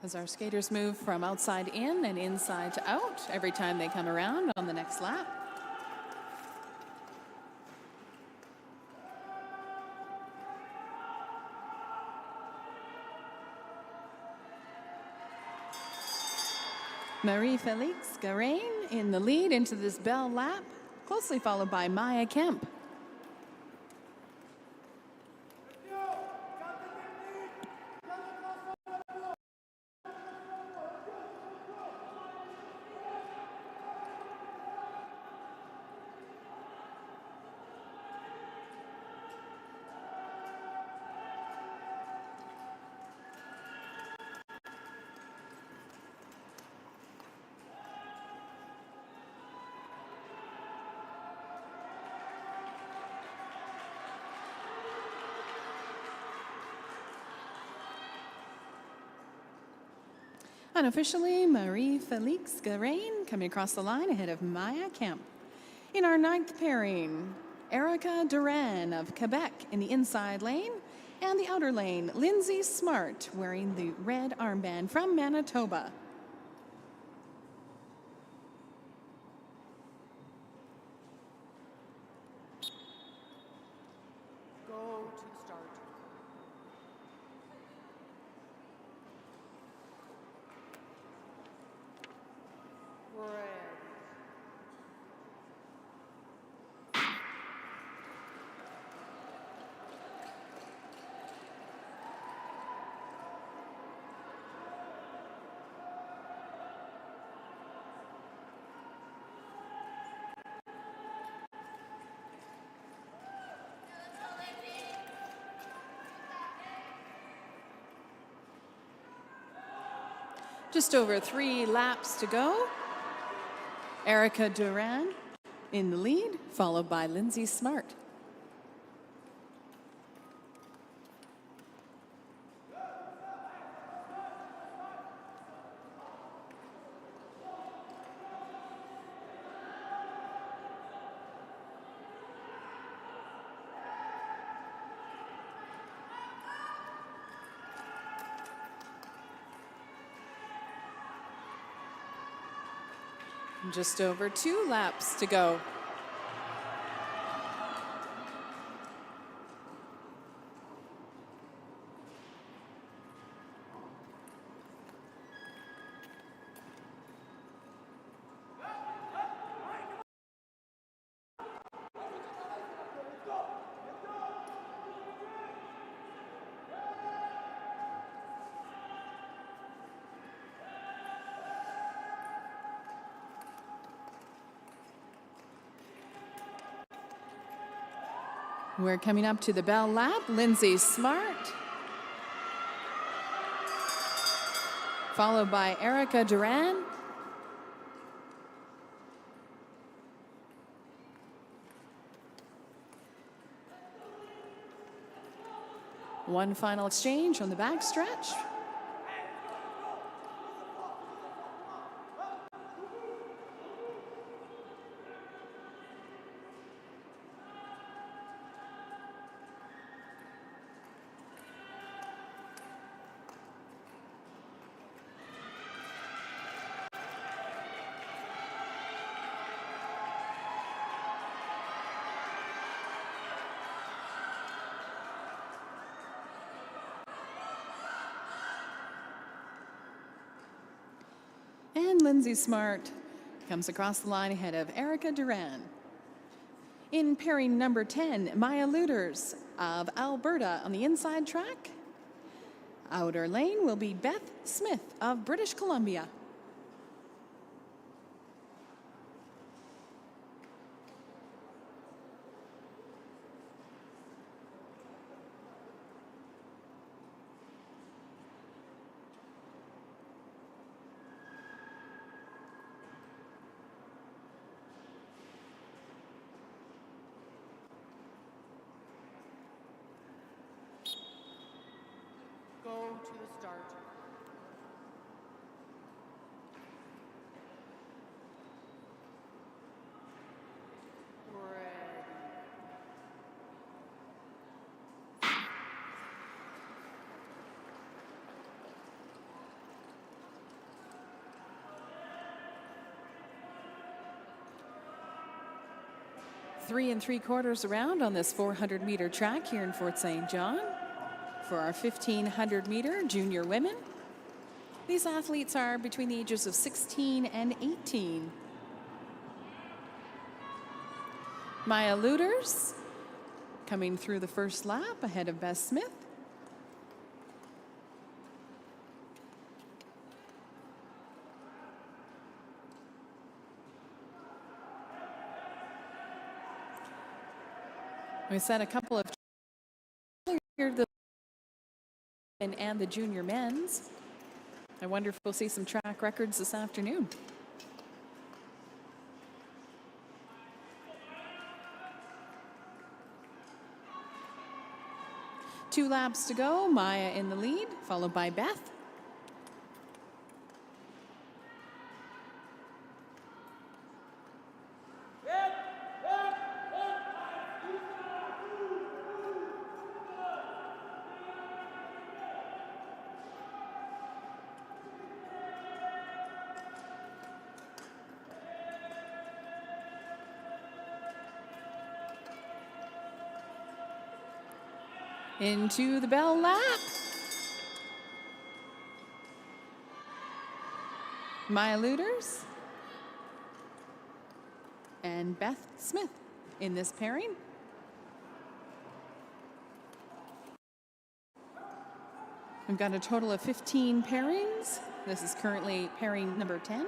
as our skaters move from outside in and inside to out every time they come around on the next lap. Marie-Félix Garain in the lead into this bell lap, closely followed by Maya Kemp. Unofficially, Marie-Félix Garain coming across the line ahead of Maya Kemp. In our 9th pairing, Erica Duran of Quebec in the inside lane, and the outer lane, Lindsay Smart wearing the red armband from Manitoba. Just over 3 laps to go. Erica Duran in the lead, followed by Lindsay Smart. Just over 2 laps to go. We're coming up to the bell lap. Lindsay Smart, followed by Erica Duran. One final exchange on the backstretch. And Lindsay Smart comes across the line ahead of Erica Duran. In pairing number 10, Maya Luders of Alberta on the inside track. Outer lane will be Beth Smith of British Columbia. Go to the start. Ready. Three 3/4 around on this 400-meter track here in Fort St. John. For our 1,500-meter junior women. These athletes are between the ages of 16 and 18. Maya Luders coming through the first lap ahead of Beth Smith. We set a couple of and the junior men's. I wonder if we'll see some track records this afternoon. Two laps to go. Maya in the lead, followed by Beth. Into the bell lap. Maya Luders and Beth Smith in this pairing. We've got a total of 15 pairings. This is currently pairing number 10.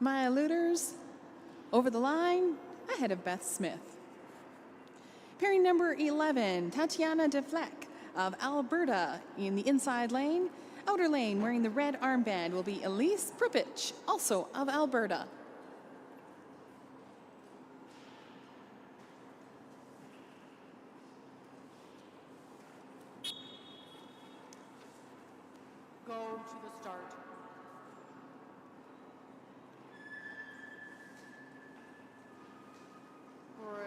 Maya Luters over the line ahead of Beth Smith. Pairing number 11, Tatiana DeFleck of Alberta in the inside lane. Outer lane wearing the red armband will be Elise Pripich, also of Alberta. Go to the start. Red.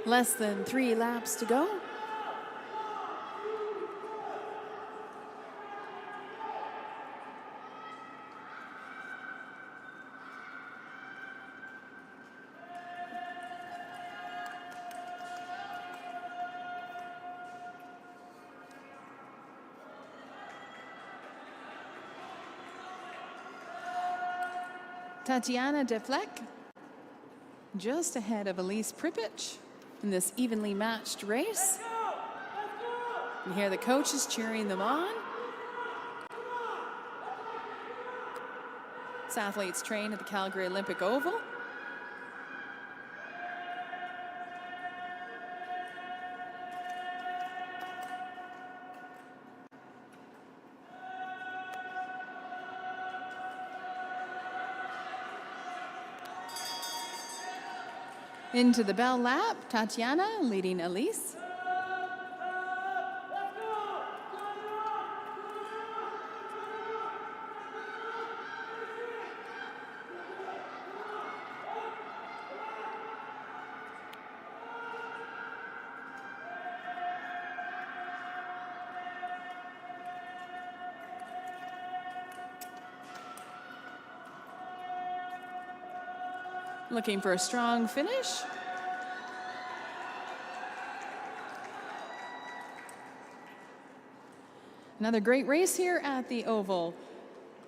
Less than 3 laps to go. Tatiana DeFleck just ahead of Elise Pripich in this evenly matched race. You hear the coaches cheering them on. This athletes train at the Calgary Olympic Oval. Into the bell lap, Tatiana leading Elise. Looking for a strong finish. Another great race here at the Oval.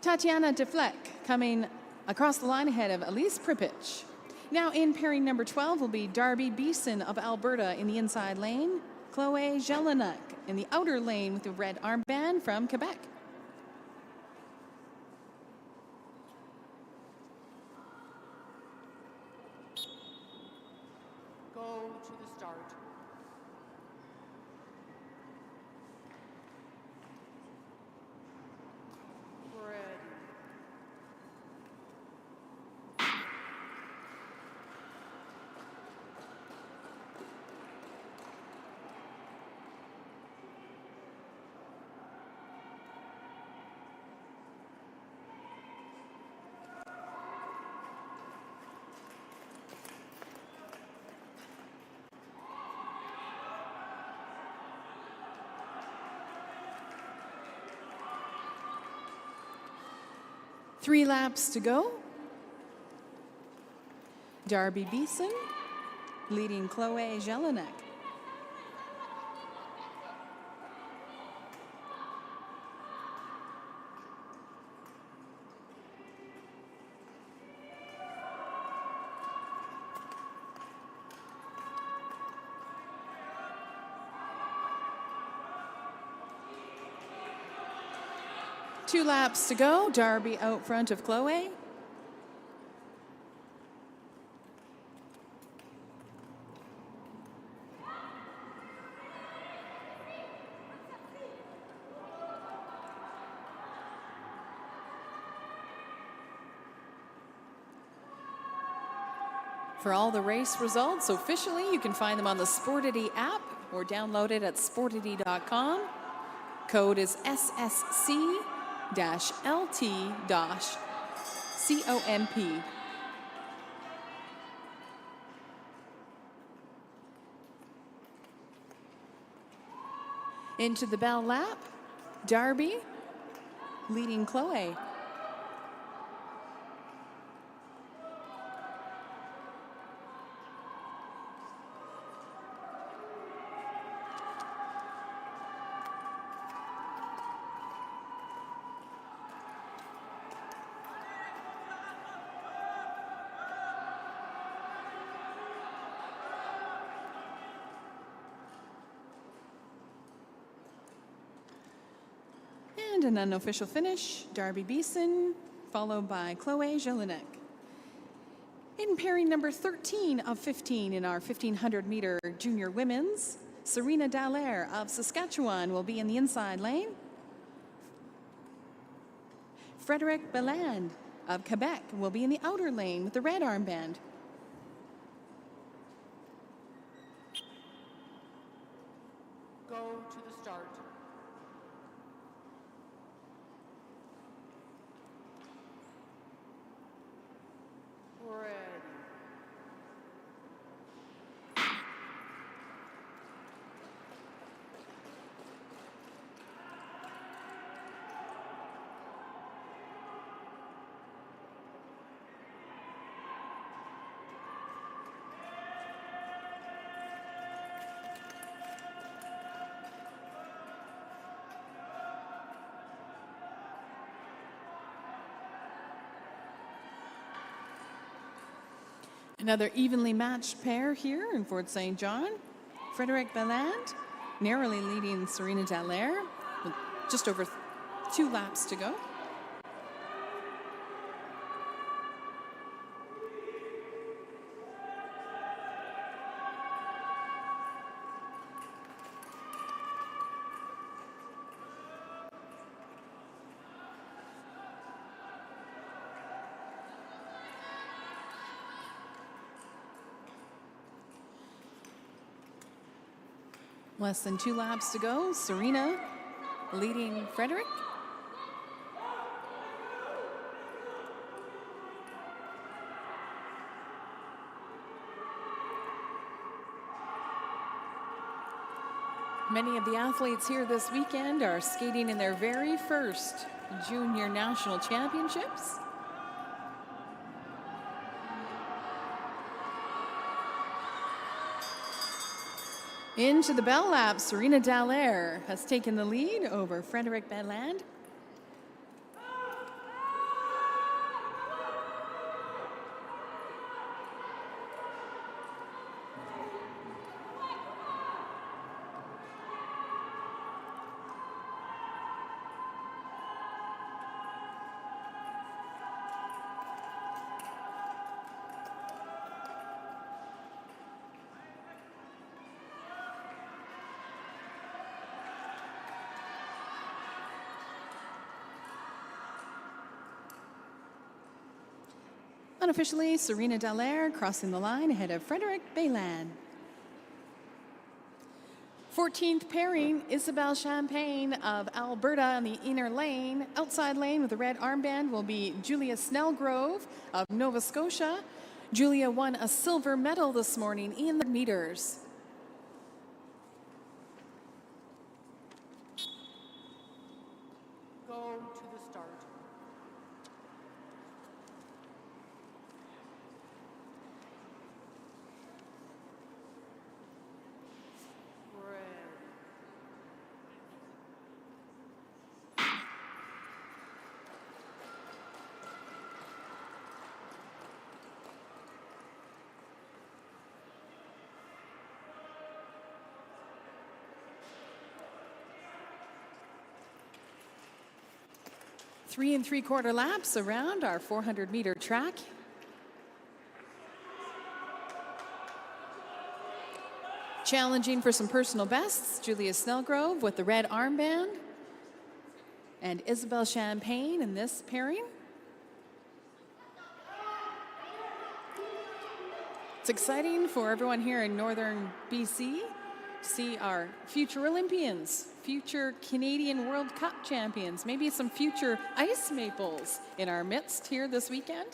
Tatiana DeFleck coming across the line ahead of Elise Pripich. Now in pairing number 12 will be Darby Beeson of Alberta in the inside lane. Chloe Jelinek in the outer lane with the red armband from Quebec. Go to the start. Red. 3 laps to go. Darby Beeson leading Chloe Jelinek. Two laps to go. Darby out front of Chloe. For all the race results, officially, you can find them on the Sportity app or download it at sportity.com. Code is SSC-LT-COMP. Into the bell lap, Darby leading Chloe. And an unofficial finish, Darby Beeson, followed by Chloe Jelinek. In pairing number 13 of 15 in our 1500-meter junior women's, Serena Dallaire of Saskatchewan will be in the inside lane. Frederic Belland of Quebec will be in the outer lane with the red armband. Go to the start. Ready. Another evenly matched pair here in Fort St. John. Frederic Belland narrowly leading Serena Dallaire with just over 2 laps to go. Less than 2 laps to go. Serena leading Frederic. Many of the athletes here this weekend are skating in their very first junior national championships. Into the bell lap, Serena Dallaire has taken the lead over Frederic Belland. Unofficially, Serena Dallaire crossing the line ahead of Frederic Belland. 14th pairing, Isabelle Champagne of Alberta on the inner lane. Outside lane with the red armband will be Julia Snellgrove of Nova Scotia. Julia won a silver medal this morning in the meters. Go to the start. Ready. Three and 3/4 laps around our 400-meter track. Challenging for some personal bests, Julia Snellgrove with the red armband and Isabelle Champagne in this pairing. It's exciting for everyone here in northern BC to see our future Olympians, future Canadian World Cup champions, maybe some future ice maples in our midst here this weekend.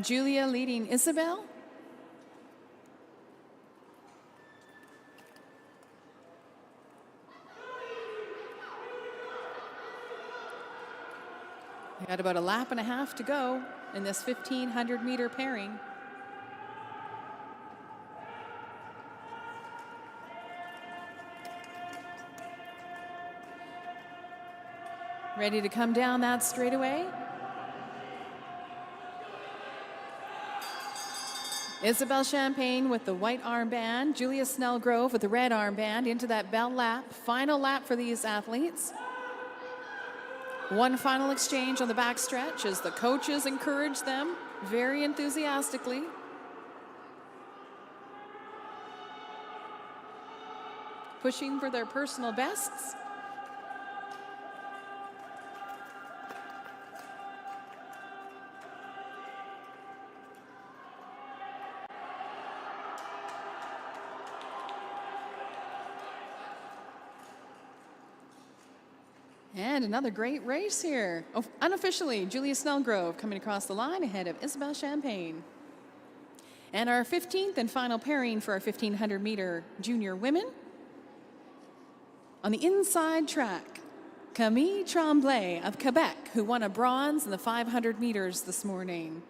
Julia leading Isabelle. Got about a lap and a half to go in this 1,500-meter pairing. Ready to come down that straightaway. Isabelle Champagne with the white armband, Julia Snellgrove with the red armband into that bell lap. Final lap for these athletes. One final exchange on the backstretch as the coaches encourage them very enthusiastically. Pushing for their personal bests. And another great race here. Oh, unofficially, Julia Snellgrove coming across the line ahead of Isabelle Champagne. And our 15th and final pairing for our 1,500-meter junior women. On the inside track, Camille Tremblay of Quebec, who won a bronze in the 500 meters this morning.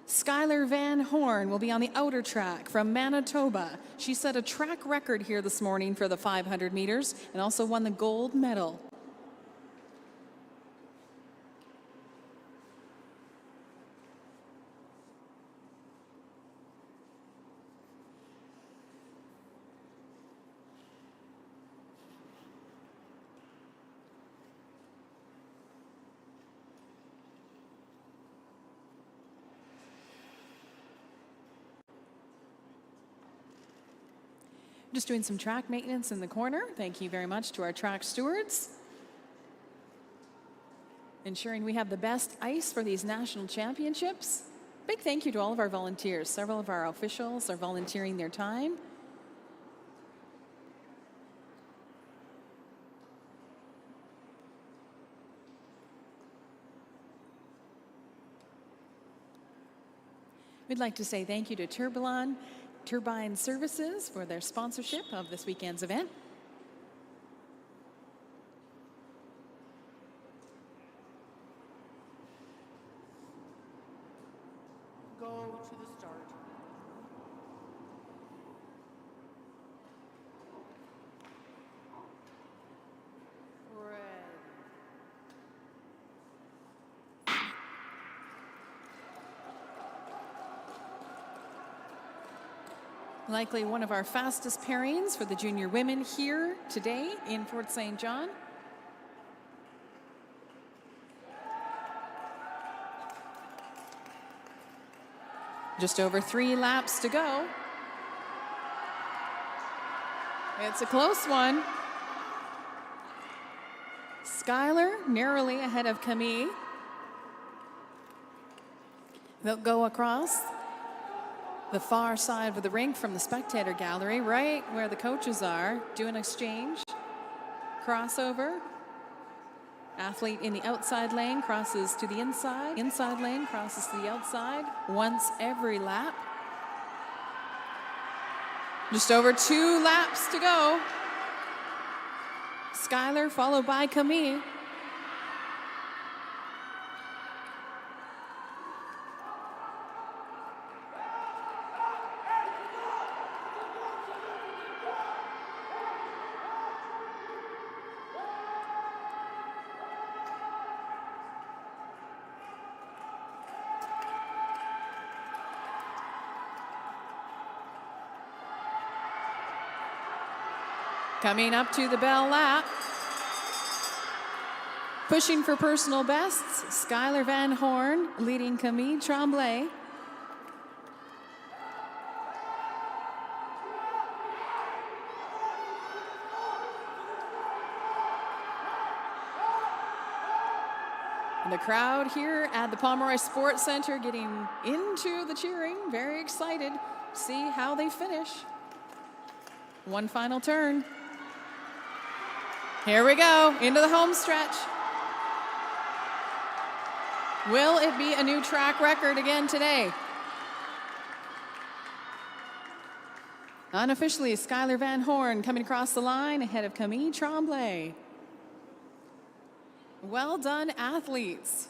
Skylar Van Horn will be on the outer track from Manitoba. She set a track record here this morning for the 500 meters and also won the gold medal. Just doing some track maintenance in the corner. Thank you very much to our track stewards. Ensuring we have the best ice for these national championships. Big thank you to all of our volunteers. Several of our officials are volunteering their time. We'd like to say thank you to Turbine Services for their sponsorship of this weekend's event. Go to the start. Red. Likely one of our fastest pairings for the junior women here today in Fort St. John. Just over 3 laps to go. It's a close one. Skylar narrowly ahead of Camille. They'll go across the far side of the rink from the spectator gallery, right where the coaches are, do an exchange. Crossover. Athlete in the outside lane crosses to the inside. Inside lane crosses to the outside once every lap. Just over 2 laps to go. Skylar followed by Camille. Coming up to the bell lap. Pushing for personal bests, Skylar Van Horn leading Camille Tremblay. And the crowd here at the Pomeroy Sports Centre getting into the cheering, very excited to see how they finish. One final turn. Here we go, into the home stretch. Will it be a new track record again today? Unofficially, Skylar Van Horn coming across the line ahead of Camille Tremblay. Well done, athletes.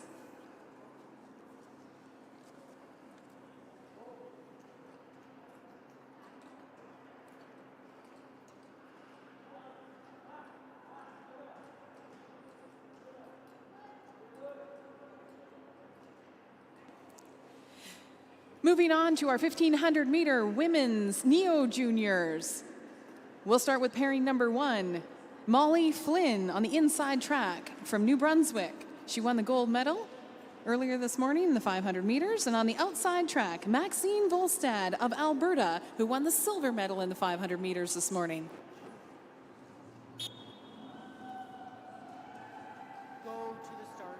Moving on to our 1,500 meter women's Neo Juniors. We'll start with pairing number 1, Molly Flynn on the inside track from New Brunswick. She won the gold medal earlier this morning in the 500 meters. And on the outside track, Maxine Volstad of Alberta, who won the silver medal in the 500 meters this morning. Go to the start.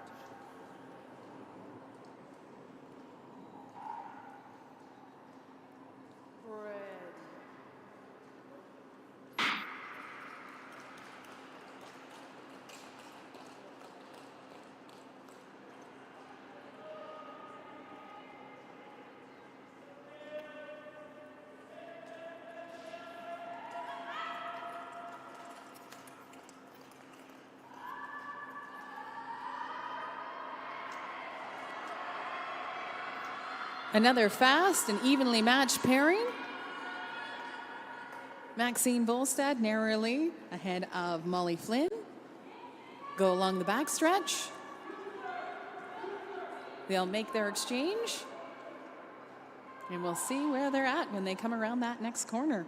Ready. Another fast and evenly matched pairing. Maxine Volstad narrowly ahead of Molly Flynn. Go along the backstretch. They'll make their exchange. And we'll see where they're at when they come around that next corner.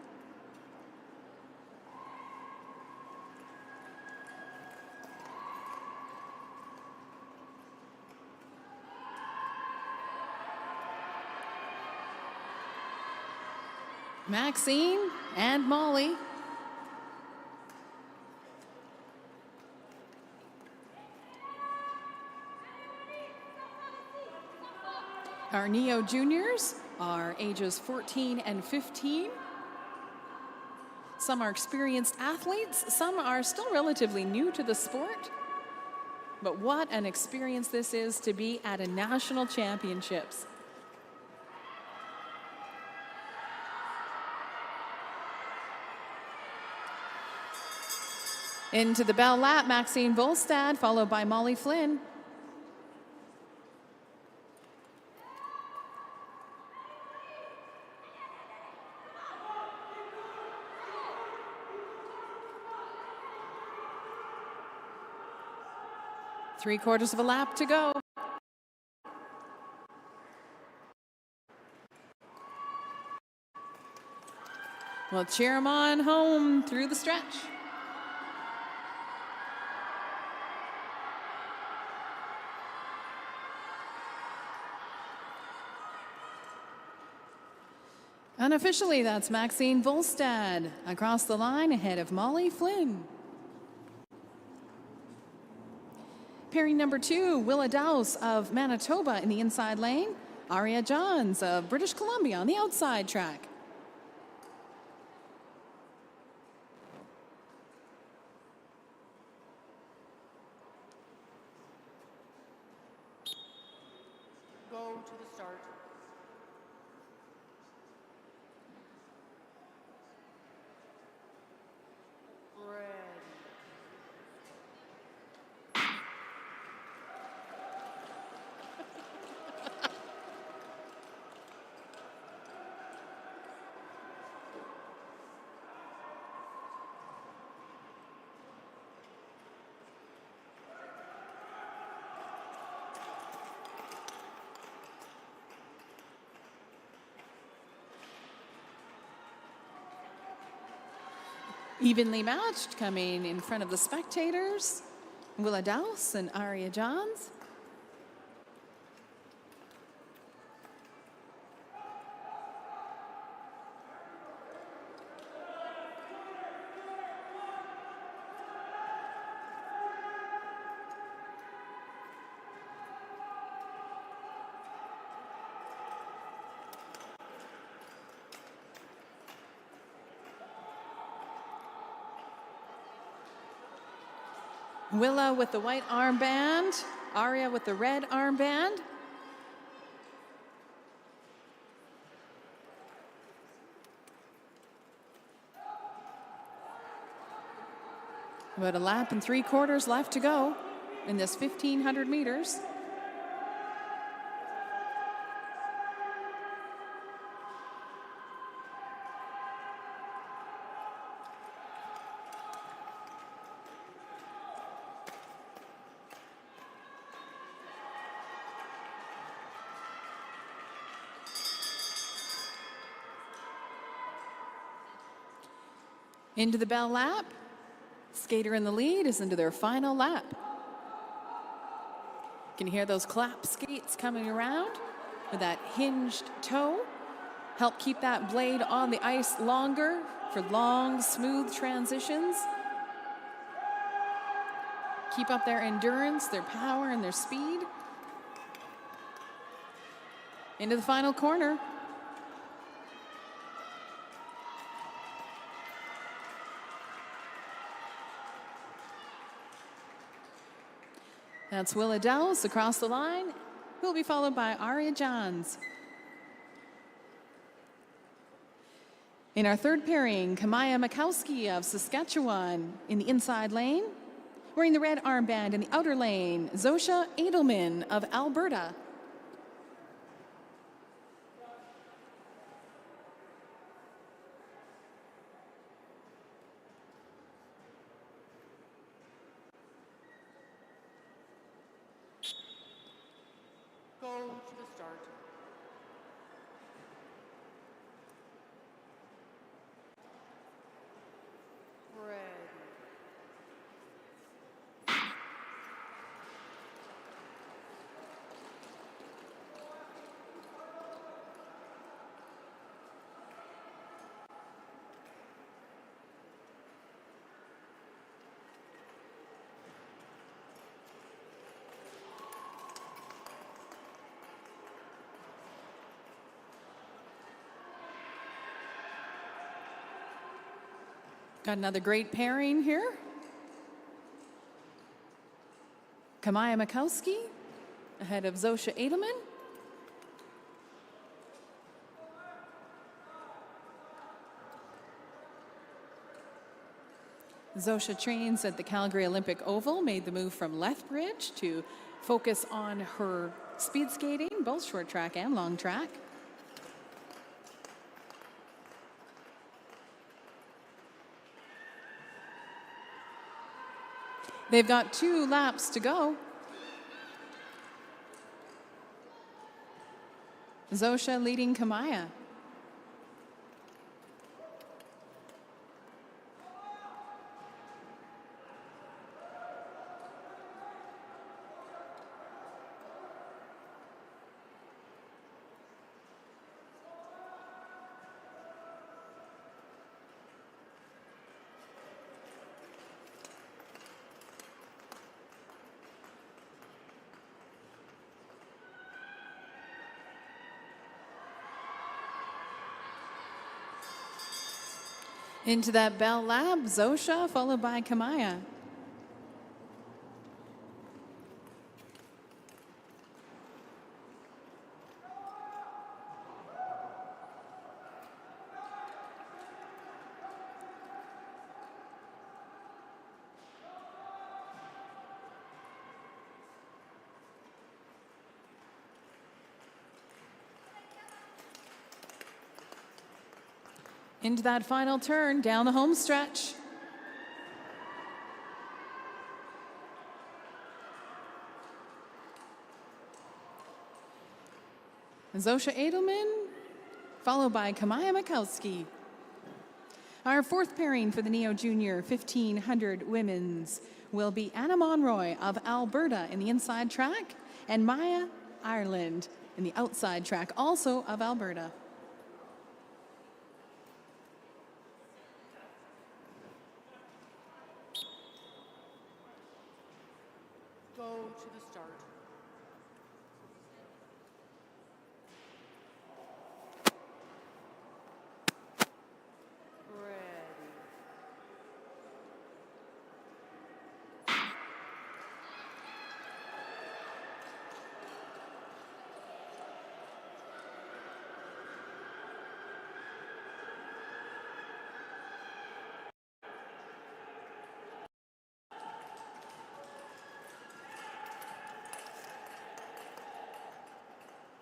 Maxine and Molly. Our Neo Juniors are ages 14 and 15. Some are experienced athletes, some are still relatively new to the sport. But what an experience this is to be at a national championships. Into the bell lap, Maxine Volstad, followed by Molly Flynn. Three-quarters of a lap to go. We'll cheer them on home through the stretch. Unofficially, that's Maxine Volstad across the line ahead of Molly Flynn. Pairing number 2, Willa Dowse of Manitoba in the inside lane. Aria Johns of British Columbia on the outside track. Go to the start. Ready. Evenly matched, coming in front of the spectators, Willa Dowse and Aria Johns. Willa with the white armband, Aria with the red armband. About a lap and 3/4 left to go in this 1,500 meters. Into the bell lap. Skater in the lead is into their final lap. You can hear those clap skates coming around with that hinged toe. Help keep that blade on the ice longer for long, smooth transitions. Keep up their endurance, their power, and their speed. Into the final corner. That's Willa Dells across the line, who will be followed by Aria Johns. In our third pairing, Kamaya Makowski of Saskatchewan in the inside lane. Wearing the red armband in the outer lane, Zosha Edelman of Alberta. Go to the start. Ready. Got another great pairing here. Kamaya Makowski ahead of Zosha Edelman. Zosha trains at the Calgary Olympic Oval, made the move from Lethbridge to focus on her speed skating, both short track and long track. They've got 2 laps to go. Zosha leading Kamaya. Into that bell lap, Zosha, followed by Kamaya. Into that final turn, down the home stretch. Zosha Edelman, followed by Kamaya Makowski. Our fourth pairing for the Neo Junior 1500 women's will be Anna Monroy of Alberta in the inside track and Maya Ireland in the outside track, also of Alberta. Go to the start. Ready.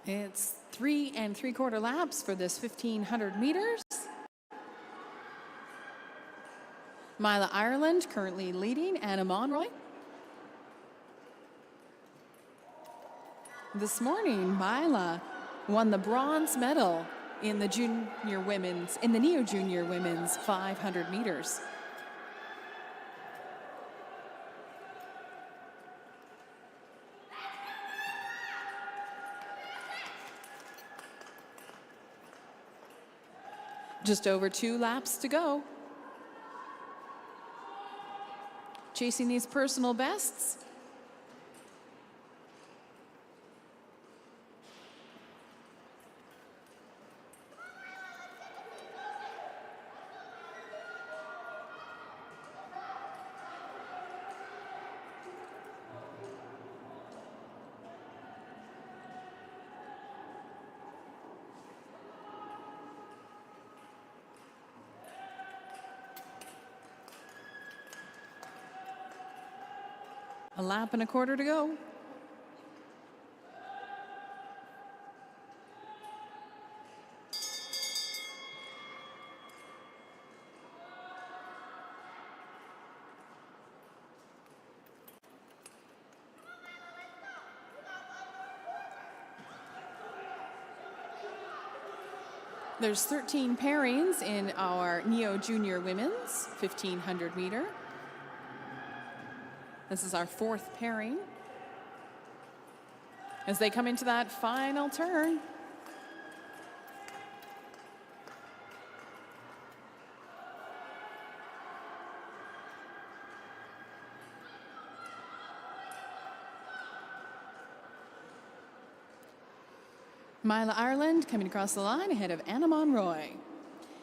It's 3 3/4 laps for this 1500 meters. Mila Ireland currently leading Anna Monroy. This morning, Mila won the bronze medal in the neo-junior women's 500 meters. Just over 2 laps to go. Chasing these personal bests. A lap and a quarter to go. There's 13 pairings in our neo-junior women's 1500 meter. This is our 4th pairing. As they come into that final turn. Mila Ireland coming across the line ahead of Anna Monroy.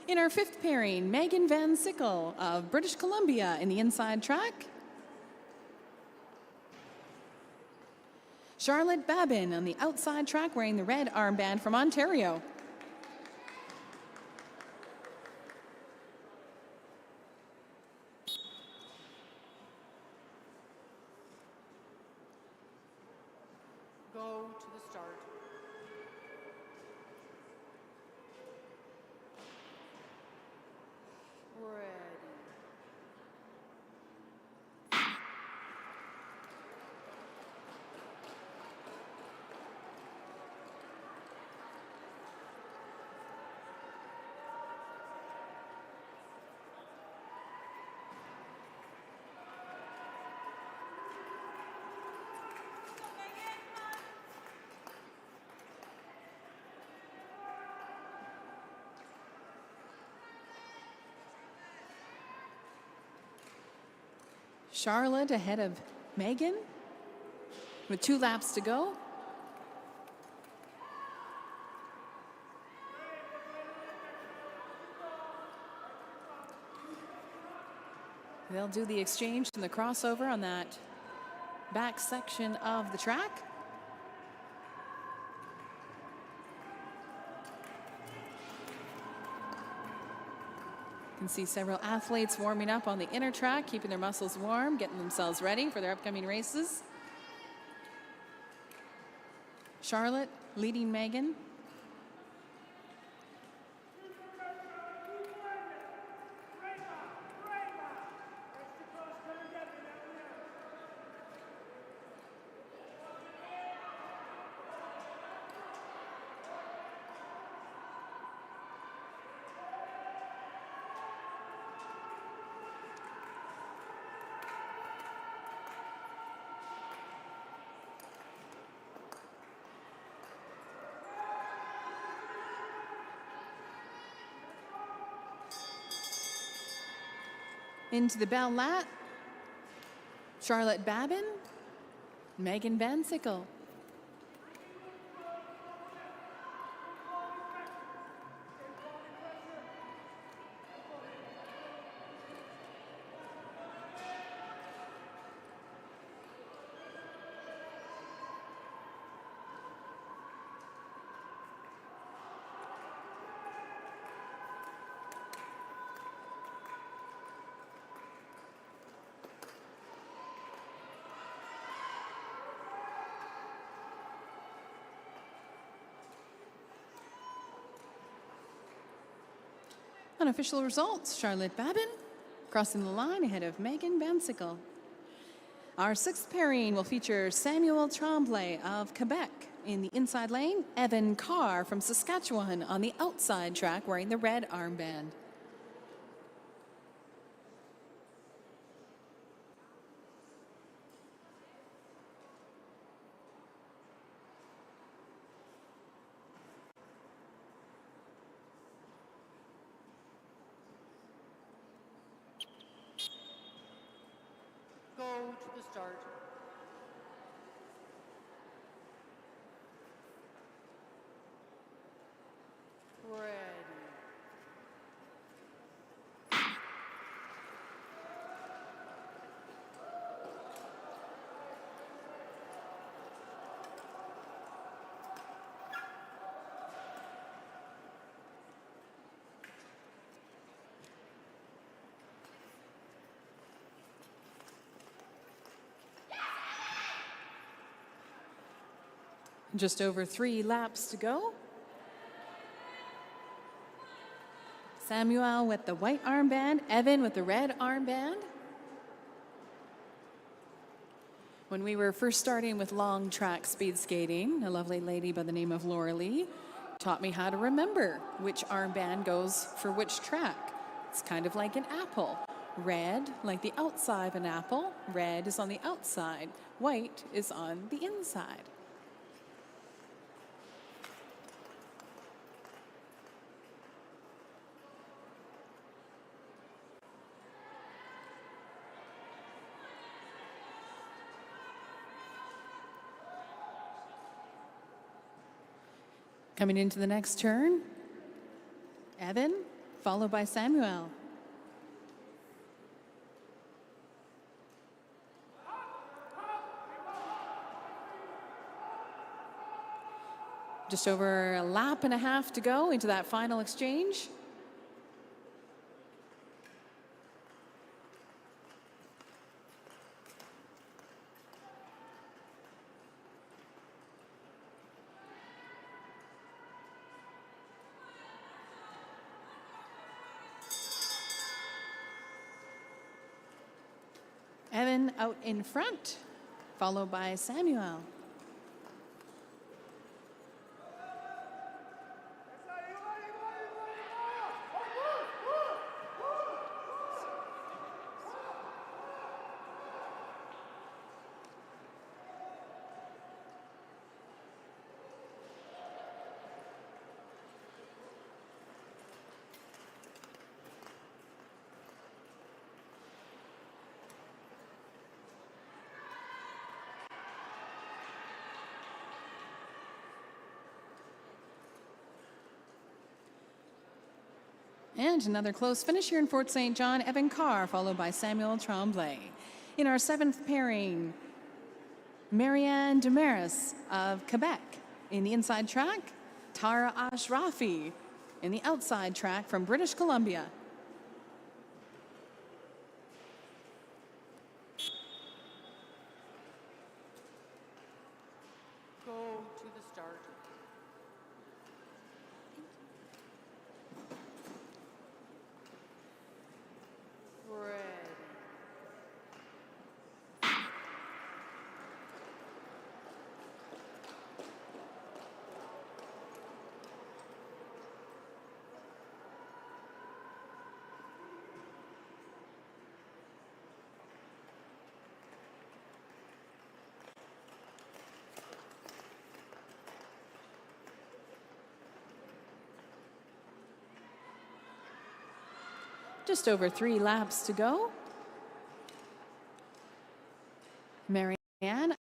In our 5th pairing, Megan Van Sickle of British Columbia in the inside track. Charlotte Babin on the outside track wearing the red armband from Ontario. Go to the start. Ready. Charlotte ahead of Megan with 2 laps to go. They'll do the exchange and the crossover on that back section of the track. You can see several athletes warming up on the inner track, keeping their muscles warm, getting themselves ready for their upcoming races. Charlotte leading Megan. Into the bell lat, Charlotte Babin, Megan Van Sickle. Unofficial results, Charlotte Babin crossing the line ahead of Megan Van Sickle. Our 6th pairing will feature Samuel Tremblay of Quebec In the inside lane, Evan Carr from Saskatchewan on the outside track wearing the red armband. Go to the start. Ready. Just over 3 laps to go. Samuel with the white armband, Evan with the red armband. When we were first starting with long track speed skating, a lovely lady by the name of Laura Lee taught me how to remember which armband goes for which track. It's kind of like an apple. Red, like the outside of an apple, red is on the outside, white is on the inside. Coming into the next turn, Evan, followed by Samuel. Just over a lap and a half to go into that final exchange. Evan out in front, followed by Samuel. And another close finish here in Fort St. John, Evan Carr, followed by Samuel Tremblay. In our 7th pairing, Marianne Demaris of Quebec. In the inside track, Tara Ashrafi. In the outside track from British Columbia. Go to the start. Ready. Just over 3 laps to go. Marianne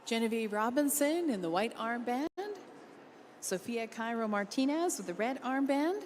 Genevieve Robinson in the white armband. Sophia Cairo Martinez with the red armband.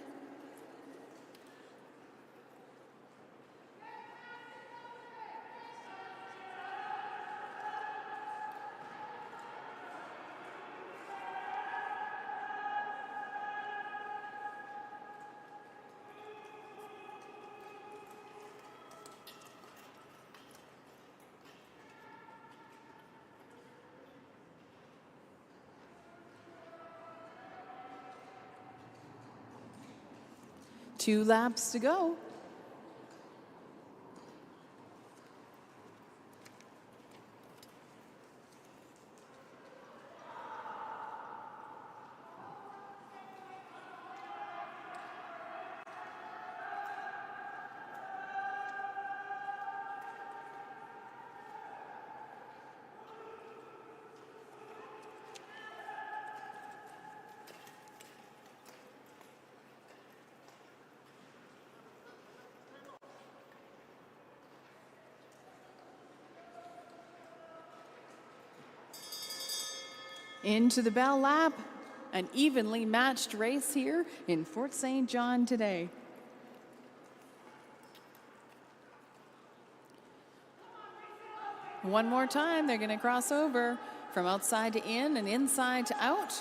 Two laps to go. Into the bell lap, an evenly matched race here in Fort St. John today. One more time, they're going to cross over from outside to in and inside to out.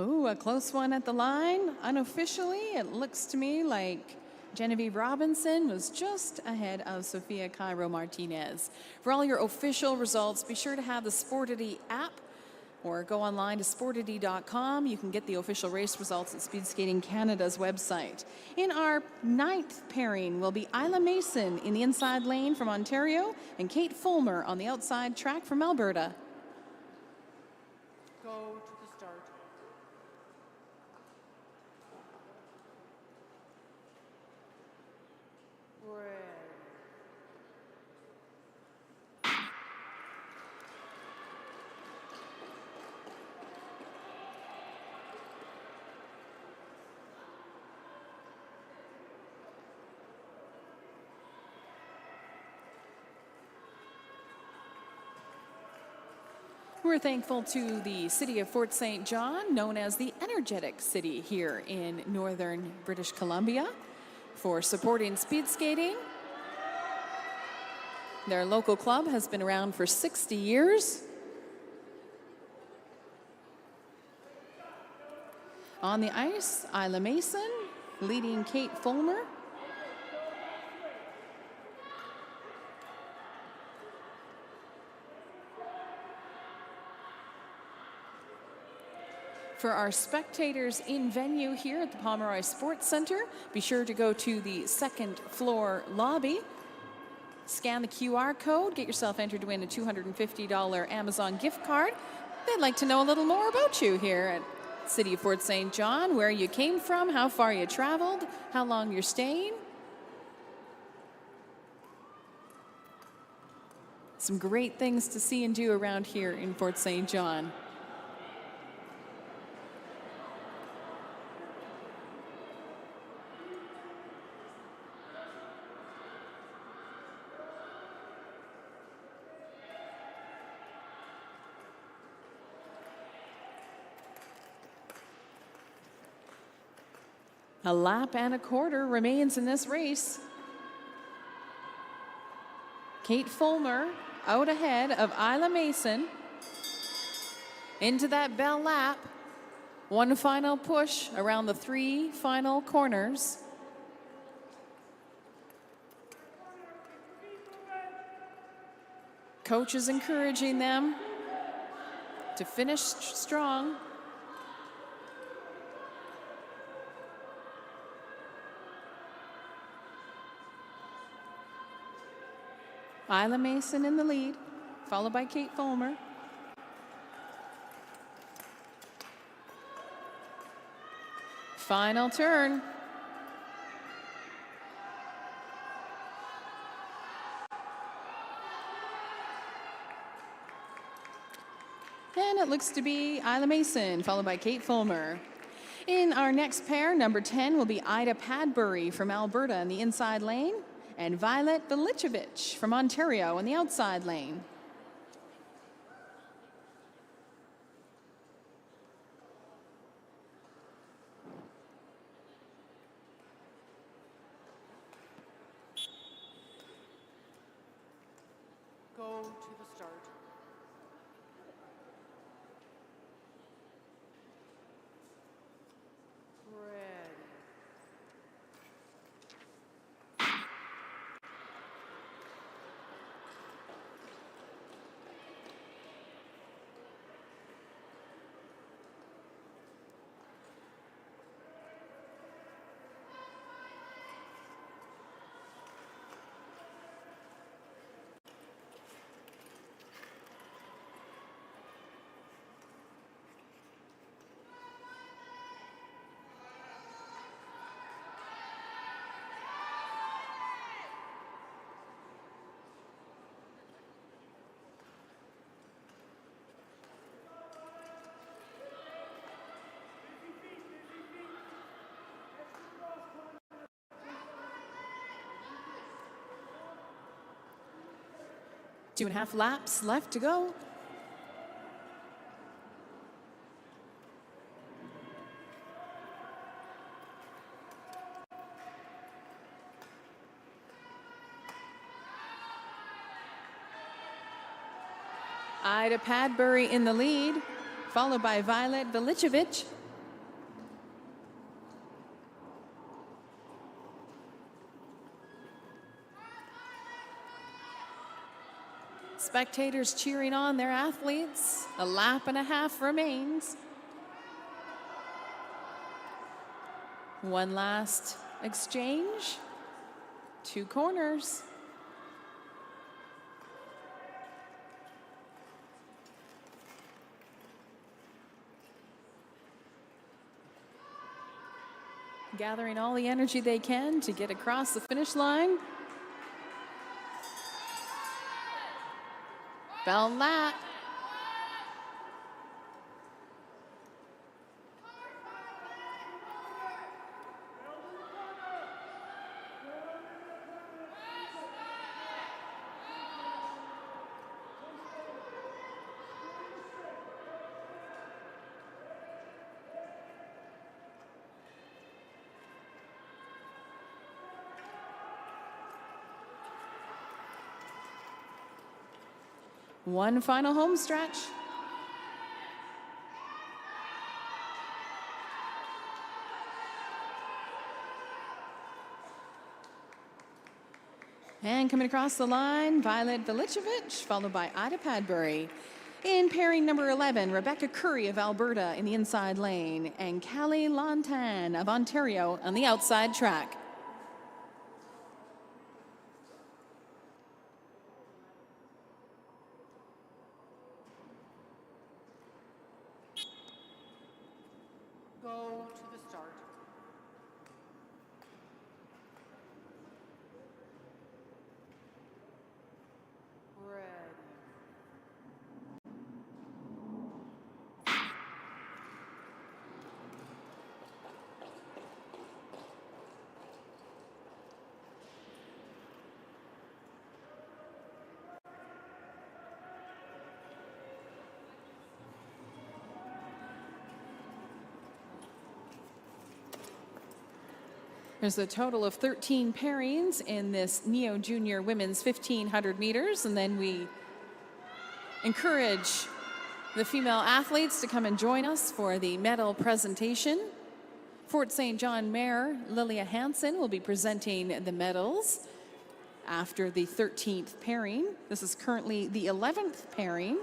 Ooh, a close one at the line. Unofficially, it looks to me like Genevieve Robinson was just ahead of Sophia Cairo Martinez. For all your official results, be sure to have the Sportity app or go online to sportity.com. You can get the official race results at Speed Skating Canada's website. In our 9th pairing will be Isla Mason in the inside lane from Ontario and Kate Fulmer on the outside track from Alberta. Go to the start. Red. We're thankful to the city of Fort St. John, known as the Energetic City here in northern British Columbia, for supporting speed skating. Their local club has been around for 60 years. On the ice, Isla Mason leading Kate Fulmer. For our spectators in venue here at the Pomeroy Sports Centre, be sure to go to the second floor lobby, scan the QR code, get yourself entered to win a $250 Amazon gift card. They'd like to know a little more about you here at City of Fort St. John, where you came from, how far you traveled, how long you're staying. Some great things to see and do around here in Fort St. John. A lap and a quarter remains in this race. Kate Fulmer out ahead of Isla Mason. Into that bell lap. One final push around the 3 final corners. Coach is encouraging them to finish strong. Isla Mason in the lead, followed by Kate Fulmer. Final turn. And it looks to be Isla Mason, followed by Kate Fulmer. In our next pair, number 10 will be Ida Padbury from Alberta in the inside lane, and Violet Velicevic from Ontario in the outside lane. Go to the start. Ready. Two and a half laps left to go. Ida Padbury in the lead, followed by Violet Velicevic. Spectators cheering on their athletes. A lap and a half remains. One last exchange. Two corners. Gathering all the energy they can to get across the finish line. Bell lap. One final home stretch. And coming across the line, Violet Velicevic, followed by Ida Padbury. In pairing number 11, Rebecca Curry of Alberta in the inside lane, and Callie Lontan of Ontario on the outside track. Go to the start. Ready. There's a total of 13 pairings in this Neo Junior Women's 1500 meters, and then we encourage the female athletes to come and join us for the medal presentation. Fort St. John Mayor Lilia Hansen will be presenting the medals after the 13th pairing. This is currently the 11th pairing.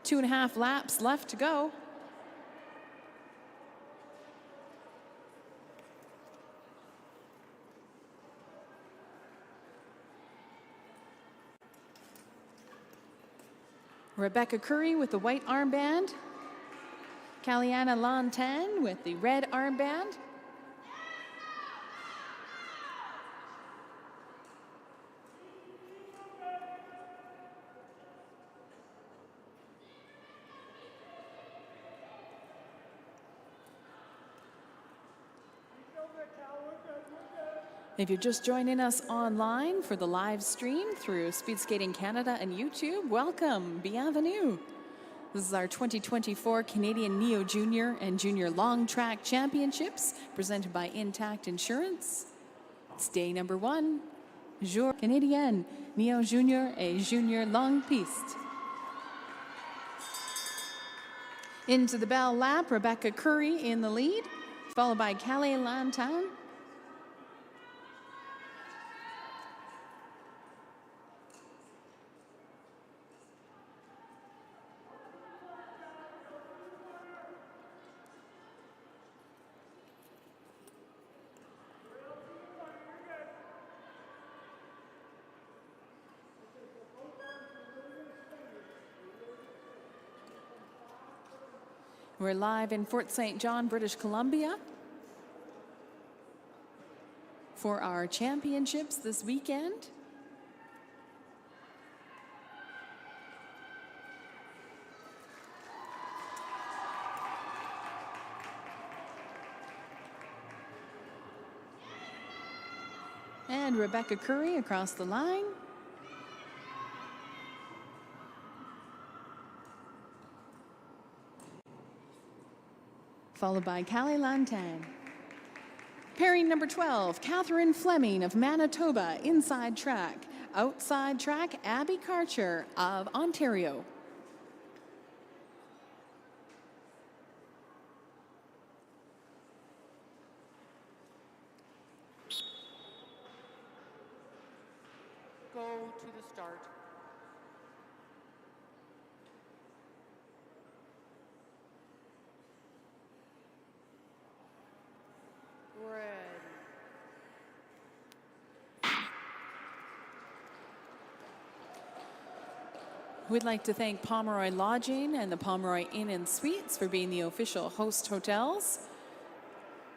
2.5 laps left to go. Rebecca Curry with the white armband Kaliana Lantan with the red armband. If you're just joining us online for the live stream through Speed Skating Canada and YouTube, welcome, bienvenue. This is our 2024 Canadian Neo Junior and Junior Long Track Championships presented by Intact Insurance. It's day number 1, Jour canadienne, Neo Junior et Junior Long Piste. Into the bell lap, Rebecca Curry in the lead, followed by Calais Lantan. We're live in Fort St. John, British Columbia for our championships this weekend. And Rebecca Curry across the line. Followed by Calais Lantan. Pairing number 12, Catherine Fleming of Manitoba, inside track. Outside track, Abby Karcher of Ontario. Go to the start. Red. We'd like to thank Pomeroy Lodging and the Pomeroy Inn and Suites for being the official host hotels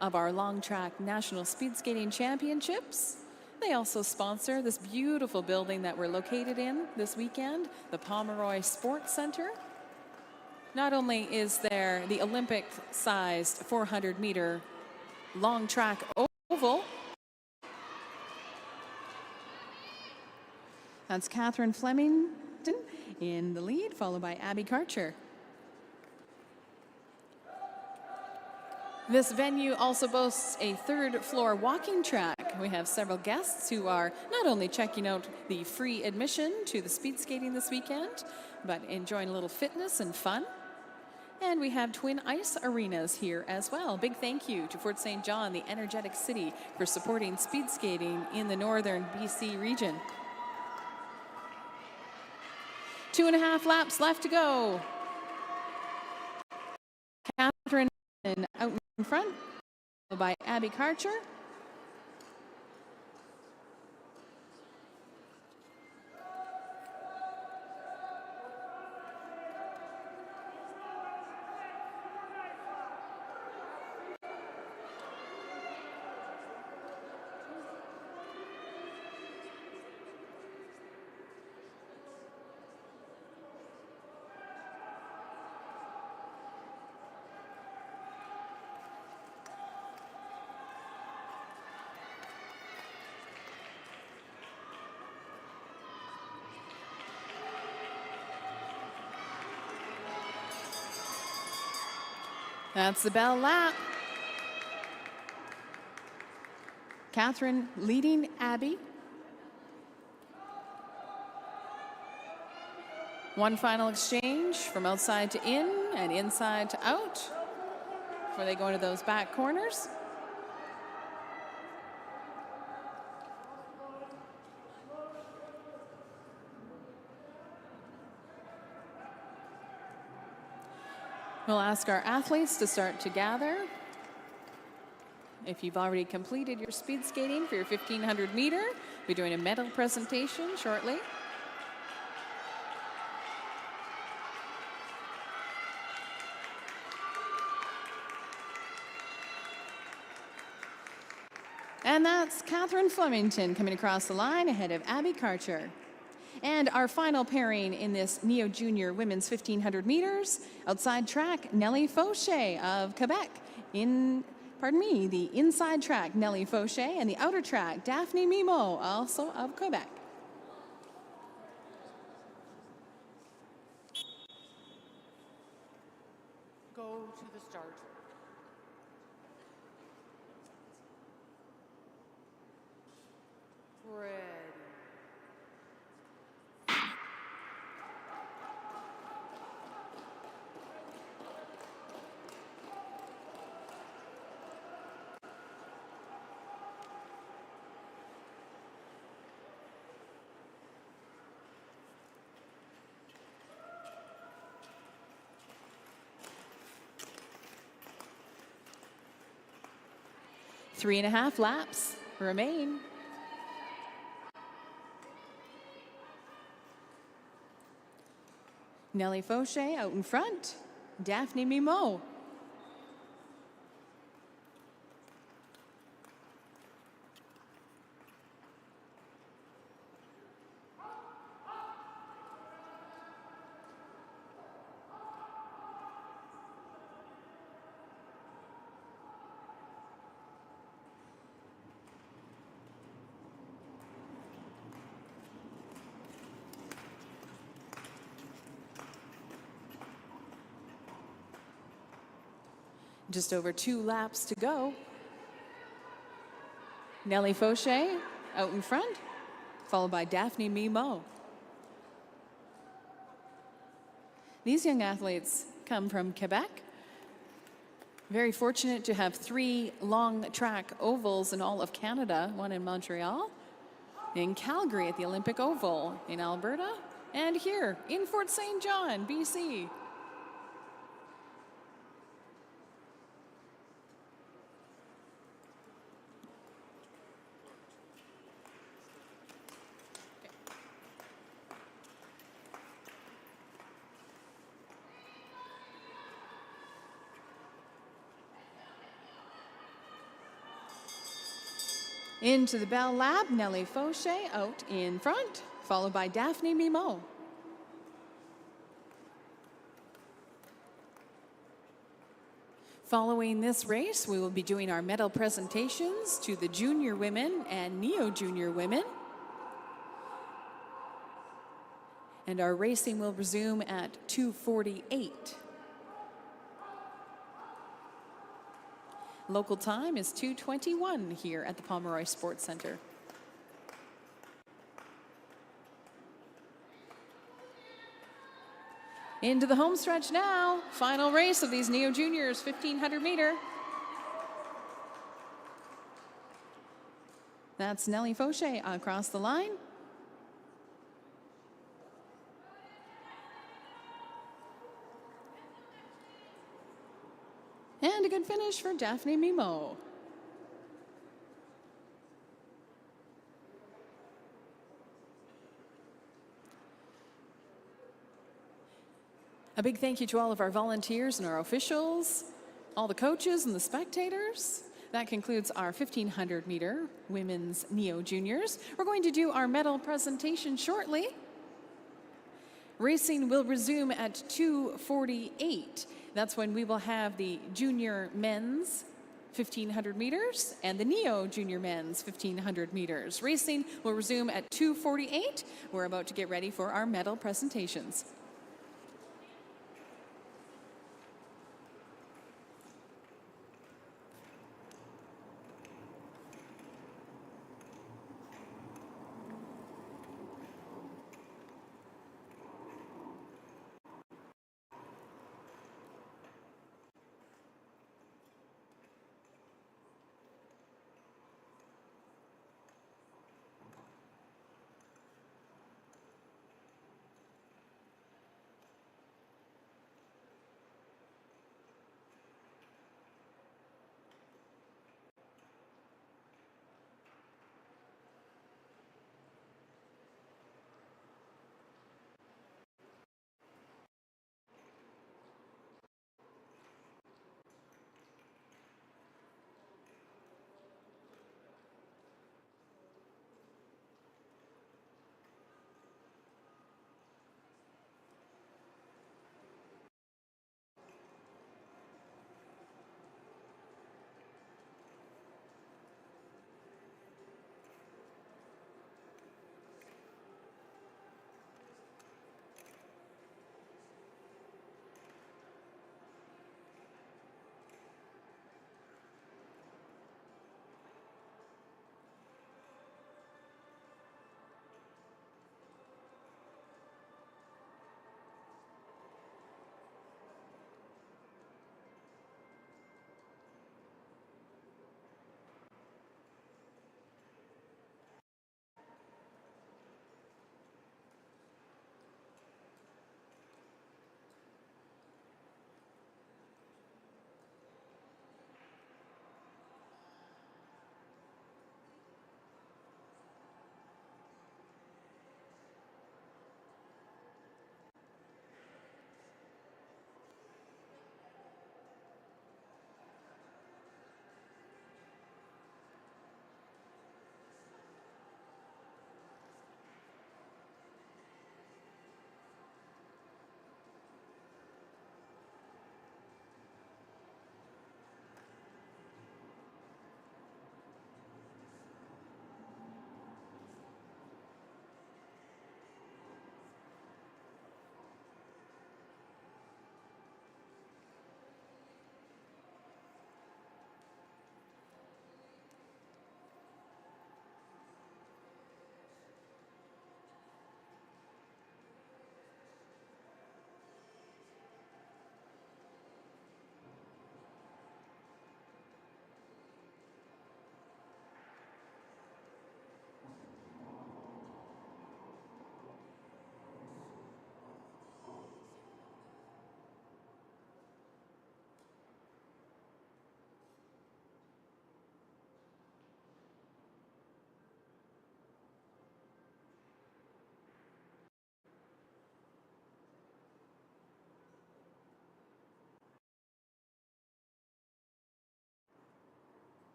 of our Long Track National Speed Skating Championships. They also sponsor this beautiful building that we're located in this weekend, the Pomeroy Sports Centre. Not only is there the Olympic-sized 400-meter long track oval. That's Catherine Flemington in the lead, followed by Abby Karcher. This venue also boasts a third-floor walking track. We have several guests who are not only checking out the free admission to the speed skating this weekend, but enjoying a little fitness and fun. And we have twin ice arenas here as well. Big thank you to Fort St. John, the energetic city, for supporting speed skating in the northern BC region. 2.5 laps left to go. Catherine out in front, followed by Abby Karcher. That's the bell lap. Catherine leading Abby. One final exchange from outside to in and inside to out before they go into those back corners. We'll ask our athletes to start to gather. If you've already completed your speed skating for your 1500 meter, we'll be doing a medal presentation shortly. And that's Catherine Flemington coming across the line ahead of Abby Karcher. And our final pairing in this Neo Junior Women's 1500 meters, outside track, Nellie Fauché of Quebec. The inside track, Nellie Fauché, and the outer track, Daphne Mimo, also of Quebec. Go to the start. Ready. 3.5 laps remain. Nellie Fauché out in front. Daphne Mimo. Just over 2 laps to go. Nellie Fauché out in front, followed by Daphne Mimo. These young athletes come from Quebec. Very fortunate to have 3 long track ovals in all of Canada, one in Montreal, in Calgary at the Olympic Oval in Alberta, and here in Fort St. John, BC. Into the Bell Lab, Nellie Fauché out in front, followed by Daphne Mimo. Following this race, we will be doing our medal presentations to the junior women and neo-junior women. And our racing will resume at 2:48. Local time is 2:21 here at the Pomeroy Sports Centre. Into the home stretch now. Final race of these Neo Juniors 1500 meter. That's Nellie Fauché across the line. And a good finish for Daphne Mimo. A big thank you to all of our volunteers and our officials, all the coaches and the spectators. That concludes our 1500 meter women's Neo Juniors. We're going to do our medal presentation shortly. Racing will resume at 2:48. That's when we will have the junior men's 1500 meters and the Neo junior men's 1500 meters. Racing will resume at 2:48. We're about to get ready for our medal presentations.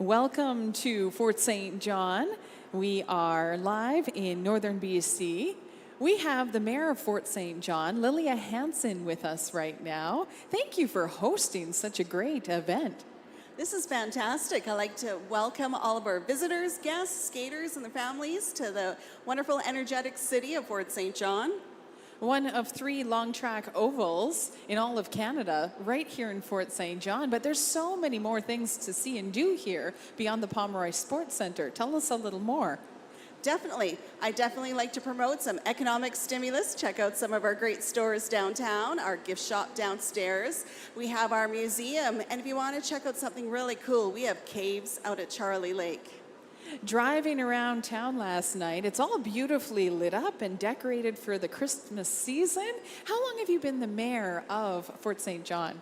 Welcome to Fort St. John. We are live in northern BC. We have the Mayor of Fort St. John, Lilia Hansen, with us right now. Thank you for hosting such a great event. This is fantastic. I'd like to welcome all of our visitors, guests, skaters, and their families to the wonderful, energetic city of Fort St. John. One of 3 long track ovals in all of Canada, right here in Fort St. John. But there's so many more things to see and do here beyond the Pomeroy Sports Centre. Tell us a little more. Definitely. I definitely like to promote some economic stimulus. Check out some of our great stores downtown, our gift shop downstairs. We have our museum, and if you want to check out something really cool, we have caves out at Charlie Lake. Driving around town last night, it's all beautifully lit up and decorated for the Christmas season. How long have you been the mayor of Fort St. John?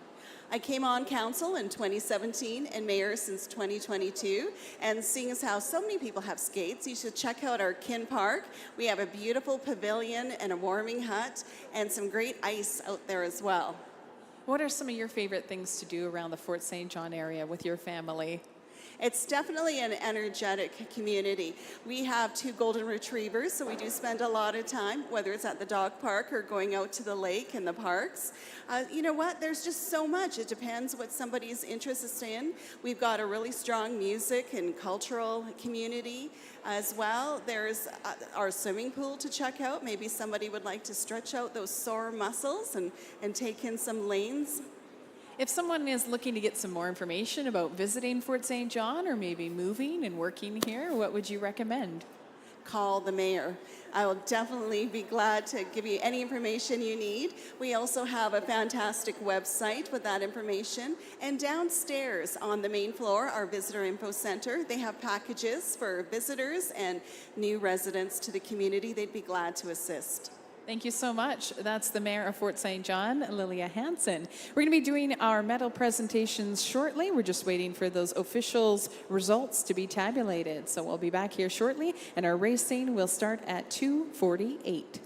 I came on council in 2017 and mayor since 2022. And seeing as how so many people have skates, you should check out our Kin Park. We have a beautiful pavilion and a warming hut and some great ice out there as well. What are some of your favorite things to do around the Fort St. John area with your family? It's definitely an energetic community. We have 2 golden retrievers, so we do spend a lot of time, whether it's at the dog park or going out to the lake and the parks. You know what? There's just so much. It depends what somebody's interest in. We've got a really strong music and cultural community as well. There's our swimming pool to check out. Maybe somebody would like to stretch out those sore muscles and take in some lanes. If someone is looking to get some more information about visiting Fort St. John or maybe moving and working here, what would you recommend? Call the mayor. I will definitely be glad to give you any information you need. We also have a fantastic website with that information. And downstairs on the main floor, our visitor info center, they have packages for visitors and new residents to the community. They'd be glad to assist. Thank you so much. That's the Mayor of Fort St. John, Lilia Hansen. We're going to be doing our medal presentations shortly. We're just waiting for those officials' results to be tabulated. So we'll be back here shortly, and our racing will start at 2:48.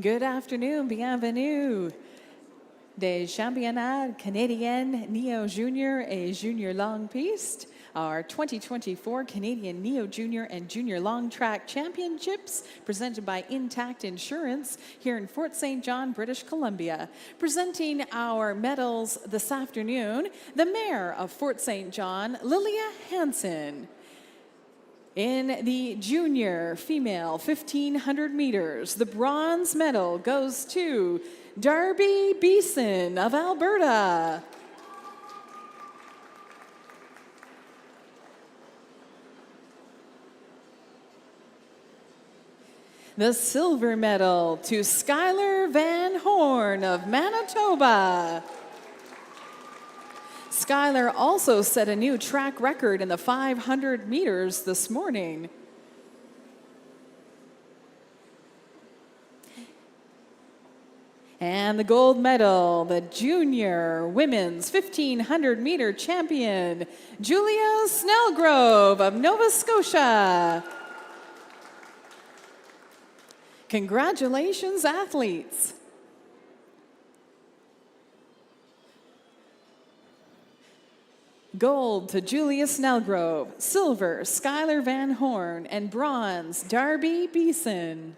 Good afternoon, bienvenue. Des Championnats canadiens Neo-Junior et Junior Longue Piste, our 2024 Canadian Neo-Junior and Junior Long Track Championships presented by Intact Insurance here in Fort St. John, British Columbia. Presenting our medals this afternoon, the Mayor of Fort St. John, Lilia Hansen. In the junior female 1,500 meters, the bronze medal goes to Darby Beeson of Alberta. The silver medal to Skylar Van Horn of Manitoba. Skylar also set a new track record in the 500 meters this morning. And the gold medal, the junior women's 1,500 meter champion, Julia Snellgrove of Nova Scotia. Congratulations, athletes. Gold to Julia Snellgrove, silver, Skylar Van Horn, and bronze, Darby Beeson.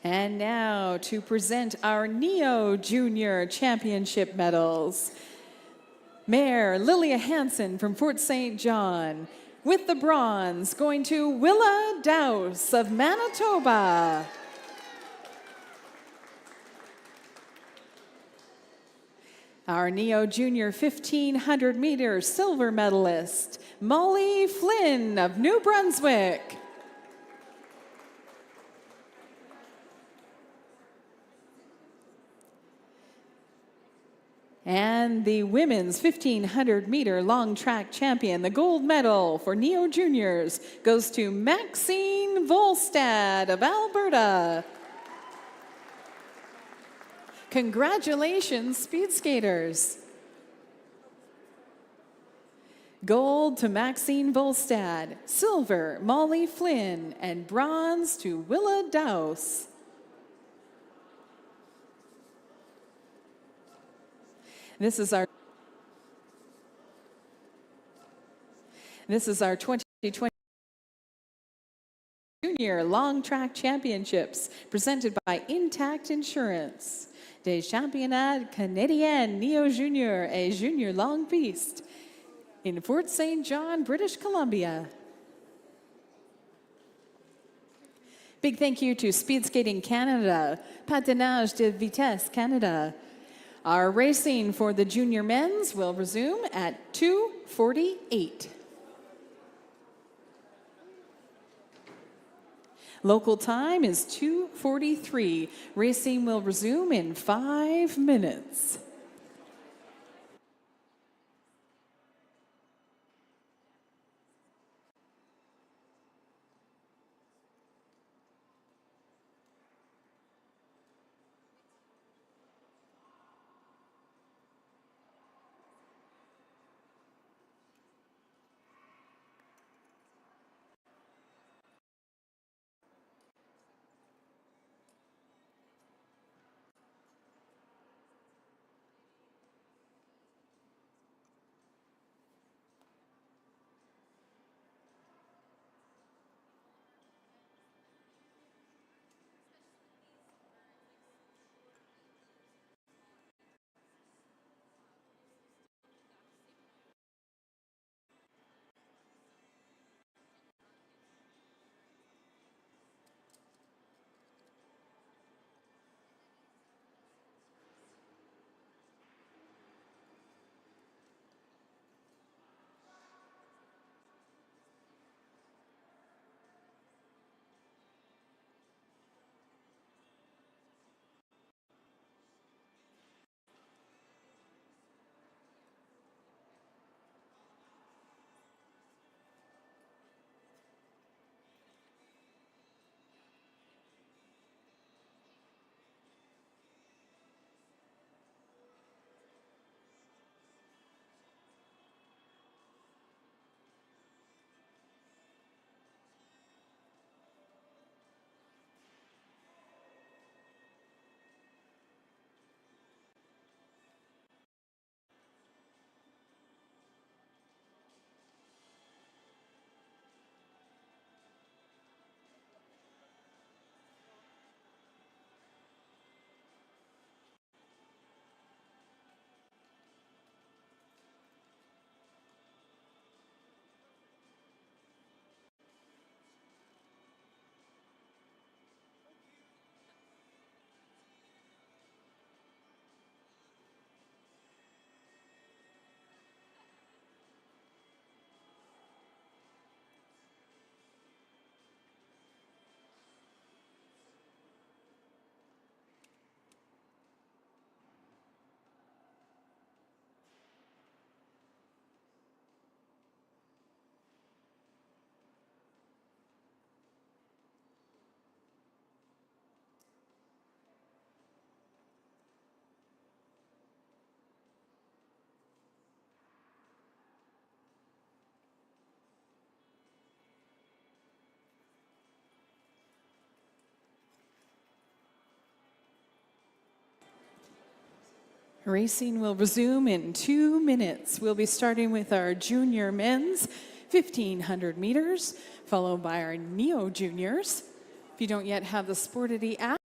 And now to present our Neo Junior Championship medals. Mayor Lilia Hansen from Fort St. John, with the bronze going to Willa Dowse of Manitoba. Our Neo Junior 1,500 meter silver medalist, Molly Flynn of New Brunswick. And the women's 1,500 meter long track champion, the gold medal for Neo Juniors, goes to Maxine Volstad of Alberta. Congratulations, speed skaters. Gold to Maxine Volstad, silver, Molly Flynn, and bronze to Willa Dowse. This is our 2020 Junior Long Track Championships presented by Intact Insurance. Des Championnats canadiens Neo-Junior et Junior Longue Piste in Fort St. John, British Columbia. Big thank you to Speed Skating Canada, Patinage de Vitesse Canada. Our racing for the junior men's will resume at 2:48. Local time is 2:43. Racing will resume in 5 minutes. Racing will resume in 2 minutes. We'll be starting with our junior men's 1,500 meters, followed by our Neo Juniors. If you don't yet have the Sportity app,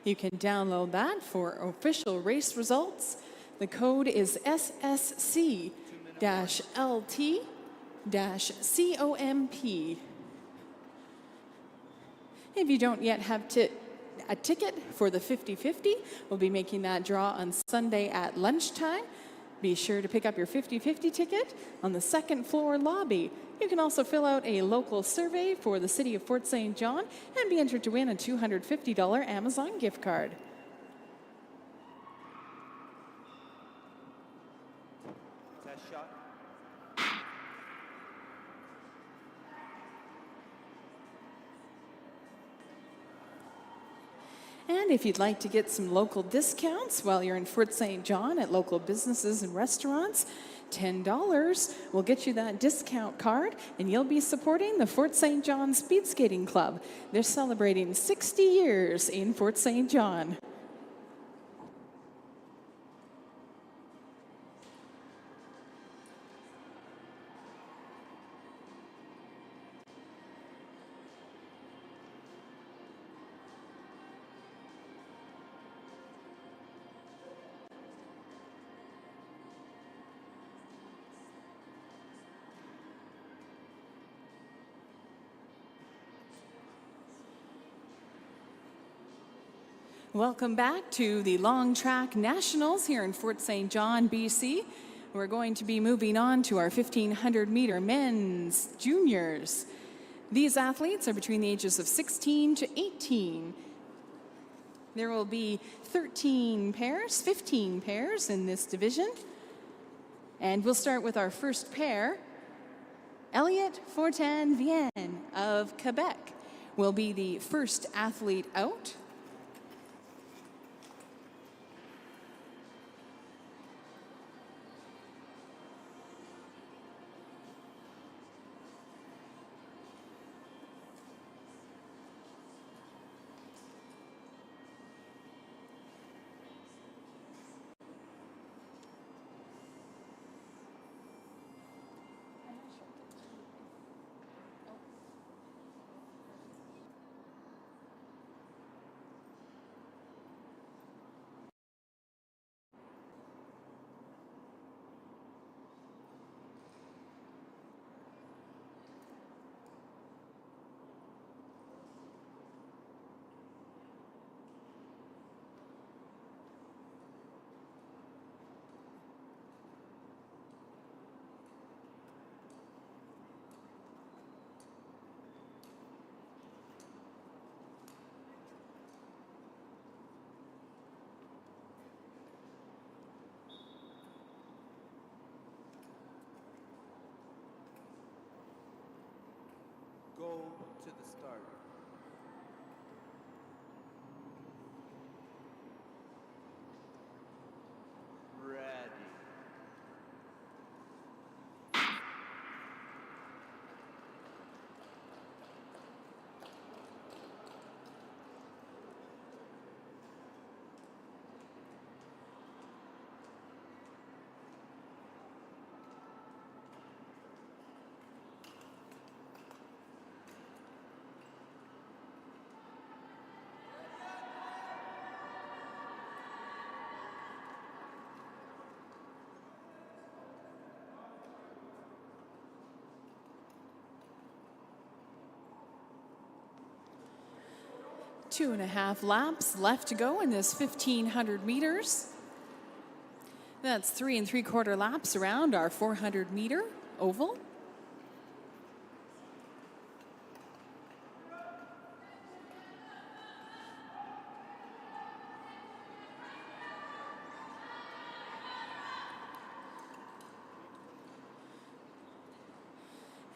you can download that for official race results. The code is SSC-LT-COMP. If you don't yet have a ticket for the 50-50, we'll be making that draw on Sunday at lunchtime. Be sure to pick up your 50-50 ticket on the second floor lobby. You can also fill out a local survey for the City of Fort St. John and be entered to win a $250 Amazon gift card. Test shot. And if you'd like to get some local discounts while you're in Fort St. John at local businesses and restaurants, $10 will get you that discount card, and you'll be supporting the Fort St. John Speed Skating Club. They're celebrating 60 years in Fort St. John. Welcome back to the Long Track Nationals here in Fort St. John, BC. We're going to be moving on to our 1,500-meter men's juniors. These athletes are between the ages of 16 to 18. There will be 15 pairs in this division. And we'll start with our first pair. Elliot Fortin-Vienne of Quebec will be the first athlete out. Go to the start. Ready. Two and a half laps left to go in this 1,500 meters. That's 3 3/4 laps around our 400-meter oval.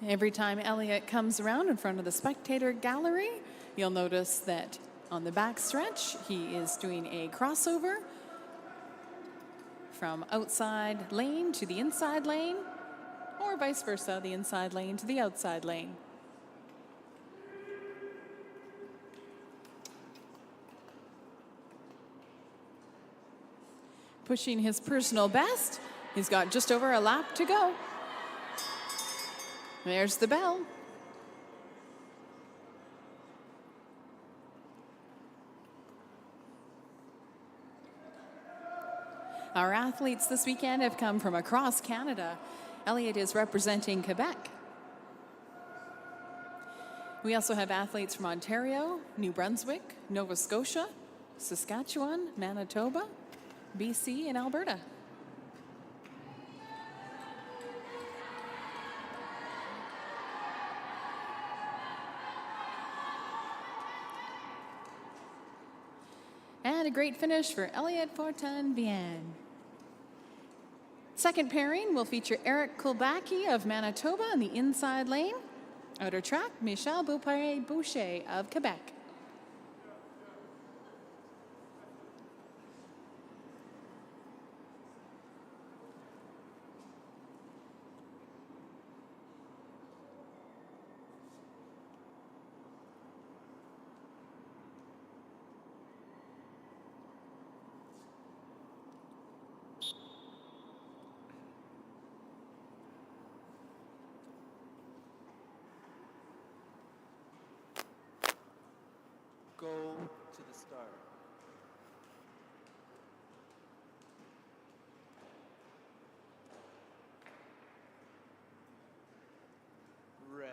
Every time Elliot comes around in front of the spectator gallery, you'll notice that on the back stretch, he is doing a crossover from outside lane to the inside lane, or vice versa, the inside lane to the outside lane. pushing his personal best. He's got just over a lap to go. There's the bell. Our athletes this weekend have come from across Canada. Elliot is representing Quebec. We also have athletes from Ontario, New Brunswick, Nova Scotia, Saskatchewan, Manitoba, BC, and Alberta. And a great finish for Elliot Fortin-Bien. Second pairing will feature Eric Kulbacki of Manitoba in the inside lane. Outer track, Michel Beaupré-Boucher of Quebec. Go to the start. Ready.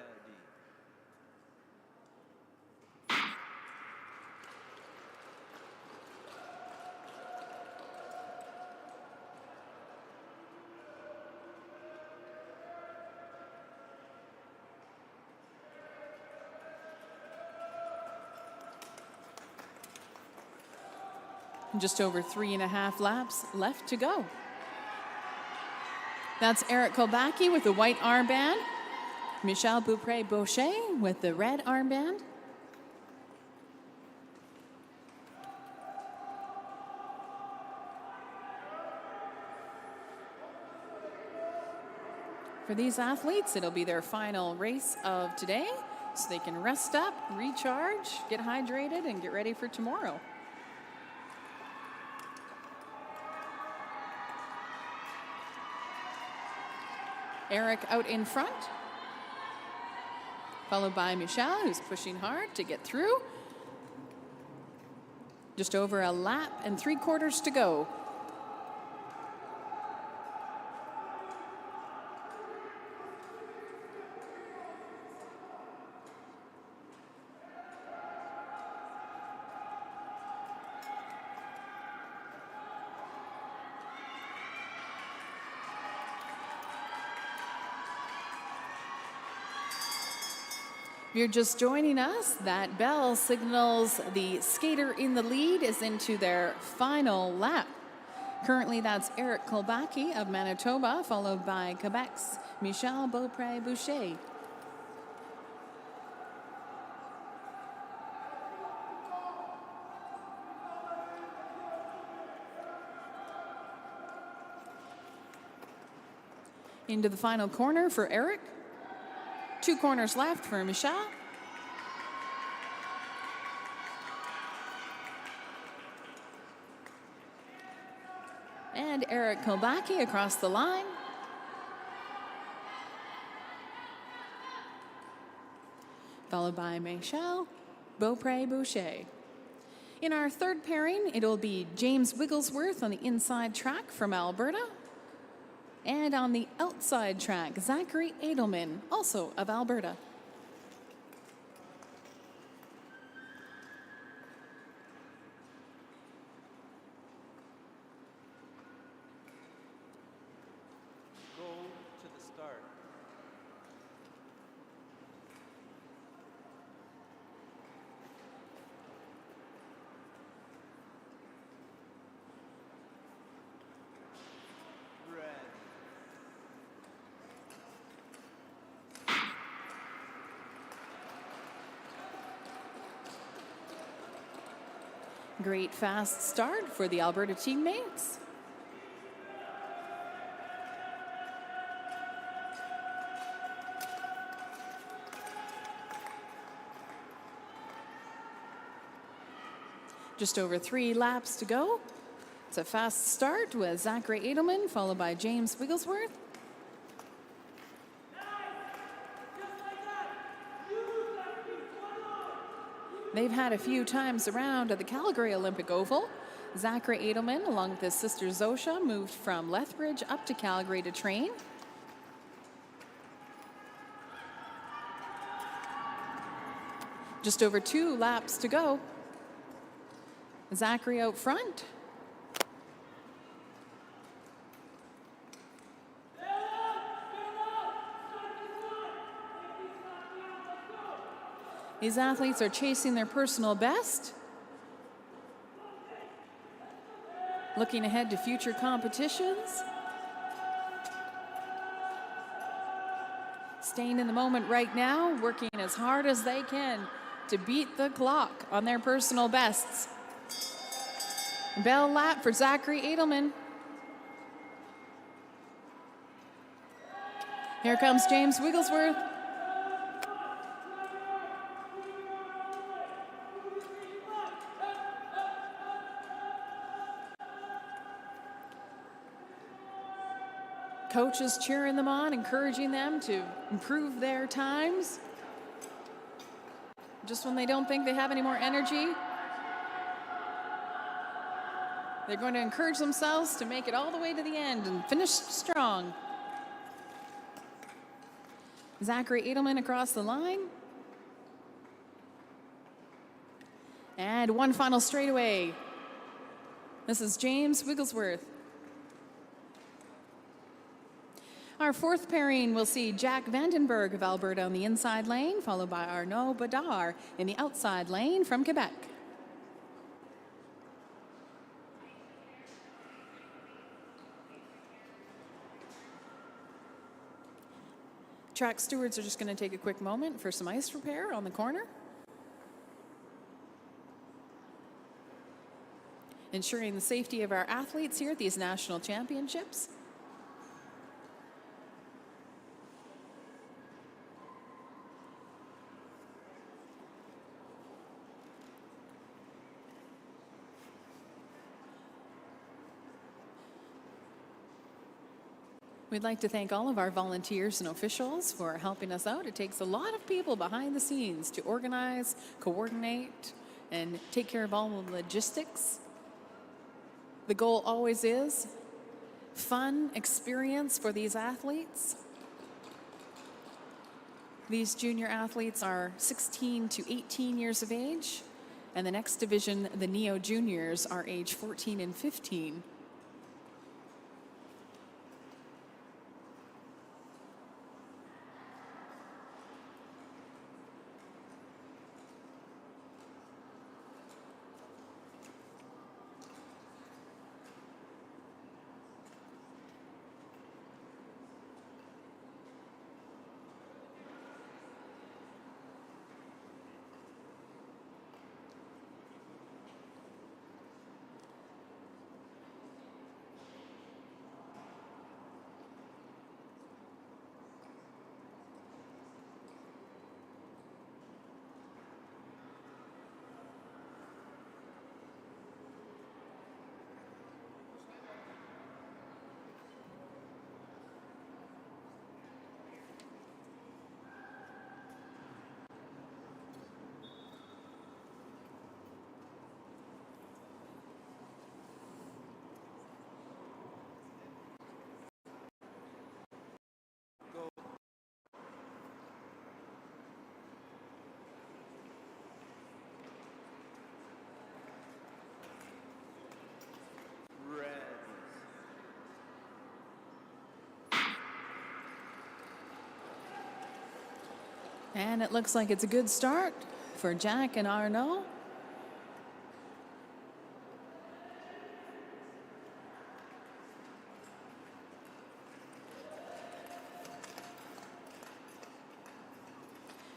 Just over 3.5 laps left to go. That's Eric Kulbacki with the white armband. Michel Beaupré-Boucher with the red armband. For these athletes, it'll be their final race of today, so they can rest up, recharge, get hydrated, and get ready for tomorrow. Eric out in front, followed by Michel, who's pushing hard to get through. Just over a lap and 3/4 to go. If you're just joining us, that bell signals the skater in the lead is into their final lap. Currently, that's Eric Kulbacki of Manitoba, followed by Quebec's Michel Beaupré-Boucher. Into the final corner for Eric. 2 corners left for Michel. And Eric Kulbacki across the line. Followed by Michel Beaupré-Boucher. In our third pairing, it'll be James Wigglesworth on the inside track from Alberta. And on the outside track, Zachary Edelman, also of Alberta. Go to the start. Ready. Great fast start for the Alberta teammates. Just over 3 laps to go. It's a fast start with Zachary Edelman, followed by James Wigglesworth. They've had a few times around at the Calgary Olympic Oval. Zachary Edelman, along with his sister Zosha, moved from Lethbridge up to Calgary to train. Just over 2 laps to go. Zachary out front. These athletes are chasing their personal best, looking ahead to future competitions, staying in the moment right now, working as hard as they can to beat the clock on their personal bests. Bell lap for Zachary Edelman. Here comes James Wigglesworth. Coaches cheering them on, encouraging them to improve their times. Just when they don't think they have any more energy, they're going to encourage themselves to make it all the way to the end and finish strong. Zachary Edelman across the line. And one final straightaway. This is James Wigglesworth. Our fourth pairing will see Jack Vandenberg of Alberta on the inside lane, followed by Arnaud Bedard in the outside lane from Quebec. Track stewards are just going to take a quick moment for some ice repair on the corner, ensuring the safety of our athletes here at these national championships. We'd like to thank all of our volunteers and officials for helping us out. It takes a lot of people behind the scenes to organize, coordinate, and take care of all the logistics. The goal always is fun experience for these athletes. These junior athletes are 16 to 18 years of age, and the next division, the Neo Juniors, are age 14 and 15. And it looks like it's a good start for Jack and Arnaud.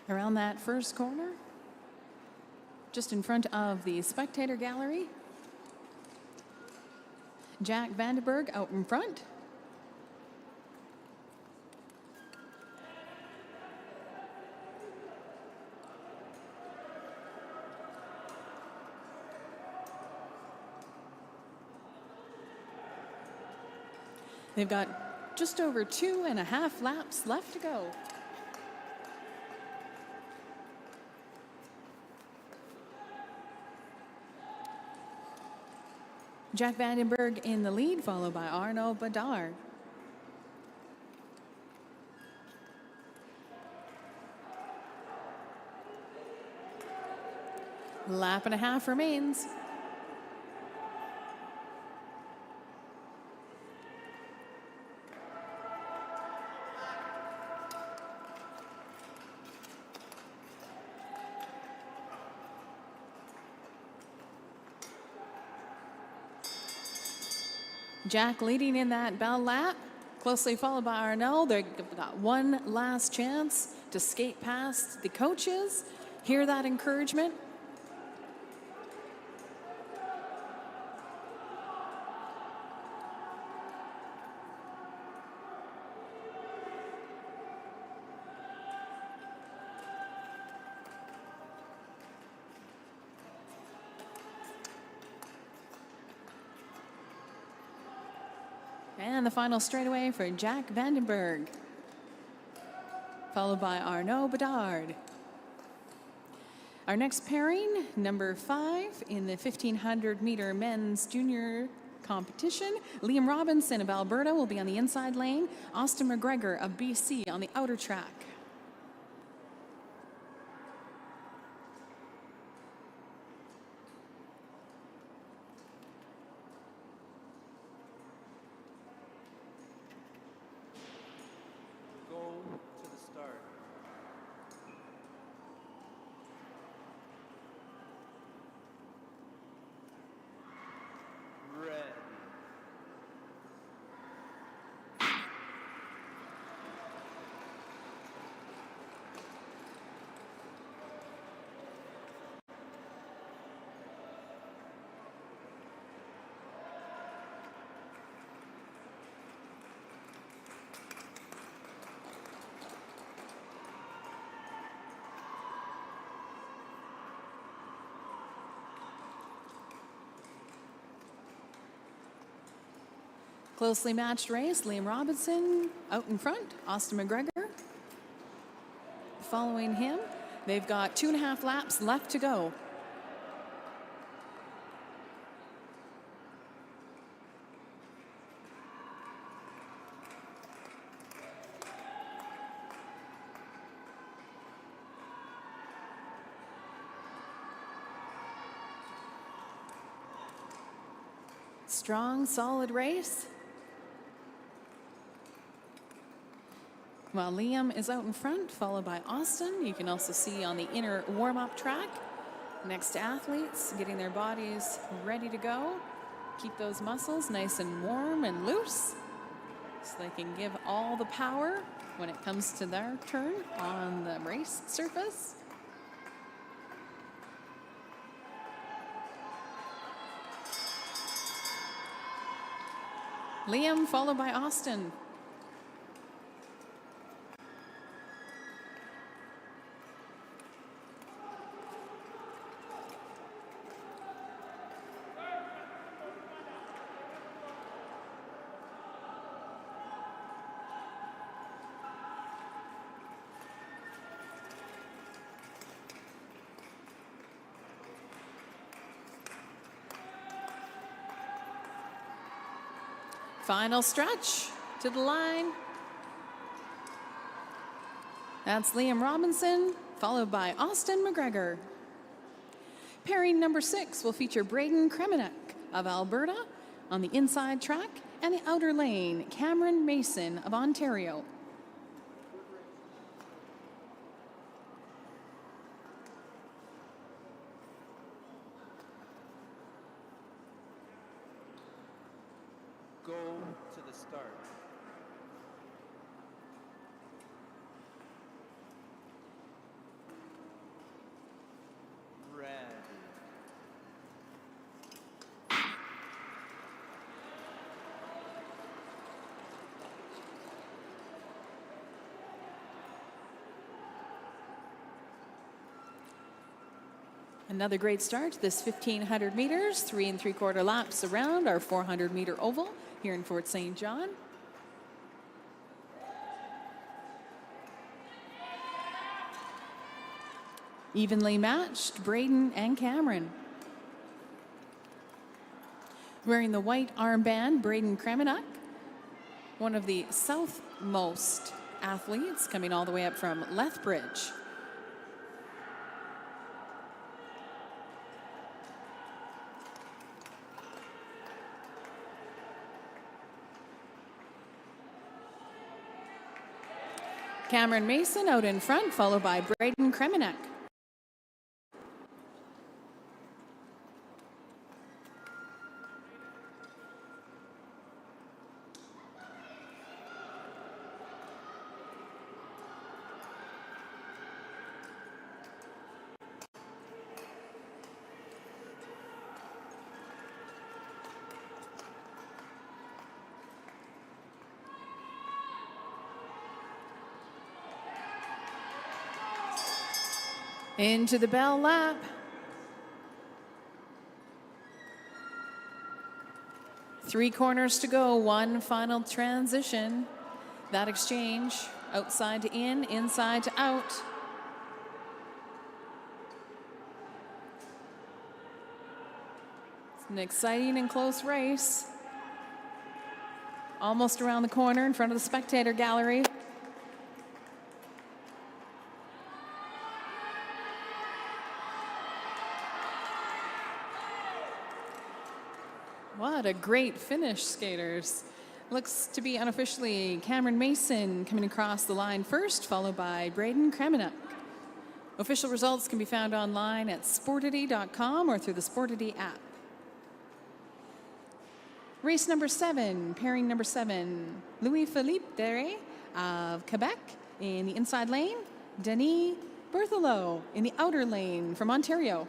Around that first corner, just in front of the spectator gallery, Jack Vandenberg out in front. They've got just over 2.5 laps left to go. Jack Vandenberg in the lead, followed by Arnaud Bedard. Lap and a half remains. Jack leading in that bell lap, closely followed by Arnaud. They've got one last chance to skate past the coaches. Hear that encouragement? And the final straightaway for Jack Vandenberg, followed by Arnaud Bedard. Our next pairing, number 5 in the 1,500-meter men's junior competition. Liam Robinson of Alberta will be on the inside lane. Austin McGregor of BC on the outer track. Go to the start. Red. Closely matched race. Liam Robinson out in front. Austin McGregor following him. They've got 2.5 laps left to go. Strong, solid race. While Liam is out in front, followed by Austin. You can also see on the inner warm-up track next to athletes getting their bodies ready to go. Keep those muscles nice and warm and loose so they can give all the power when it comes to their turn on the race surface. Liam followed by Austin. Final stretch to the line. That's Liam Robinson, followed by Austin McGregor. Pairing number 6 will feature Braden Kremenek of Alberta on the inside track, and the outer lane, Cameron Mason of Ontario. Go to the start. Red. Another great start. This 1,500 meters, 3 3/4 laps around our 400-meter oval here in Fort St. John. Evenly matched, Braden and Cameron. Wearing the white armband, Braden Kremenak, one of the southmost athletes coming all the way up from Lethbridge. Cameron Mason out in front, followed by Braden Kremenak. Into the bell lap. Three corners to go, one final transition. That exchange, outside to in, inside to out. It's an exciting and close race. Almost around the corner in front of the spectator gallery. What a great finish, skaters. Looks to be unofficially Cameron Mason coming across the line first, followed by Braden Kremenak. Official results can be found online at sportity.com or through the Sportity app. Race number 7, pairing number 7, Louis-Philippe Dere of Quebec in the inside lane, Denis Berthelot in the outer lane from Ontario.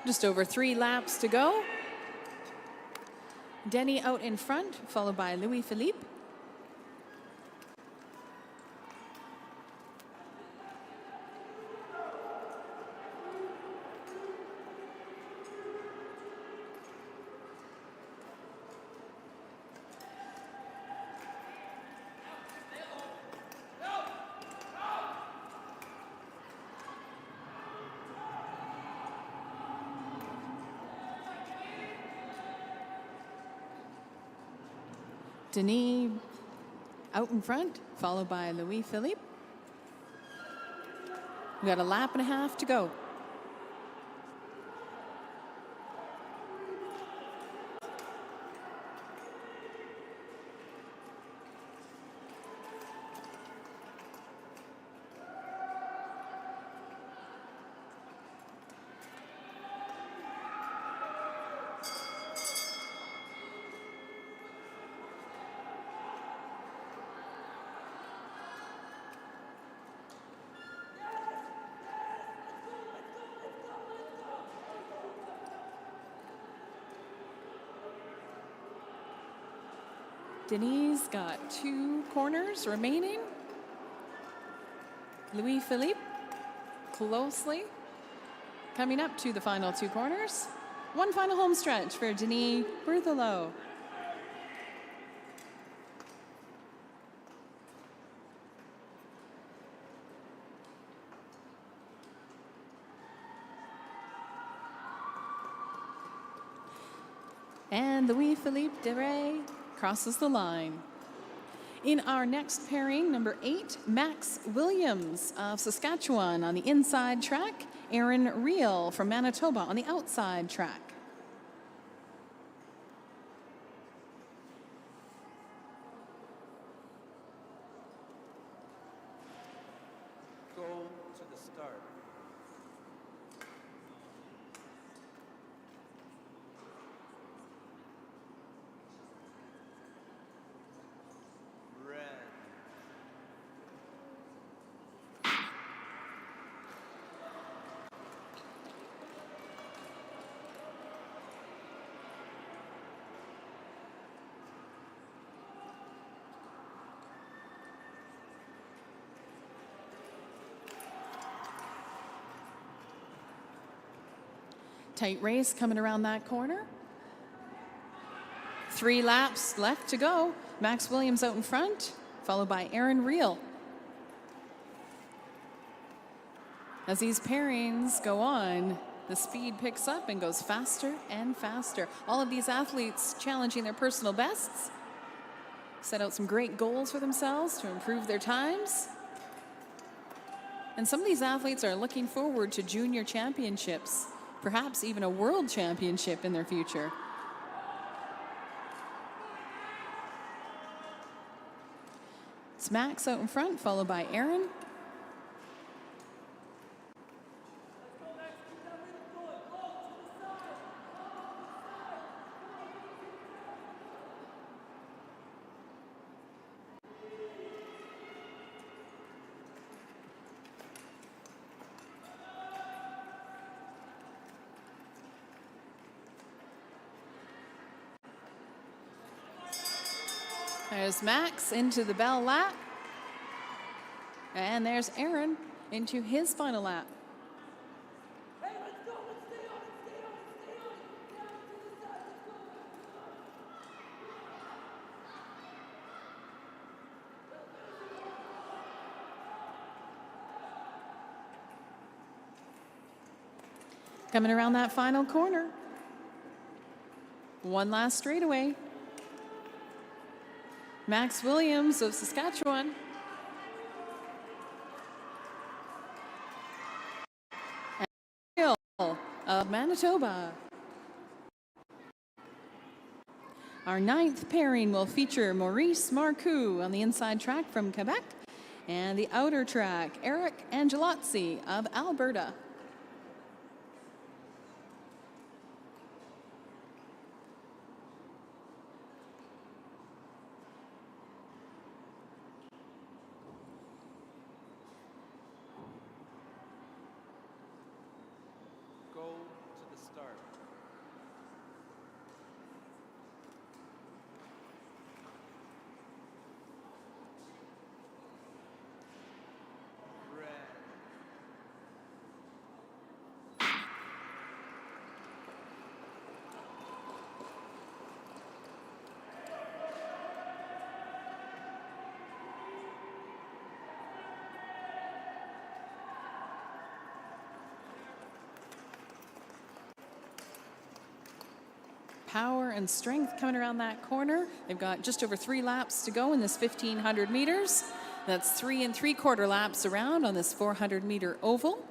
Just over 3 laps to go. Denny out in front, followed by Louis-Philippe. Denis out in front, followed by Louis-Philippe. We've got a lap and a half to go. Denis got 2 corners remaining. Louis-Philippe closely coming up to the final 2 corners. One final home stretch for Denis Berthelot. And Louis-Philippe Dere crosses the line. In our next pairing, number 8, Max Williams of Saskatchewan on the inside track, Aaron Reel from Manitoba on the outside track. Go to the start. Tight race coming around that corner. 3 laps left to go. Max Williams out in front, followed by Aaron Reel. As these pairings go on, the speed picks up and goes faster and faster. All of these athletes challenging their personal bests, set out some great goals for themselves to improve their times. And some of these athletes are looking forward to junior championships, perhaps even a world championship in their future. It's Max out in front, followed by Aaron. There's Max into the bell lap. And there's Aaron into his final lap. Coming around that final corner. One last straightaway. Max Williams of Saskatchewan. And Reel of Manitoba. Our 9th pairing will feature Maurice Marcoux on the inside track from Quebec and the outer track, Eric Angelozzi of Alberta. Go to the start. Red. Power and strength coming around that corner. They've got just over 3 laps to go in this 1,500 meters. That's 3 3/4 laps around on this 400-meter oval.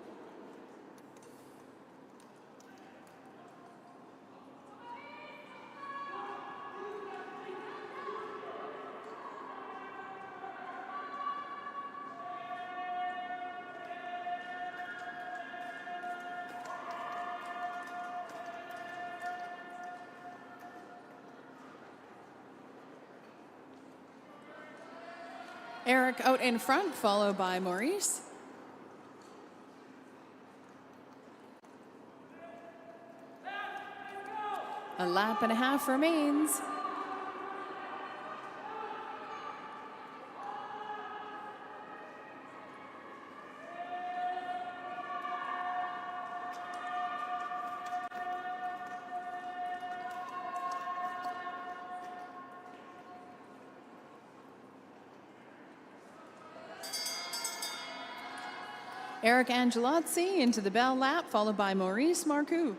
Eric out in front, followed by Maurice. A lap and a half remains. Eric Angelozzi into the bell lap, followed by Maurice Marcoux.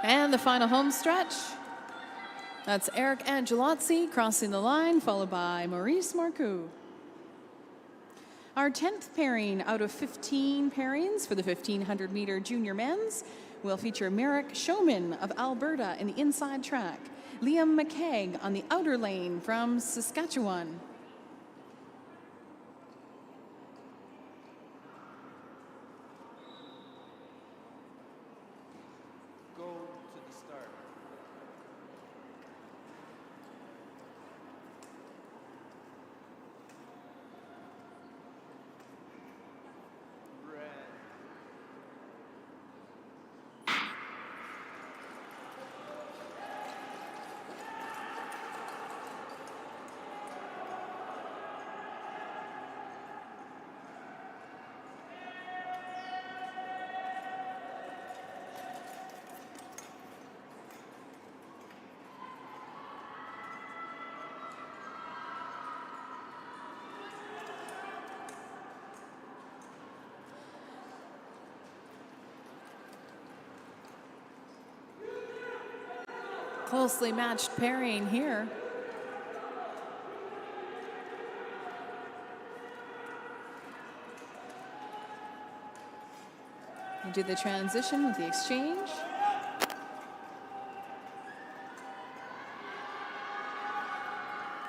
And the final home stretch. That's Eric Angelozzi crossing the line, followed by Maurice Marcoux. Our 10th pairing out of 15 pairings for the 1,500-meter junior men's will feature Merrick Showman of Alberta in the inside track, Liam McKeag on the outer lane from Saskatchewan. Go to the start. Closely matched pairing here. We do the transition with the exchange.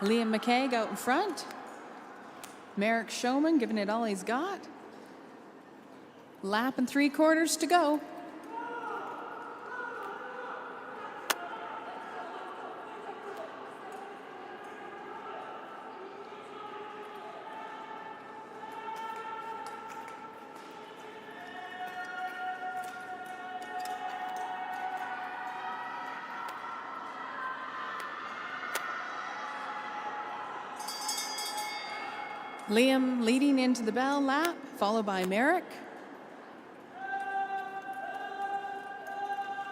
Liam McKay out in front. Merrick Showman giving it all he's got. Lap and 3/4 to go. Liam leading into the bell lap, followed by Merrick.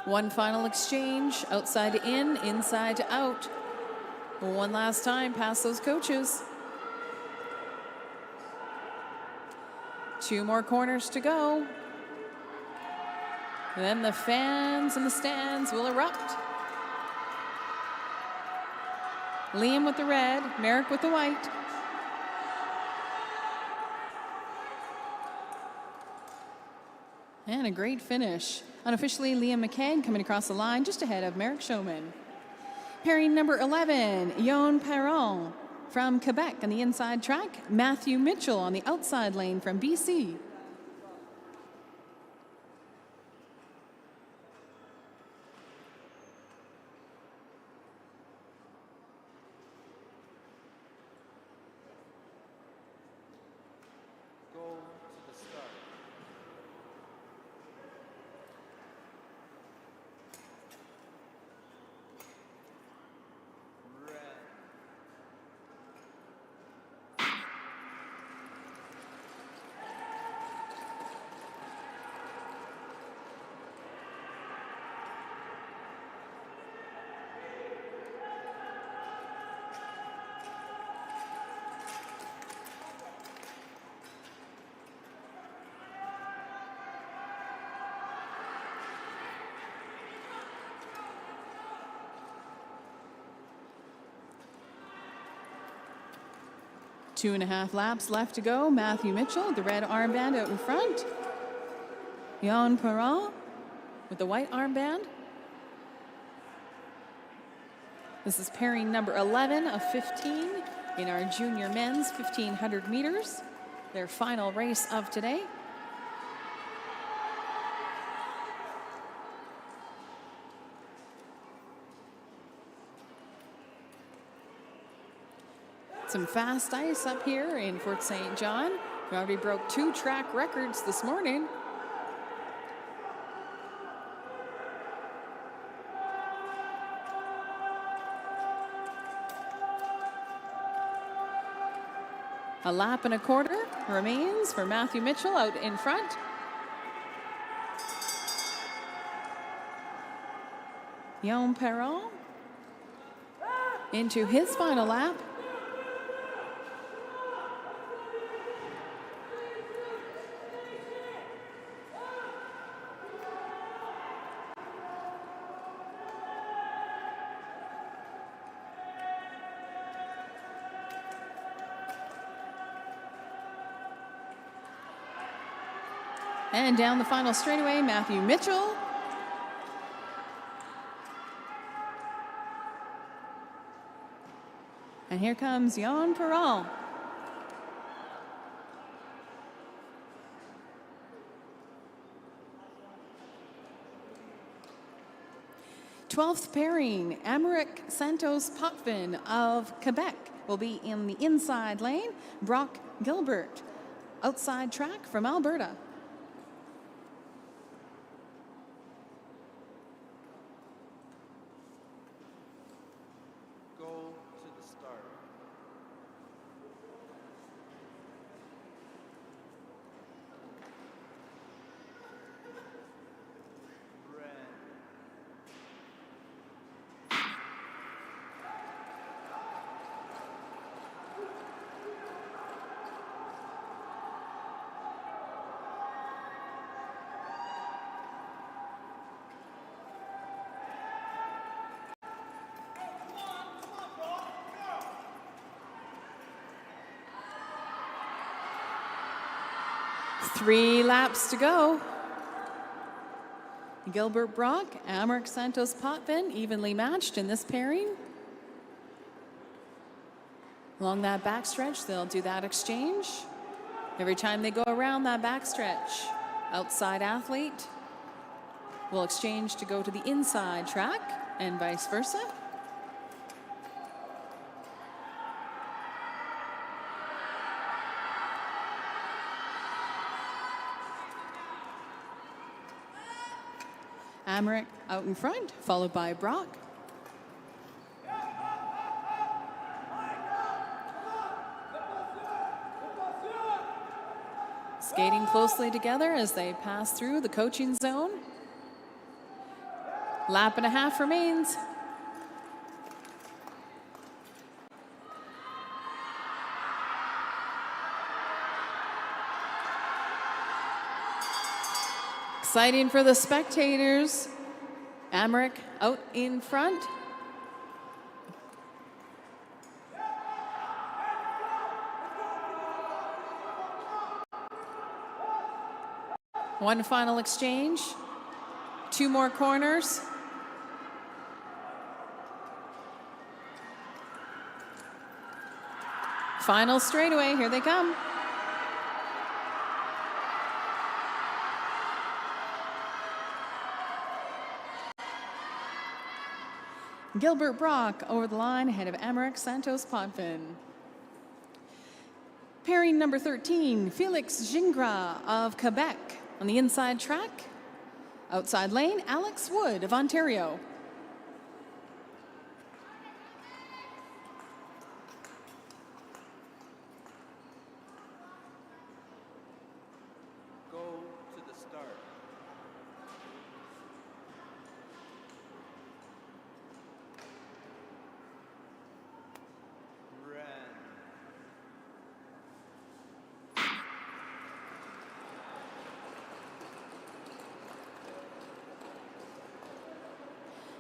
One final exchange, outside to in, inside to out. One last time past those coaches. 2 more corners to go. Then the fans in the stands will erupt. Liam with the red, Merrick with the white. And a great finish. Unofficially, Liam McCann coming across the line just ahead of Merrick Showman. Pairing number 11, Yon Perron from Quebec on the inside track. Matthew Mitchell on the outside lane from BC. Go to the start. Red. Two and a half laps left to go. Matthew Mitchell, the red armband out in front. Yon Perron with the white armband. This is pairing number 11 of 15 in our junior men's 1,500 meters. Their final race of today. Some fast ice up here in Fort St. John. We already broke 2 track records this morning. A lap and a quarter remains for Matthew Mitchell out in front. Yon Perron into his final lap. And down the final straightaway, Matthew Mitchell. And here comes Yon Perron. Twelfth pairing, Améric Santos Potvin of Quebec will be in the inside lane. Brock Gilbert, outside track from Alberta. Go to the start. Red. 3 laps to go. Gilbert Brock, Amherst Santos Potvin, evenly matched in this pairing. Along that backstretch, they'll do that exchange. Every time they go around that backstretch, outside athlete will exchange to go to the inside track and vice versa. Amherst out in front, followed by Brock. Skating closely together as they pass through the coaching zone. Lap and a half remains. Exciting for the spectators. Amherst out in front. One final exchange. 2 more corners. Final straightaway, here they come. Gilbert Brock over the line ahead of Amherst Santos Potvin. Pairing number 13, Felix Gingras of Quebec on the inside track. Outside lane, Alex Wood of Ontario. Go to the start. Red.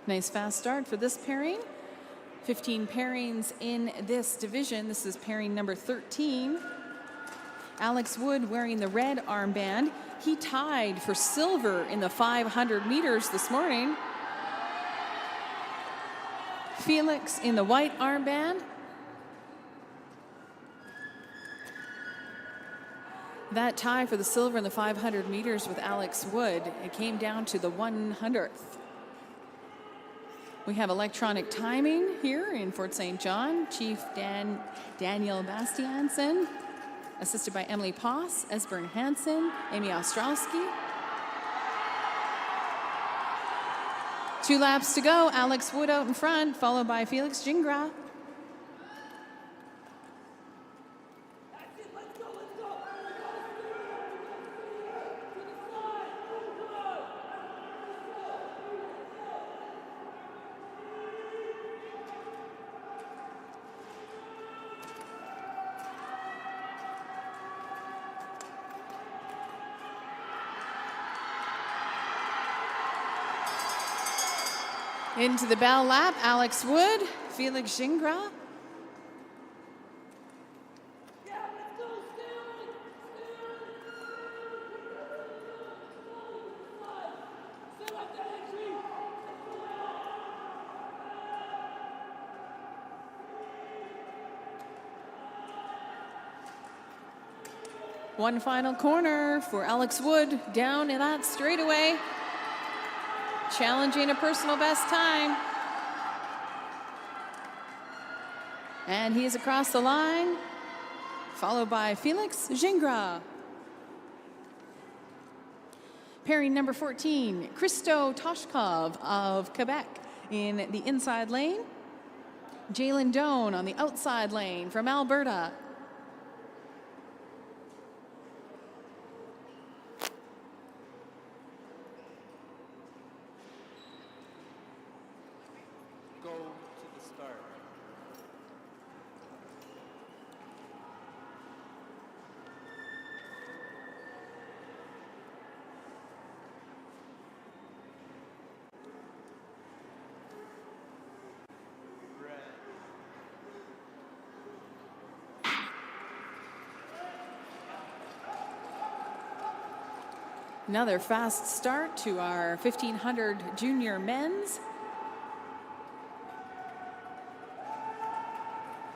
Nice fast start for this pairing. 15 pairings in this division. This is pairing number 13. Alex Wood wearing the red armband. He tied for silver in the 500 meters this morning. Felix in the white armband. That tie for the silver in the 500 meters with Alex Wood, it came down to the 100th. We have electronic timing here in Fort St. John. Chief Daniel Bastiansen, assisted by Emily Poss, Esbern Hansen, Amy Ostrowski. 2 laps to go. Alex Wood out in front, followed by Felix Gingras. Into the bell lap, Alex Wood, Felix Gingras. One final corner for Alex Wood down in that straightaway. Challenging a personal best time. And he is across the line, followed by Felix Gingras. Pairing number 14, Christo Toshkov of Quebec in the inside lane. Jalen Doan on the outside lane from Alberta. Go to the start. Red. Another fast start to our 1500 junior men's.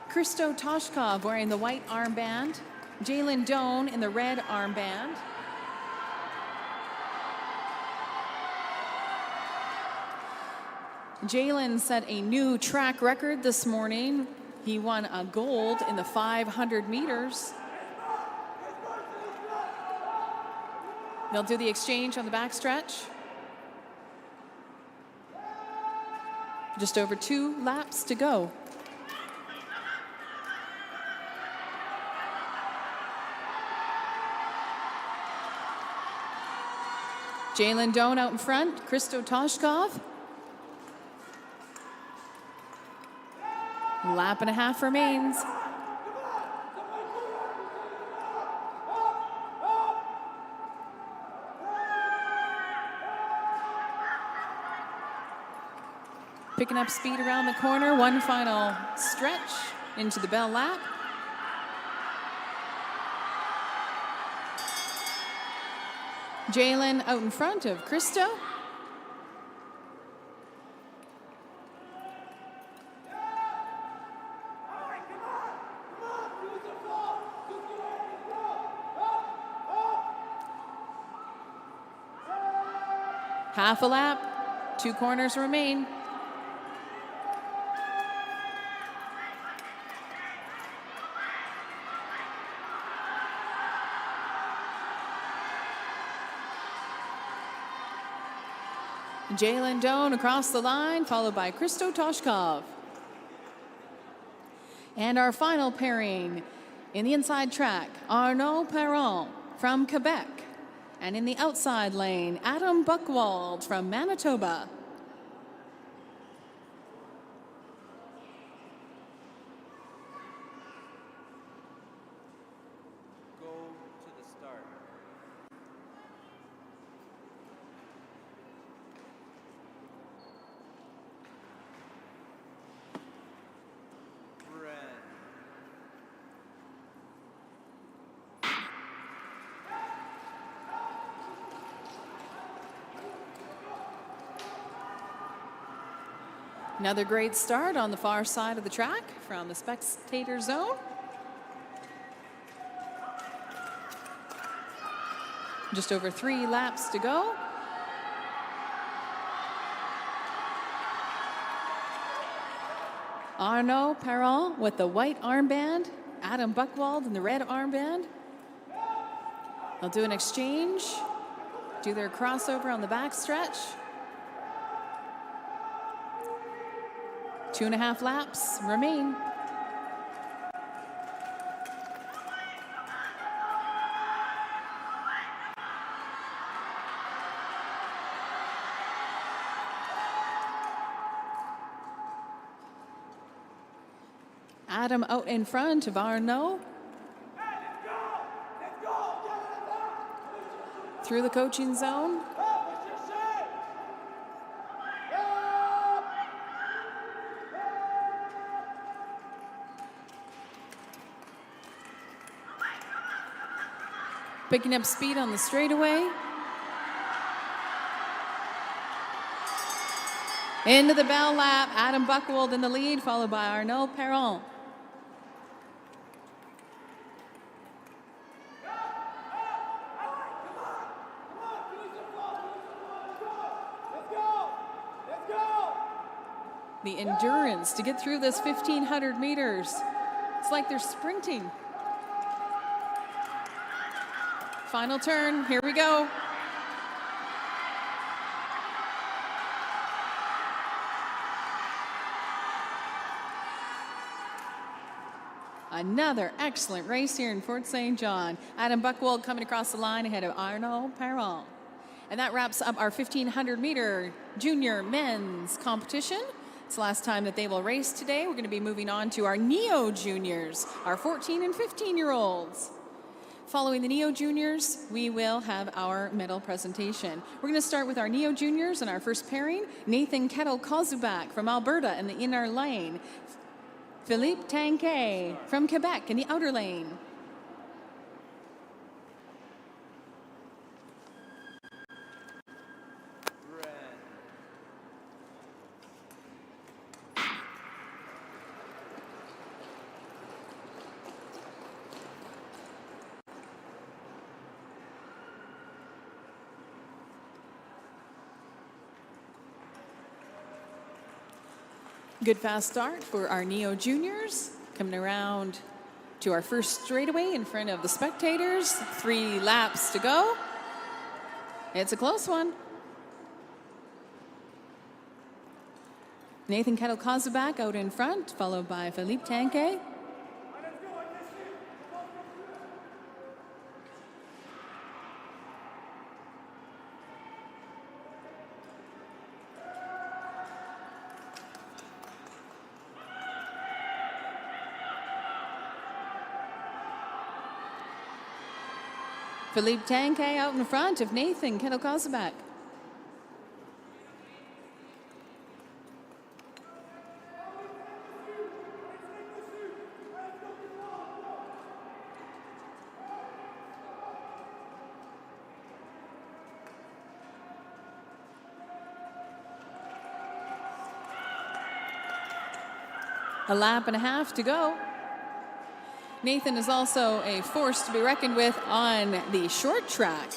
Christo Toshkov wearing the white armband. Jalen Doan in the red armband. Jalen set a new track record this morning. He won a gold in the 500 meters. They'll do the exchange on the backstretch. Just over 2 laps to go. Jalen Doan out in front, Christo Toshkov. Lap and a half remains. Picking up speed around the corner, one final stretch into the bell lap. Jalen out in front of Christo. Half a lap, 2 corners remain. Jalen Doan across the line, followed by Christo Toshkov. And our final pairing in the inside track, Arnaud Perron from Quebec. And in the outside lane, Adam Buchwald from Manitoba. Go to the start. Red. Another great start on the far side of the track from the spectator zone. Just over 3 laps to go. Arnaud Perron with the white armband, Adam Buchwald in the red armband. They'll do an exchange, do their crossover on the backstretch. 2.5 laps remain. Adam out in front of Arnaud. Through the coaching zone. Picking up speed on the straightaway. Into the bell lap, Adam Buchwald in the lead, followed by Arnaud Perron. The endurance to get through this 1,500 meters. It's like they're sprinting. Final turn, here we go. Another excellent race here in Fort St. John. Adam Buchwald coming across the line ahead of Arnaud Perron. And that wraps up our 1,500 meter junior men's competition. It's the last time that they will race today. We're going to be moving on to our Neo Juniors, our 14 and 15-year-olds. Following the Neo Juniors, we will have our medal presentation. We're going to start with our Neo Juniors and our first pairing, Nathan Kettle-Kozubak from Alberta in the inner lane, Philippe Tanquet from Quebec in the outer lane. Good fast start for our Neo Juniors. Coming around to our first straightaway in front of the spectators. 3 laps to go. It's a close one. Nathan Kettle-Kozubak out in front, followed by Philippe Tanquet. Philippe Tanquet out in front of Nathan Kettle-Kozubak. A lap and a half to go. Nathan is also a force to be reckoned with on the short track.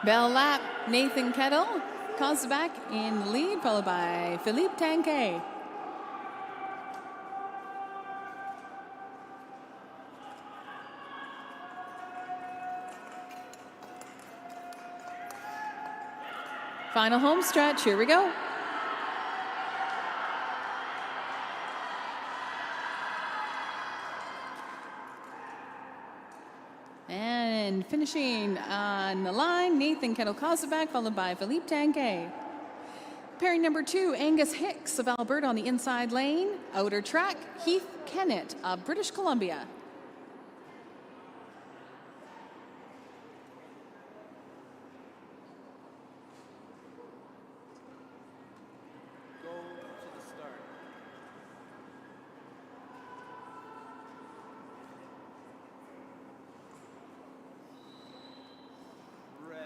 Bell lap, Nathan Kettle-Kozubak in the lead, followed by Philippe Tanquet. Final home stretch, here we go. And finishing on the line, Nathan Kettle-Kozubak, followed by Philippe Tanquet. Pairing number 2, Angus Hicks of Alberta on the inside lane. Outer track, Heath Kennett of British Columbia. Go to the start. Red.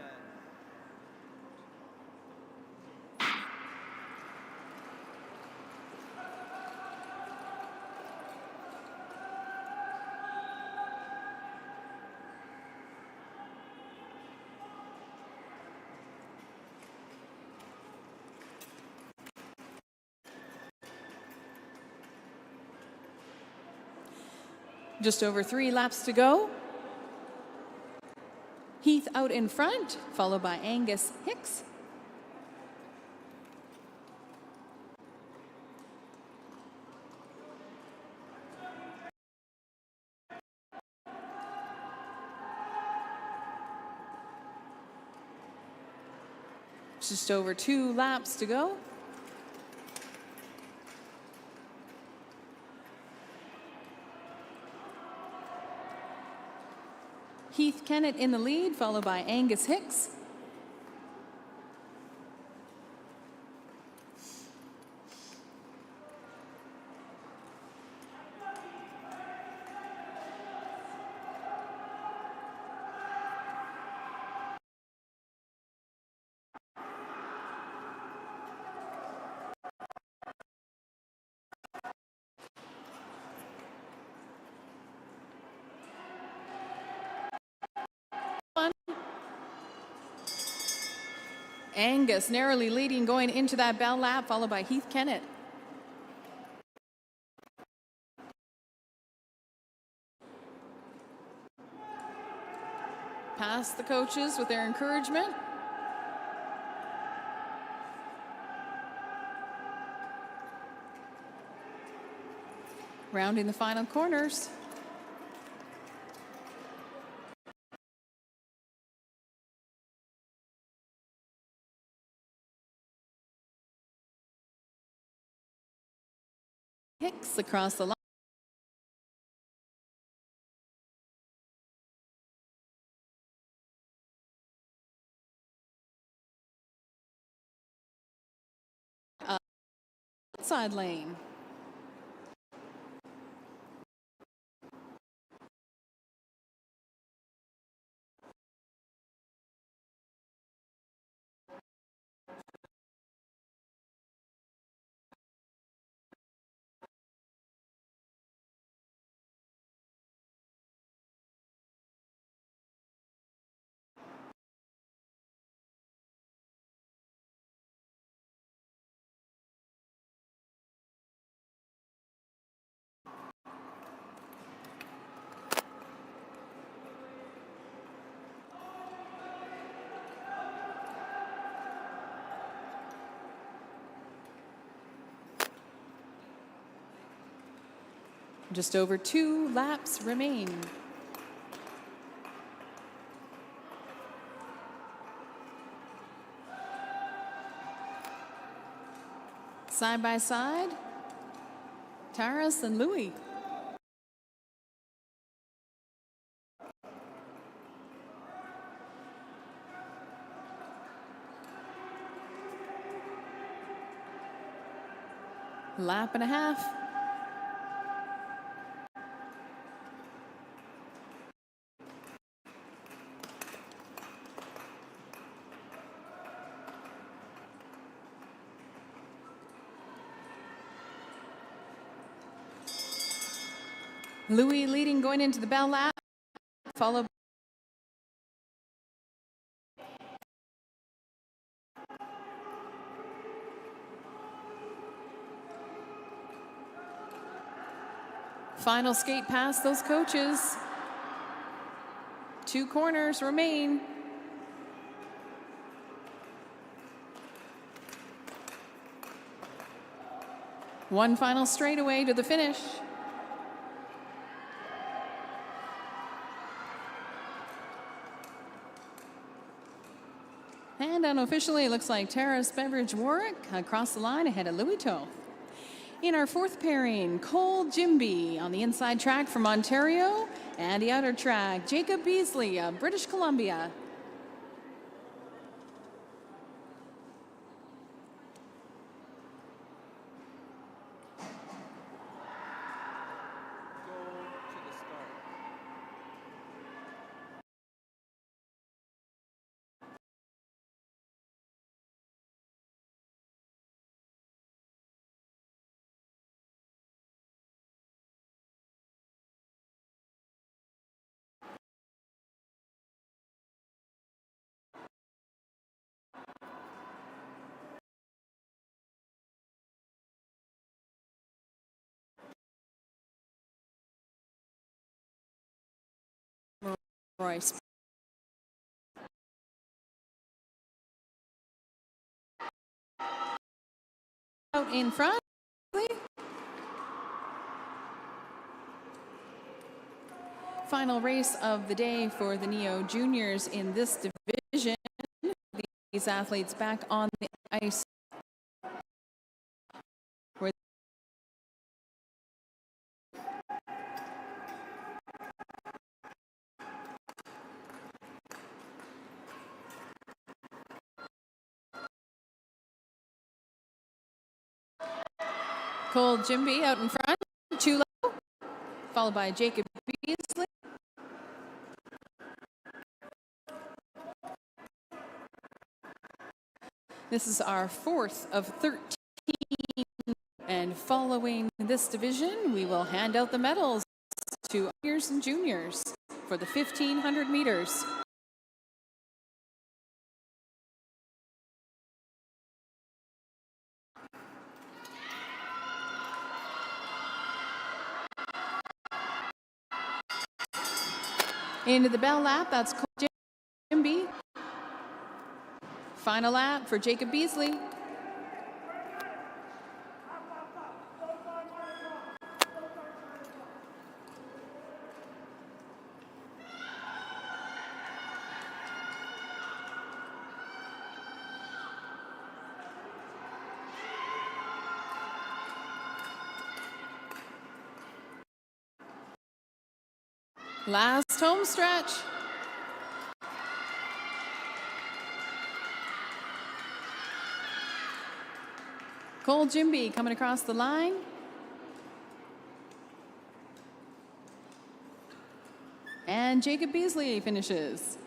Just over 3 laps to go. Heath out in front, followed by Angus Hicks. Just over 2 laps to go. Heath Kennett in the lead, followed by Angus Hicks. Angus narrowly leading going into that bell lap, followed by Heath Kennett. Past the coaches with their encouragement. Rounding the final corners. Hicks across the line. Outside lane. Just over 2 laps remain. Side by side, Taras and Louis. Lap and a half. Louis leading going into the bell lap, followed final skate past those coaches. 2 corners remain. One final straightaway to the finish. And unofficially, it looks like Taras Beveridge Warwick across the line ahead of Louis Toth. In our 4th pairing, Cole Jimby on the inside track from Ontario, and the outer track, Jacob Beasley of British Columbia. Go to the start. Royce. Out in front. Final race of the day for the Neo Juniors in this division. These athletes back on the ice. Cole Jimby out in front, 2 low, followed by Jacob Beasley. This is our 4th of 13. And following this division, we will hand out the medals to seniors and juniors for the 1,500 meters. Into the bell lap, that's Cole Jimby. Final lap for Jacob Beasley. Last home stretch. Cole Jimby coming across the line. And Jacob Beasley finishes.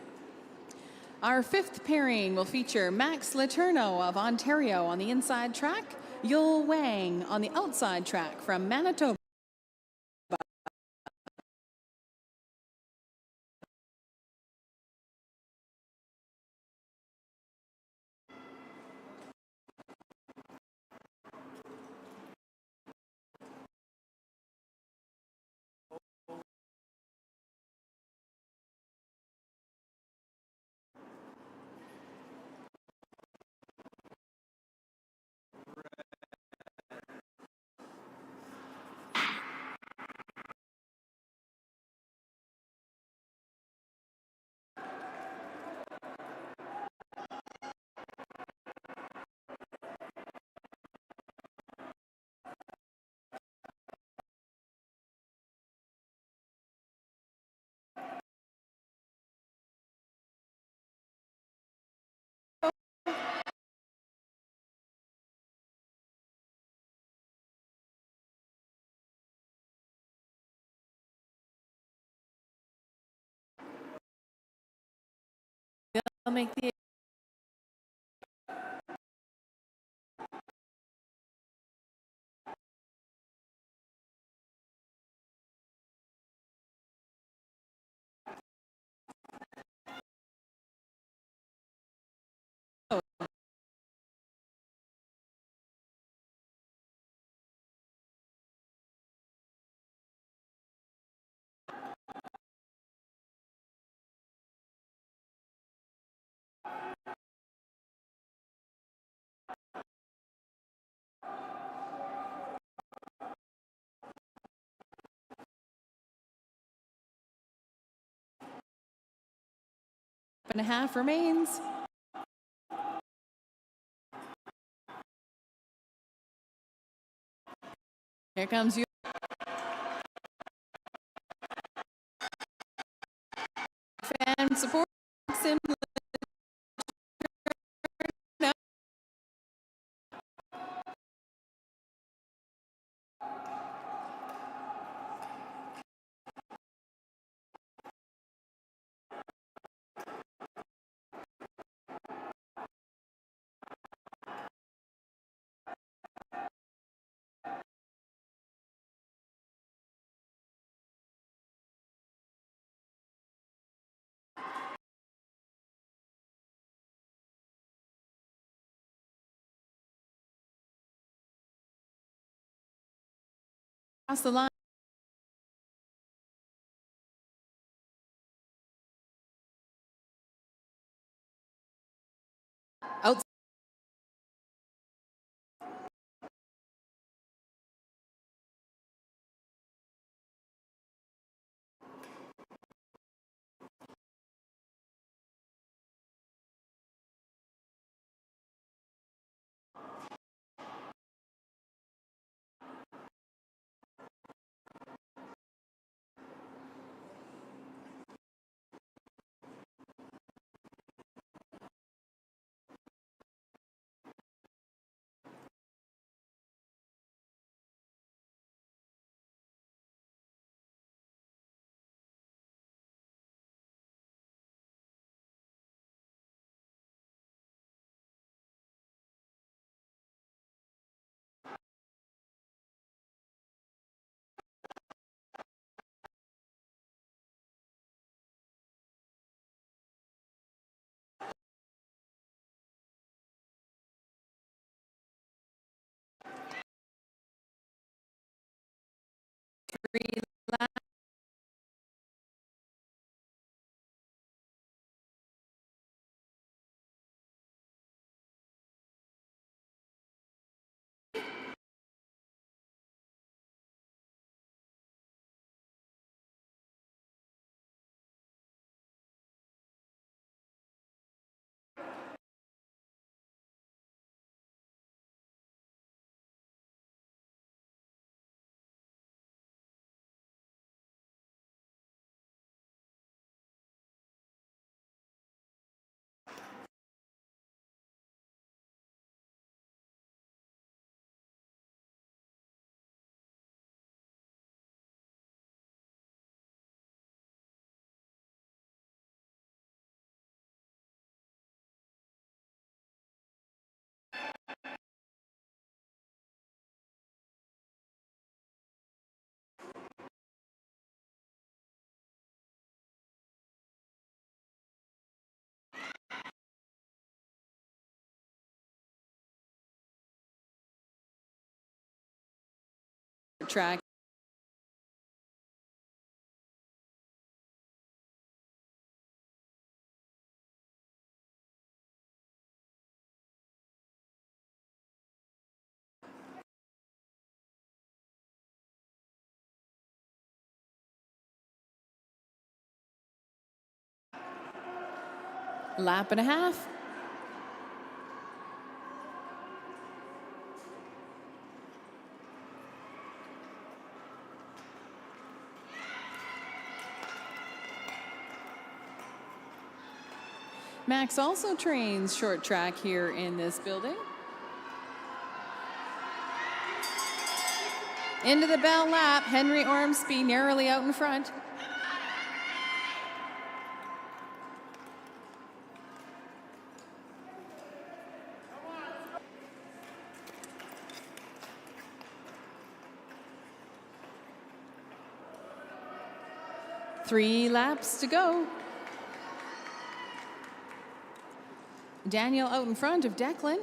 Our 5th pairing will feature Max Letourneau of Ontario on the inside track, Yul Wang on the outside track from Manitoba. I'll make the and a half remains. Here comes you. Fan support him. Across the line. Out. Track. Lap and a half. Max also trains short track here in this building. Into the bell lap, Henry Ormsby narrowly out in front. 3 laps to go. Daniel out in front of Declan.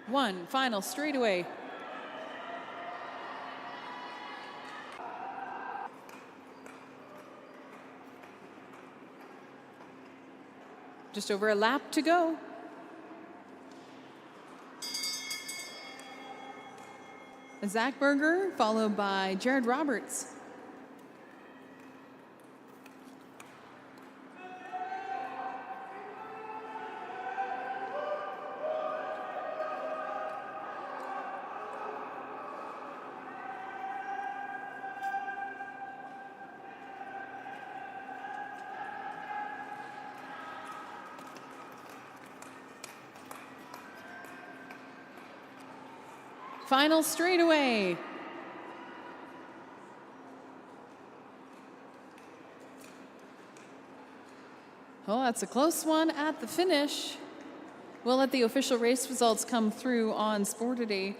One final straightaway. Just over a lap to go. Zach Berger, followed by Jared Roberts. Final straightaway. Oh, that's a close one at the finish. We'll let the official race results come through on Sportaday.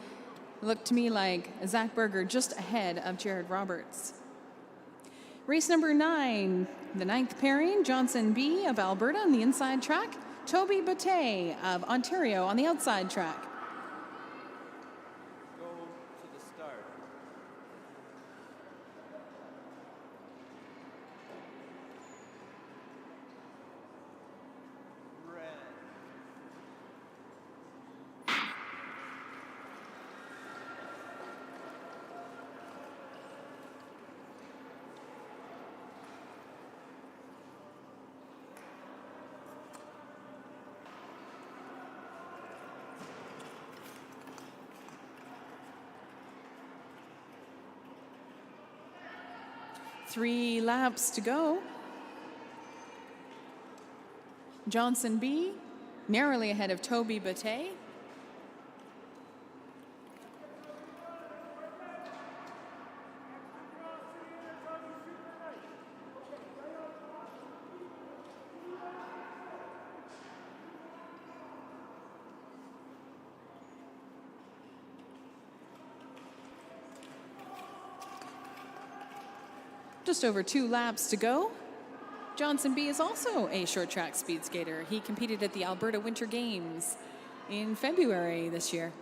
Looked to me like Zach Berger just ahead of Jared Roberts. Race number 9, the 9th pairing, Johnson B of Alberta on the inside track, Toby Bate of Ontario on the outside track. Go to the start. Red. Three laps to go. Johnson B, narrowly ahead of Toby Bate. Just over 2 laps to go. Johnson B is also a short track speed skater. He competed at the Alberta Winter Games in February this year.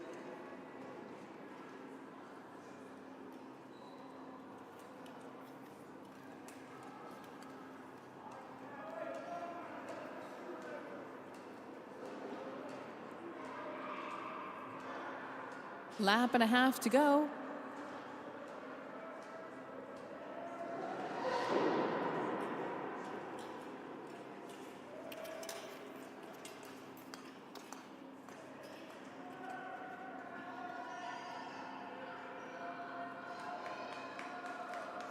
Lap and a half to go.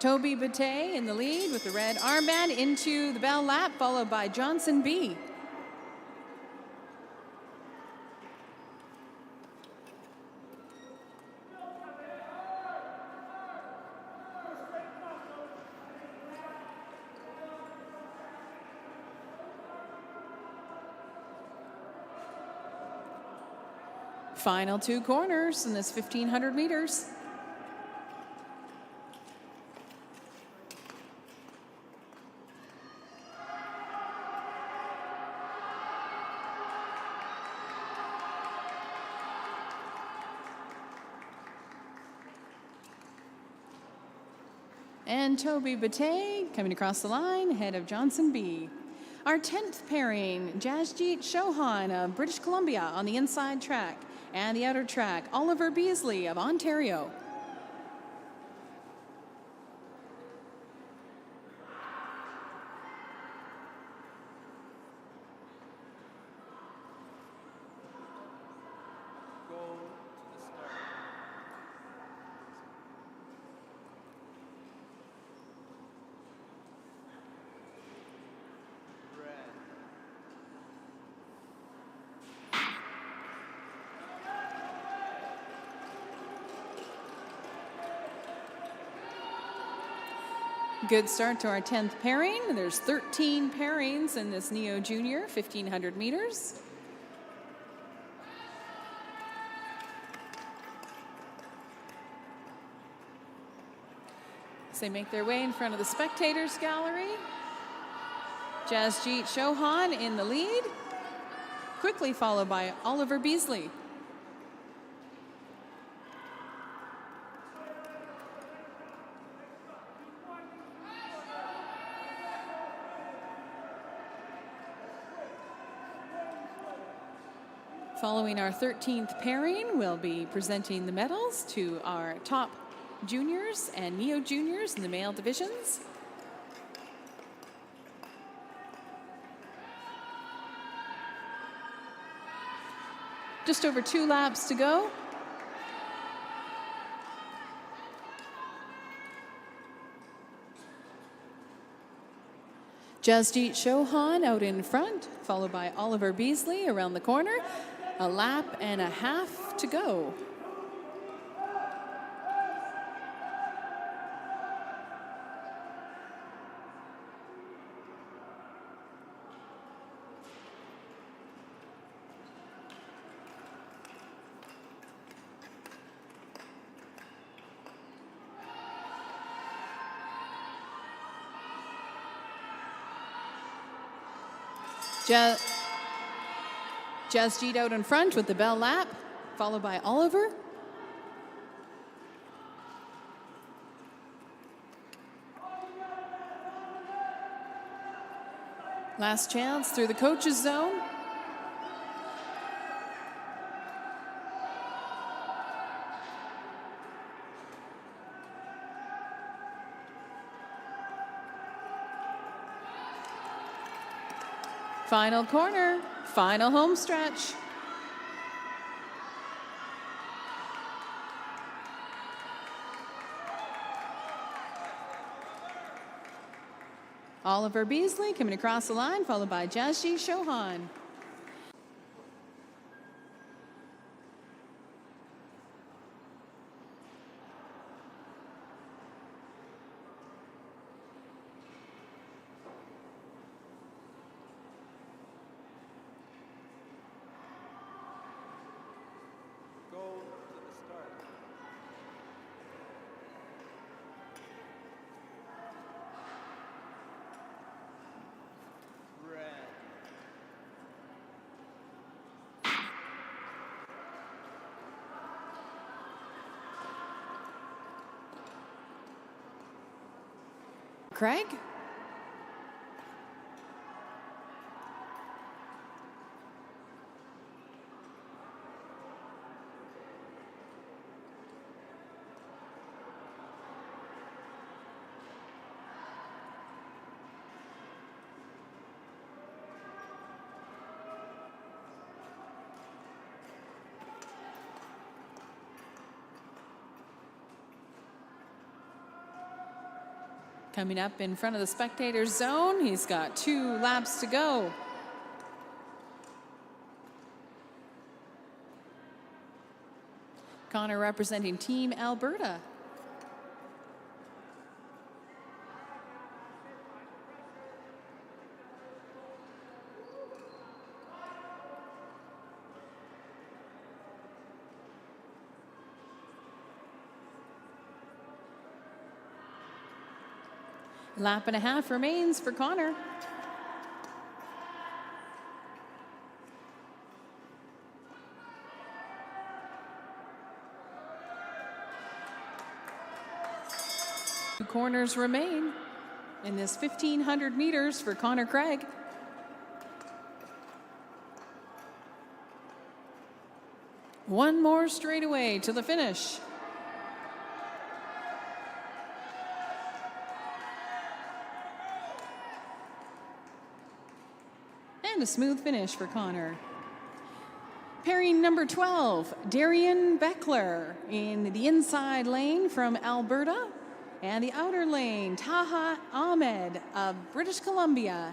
Toby Bate in the lead with the red armband into the bell lap, followed by Johnson B. Final 2 corners in this 1,500 meters. And Toby Bate coming across the line ahead of Johnson B. Our 10th pairing, Jasjeet Chauhan of British Columbia on the inside track, and the outer track, Oliver Beasley of Ontario. Go to the start. Red. Good start to our 10th pairing. There's 13 pairings in this Neo Junior 1,500 meters. As they make their way in front of the spectators gallery, Jasjeet Chauhan in the lead, quickly followed by Oliver Beasley. Following our 13th pairing, we'll be presenting the medals to our top juniors and neo juniors in the male divisions. Just over 2 laps to go. Jasjeet Chauhan out in front, followed by Oliver Beasley around the corner. A lap and a half to go. Jasjeet out in front with the bell lap, followed by Oliver. Last chance through the coach's zone. Final corner, final home stretch. Oliver Beasley coming across the line, followed by Jasjeet Chauhan. Go to the start. Red. Craig? Coming up in front of the spectator zone, he's got 2 laps to go. Connor representing Team Alberta. Lap and a half remains for Connor. Two corners remain in this 1,500 meters for Connor Craig. One more straightaway to the finish. And a smooth finish for Connor. Pairing number 12, Darian Beckler in the inside lane from Alberta, and the outer lane, Taha Ahmed of British Columbia.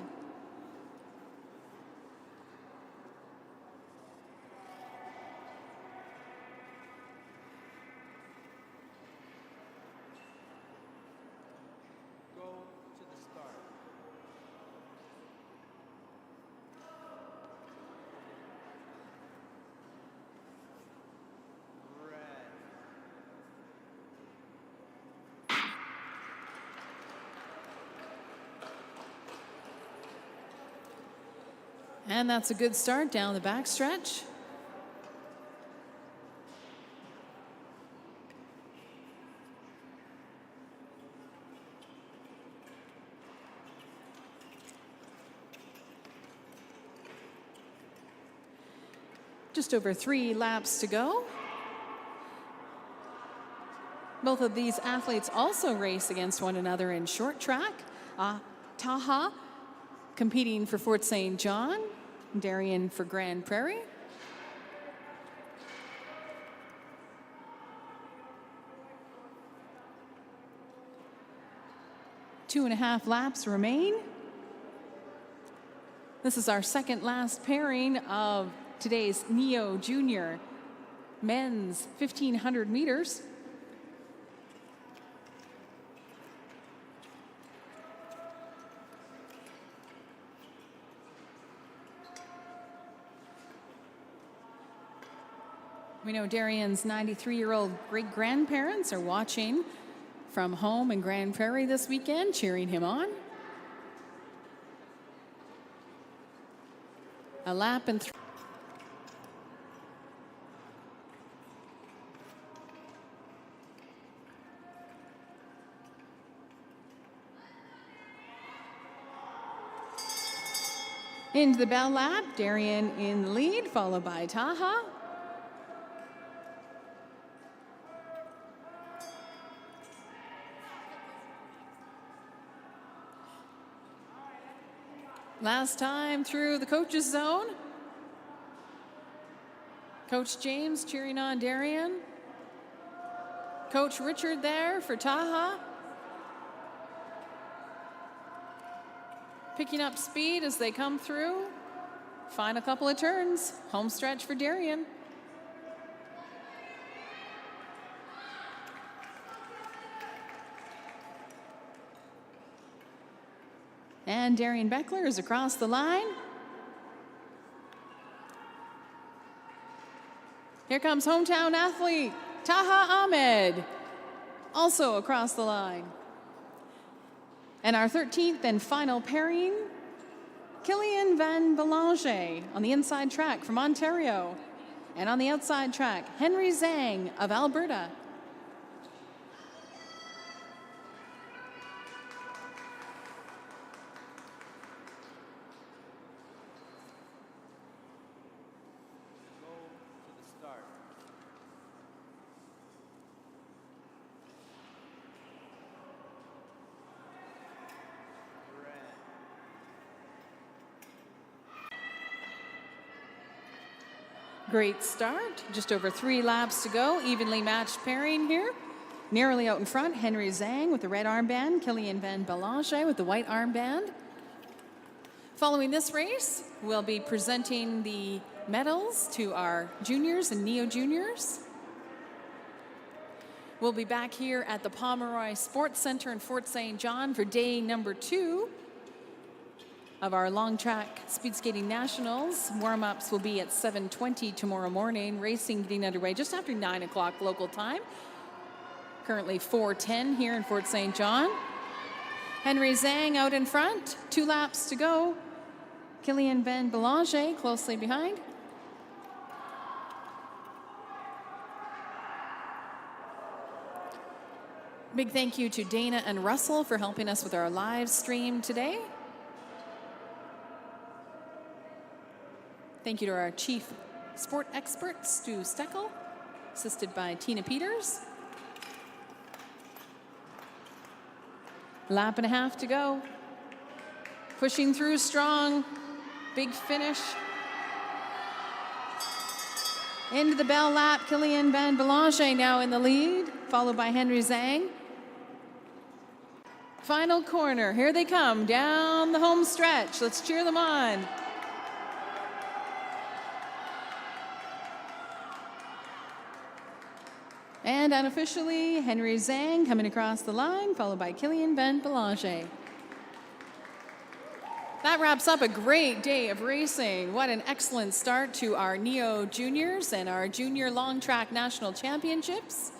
Go to the start. Red. And that's a good start down the backstretch. Just over 3 laps to go. Both of these athletes also race against one another in short track. Taha competing for Fort St. John, Darian for Grand Prairie. Two and a half laps remain. This is our second last pairing of today's Neo Junior men's 1,500 meters. We know Darian's 93-year-old great-grandparents are watching from home in Grand Prairie this weekend, cheering him on. A lap and into the bell lap, Darian in the lead, followed by Taha. Last time through the coach's zone. Coach James cheering on Darian. Coach Richard there for Taha. Picking up speed as they come through. Final couple of turns. Home stretch for Darian. And Darian Beckler is across the line. Here comes hometown athlete Taha Ahmed, also across the line. And our 13th and final pairing, Killian Van Belanger on the inside track from Ontario. And on the outside track, Henry Zhang of Alberta. Great start. Just over 3 laps to go. Evenly matched pairing here. Narrowly out in front, Henry Zhang with the red armband, Kilian Van Belanger with the white armband. Following this race, we'll be presenting the medals to our juniors and neo-juniors. We'll be back here at the Pomeroy Sports Centre in Fort St. John for day number 2 of our long track speed skating nationals. Warm-ups will be at 7:20 tomorrow morning. Racing getting underway just after 9 o'clock local time. Currently 4:10 here in Fort St. John. Henry Zhang out in front, 2 laps to go. Kilian Van Belanger closely behind. Big thank you to Dana and Russell for helping us with our live stream today. Thank you to our chief sport expert, Stu Steckel, assisted by Tina Peters. Lap and a half to go. Pushing through strong. Big finish. Into the bell lap, Kilian Van Belanger now in the lead, followed by Henry Zhang. Final corner, here they come, down the home stretch. Let's cheer them on. And unofficially, Henry Zhang coming across the line, followed by Kilian Van Belanger. That wraps up a great day of racing. What an excellent start to our Neo Juniors and our Junior Long Track National Championships.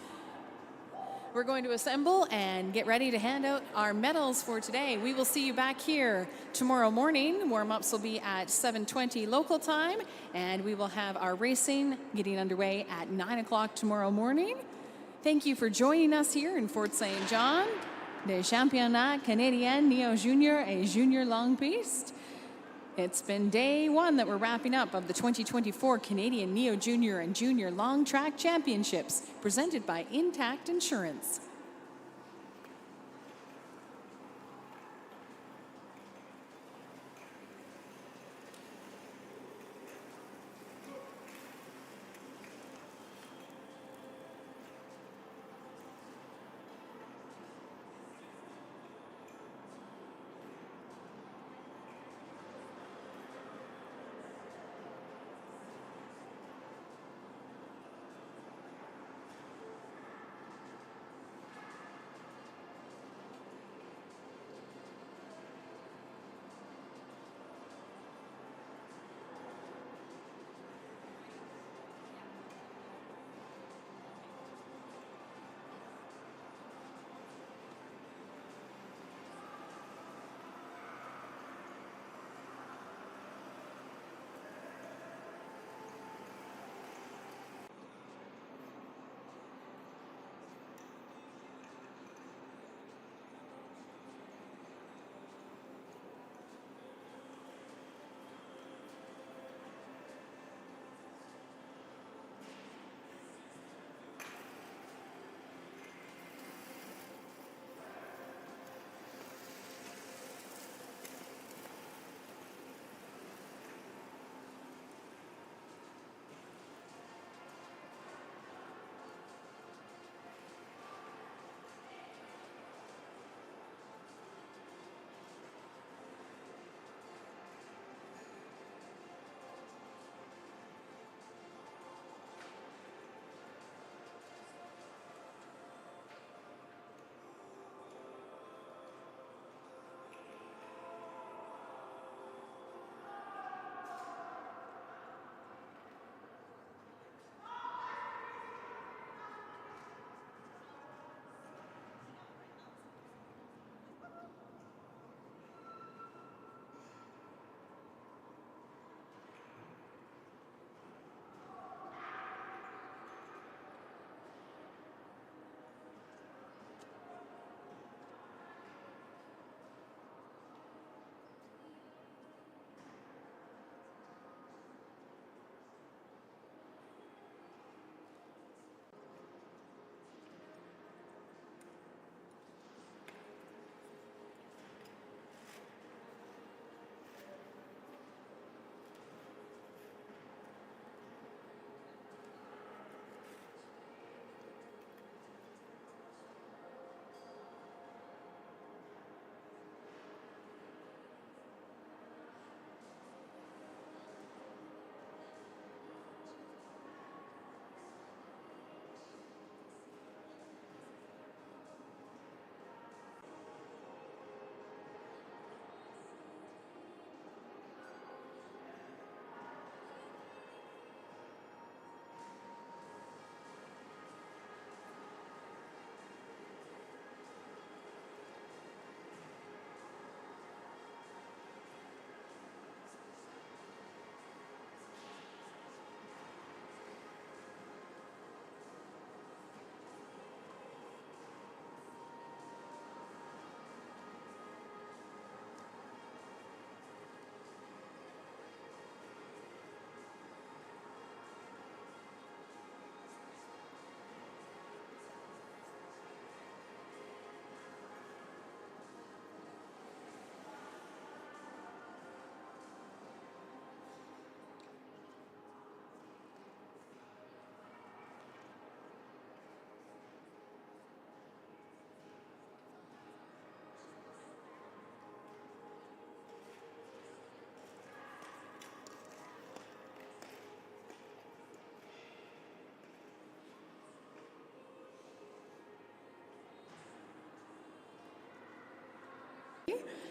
We're going to assemble and get ready to hand out our medals for today. We will see you back here tomorrow morning. Warm-ups will be at 7:20 local time, and we will have our racing getting underway at 9 o'clock tomorrow morning. Thank you for joining us here in Fort St. John. Des Championnats canadiens Neo-Junior et Junior Longue Piste. It's been day 1 that we're wrapping up of the 2024 Canadian Neo-Junior and Junior Long Track Championships, presented by Intact Insurance.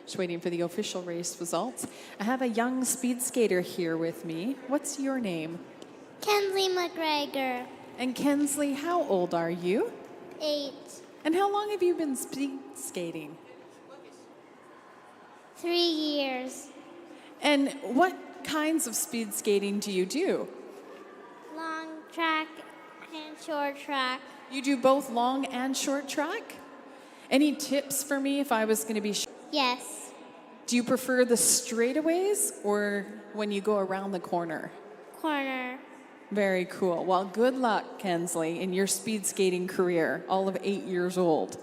Just waiting for the official race results. I have a young speed skater here with me. What's your name? Kensley McGregor, And Kensley, how old are you? 8, And how long have you been speed skating? 3 years. And what kinds of speed skating do you do? Long track and short track. You do both long and short track? Any tips for me if I was going to be Yes. Do you prefer the straightaways or when you go around the corner? Corner. Very cool. Well, good luck, Kensley, in your speed skating career, all of 8 years old.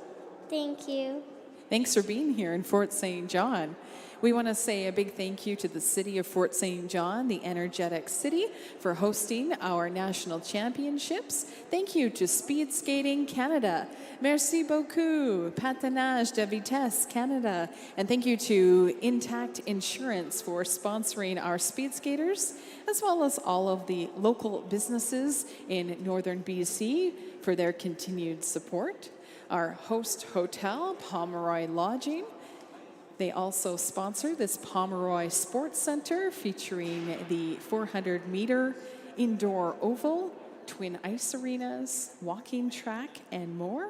Thank you. Thanks for being here in Fort St. John. We want to say a big thank you to the City of Fort St. John, the energetic city, for hosting our national championships. Thank you to Speed Skating Canada. Merci beaucoup, Patinage de Vitesse Canada. And thank you to Intact Insurance for sponsoring our speed skaters, as well as all of the local businesses in northern BC for their continued support. Our host hotel, Pomeroy Lodging. They also sponsor this Pomeroy Sports Centre featuring the 400-meter indoor oval, twin ice arenas, walking track, and more.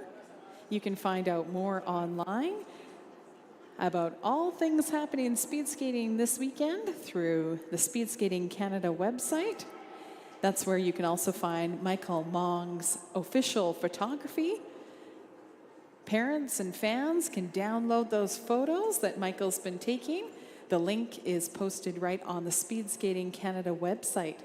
You can find out more online about all things happening in speed skating this weekend through the Speed Skating Canada website. That's where you can also find Michael Mong's official photography. Parents and fans can download those photos that Michael's been taking. The link is posted right on the Speed Skating Canada website.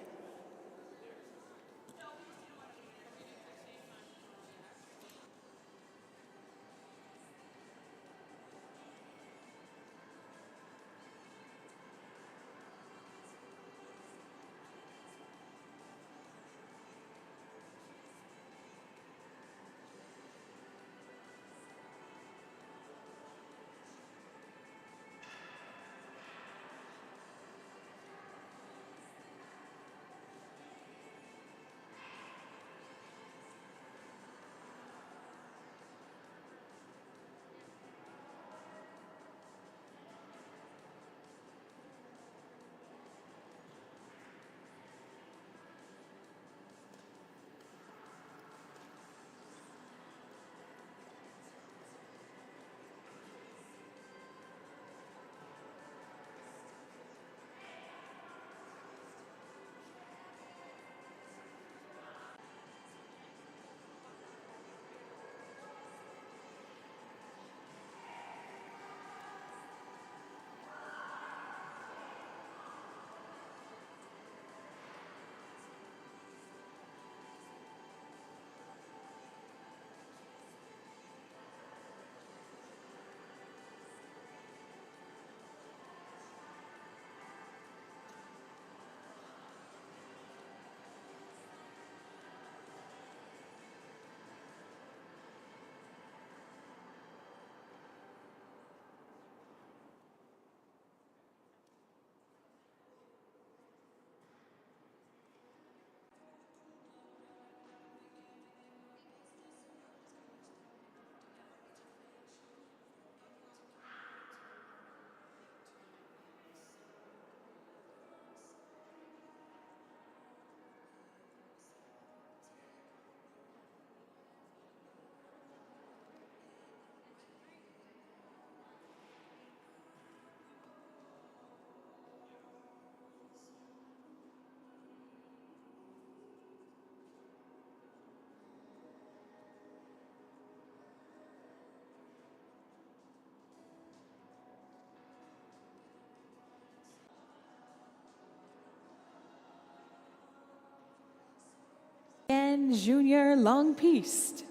And Junior Long Piste.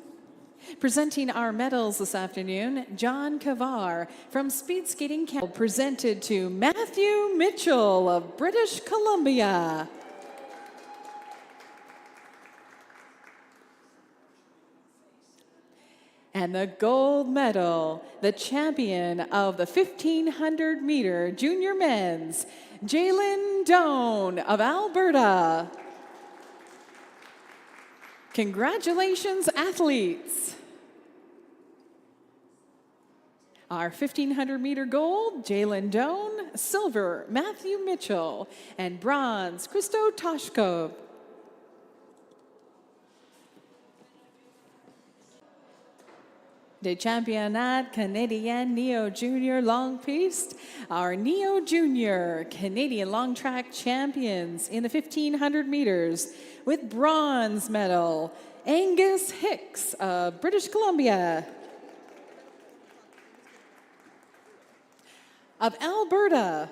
Presenting our medals this afternoon, John Kavar from Speed Skating Canada, presented to Matthew Mitchell of British Columbia. And the gold medal, the champion of the 1,500-meter junior men's, Jalen Doan of Alberta. Congratulations, athletes. Our 1,500-meter gold, Jalen Doan. Silver, Matthew Mitchell. And bronze, Christo Toshkov. Des Championnats canadiens Neo-Junior Long Piste, our Neo-Junior Canadian long track champions in the 1,500 meters with bronze medal, Angus Hicks of British Columbia. Of Alberta,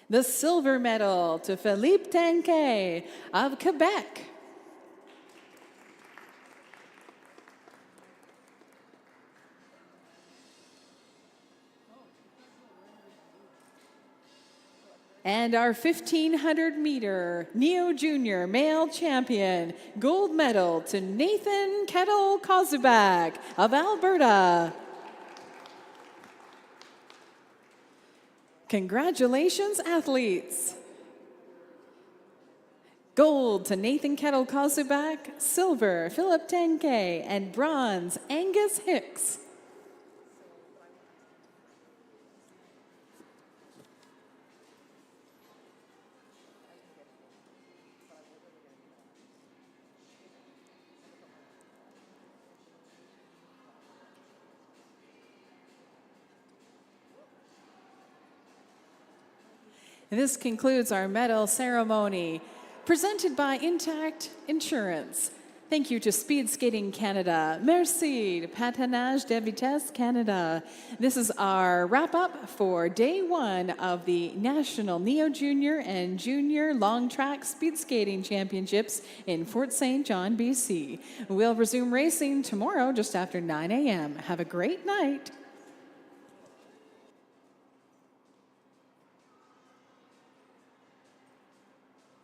the silver medal to Philippe Tanquet of Quebec. And our 1,500-meter Neo-Junior male champion, gold medal to Nathan Kettle-Kozubak of Alberta. Congratulations, athletes. Gold to Nathan Kettle-Kozubak, silver, Philip Tanquet, and bronze, Angus Hicks. This concludes our medal ceremony, presented by Intact Insurance. Thank you to Speed Skating Canada. Merci to Patinage de Vitesse Canada. This is our wrap-up for day one of the National Neo-Junior and Junior Long Track Speed Skating Championships in Fort St. John, BC. We'll resume racing tomorrow just after 9 a.m. Have a great night.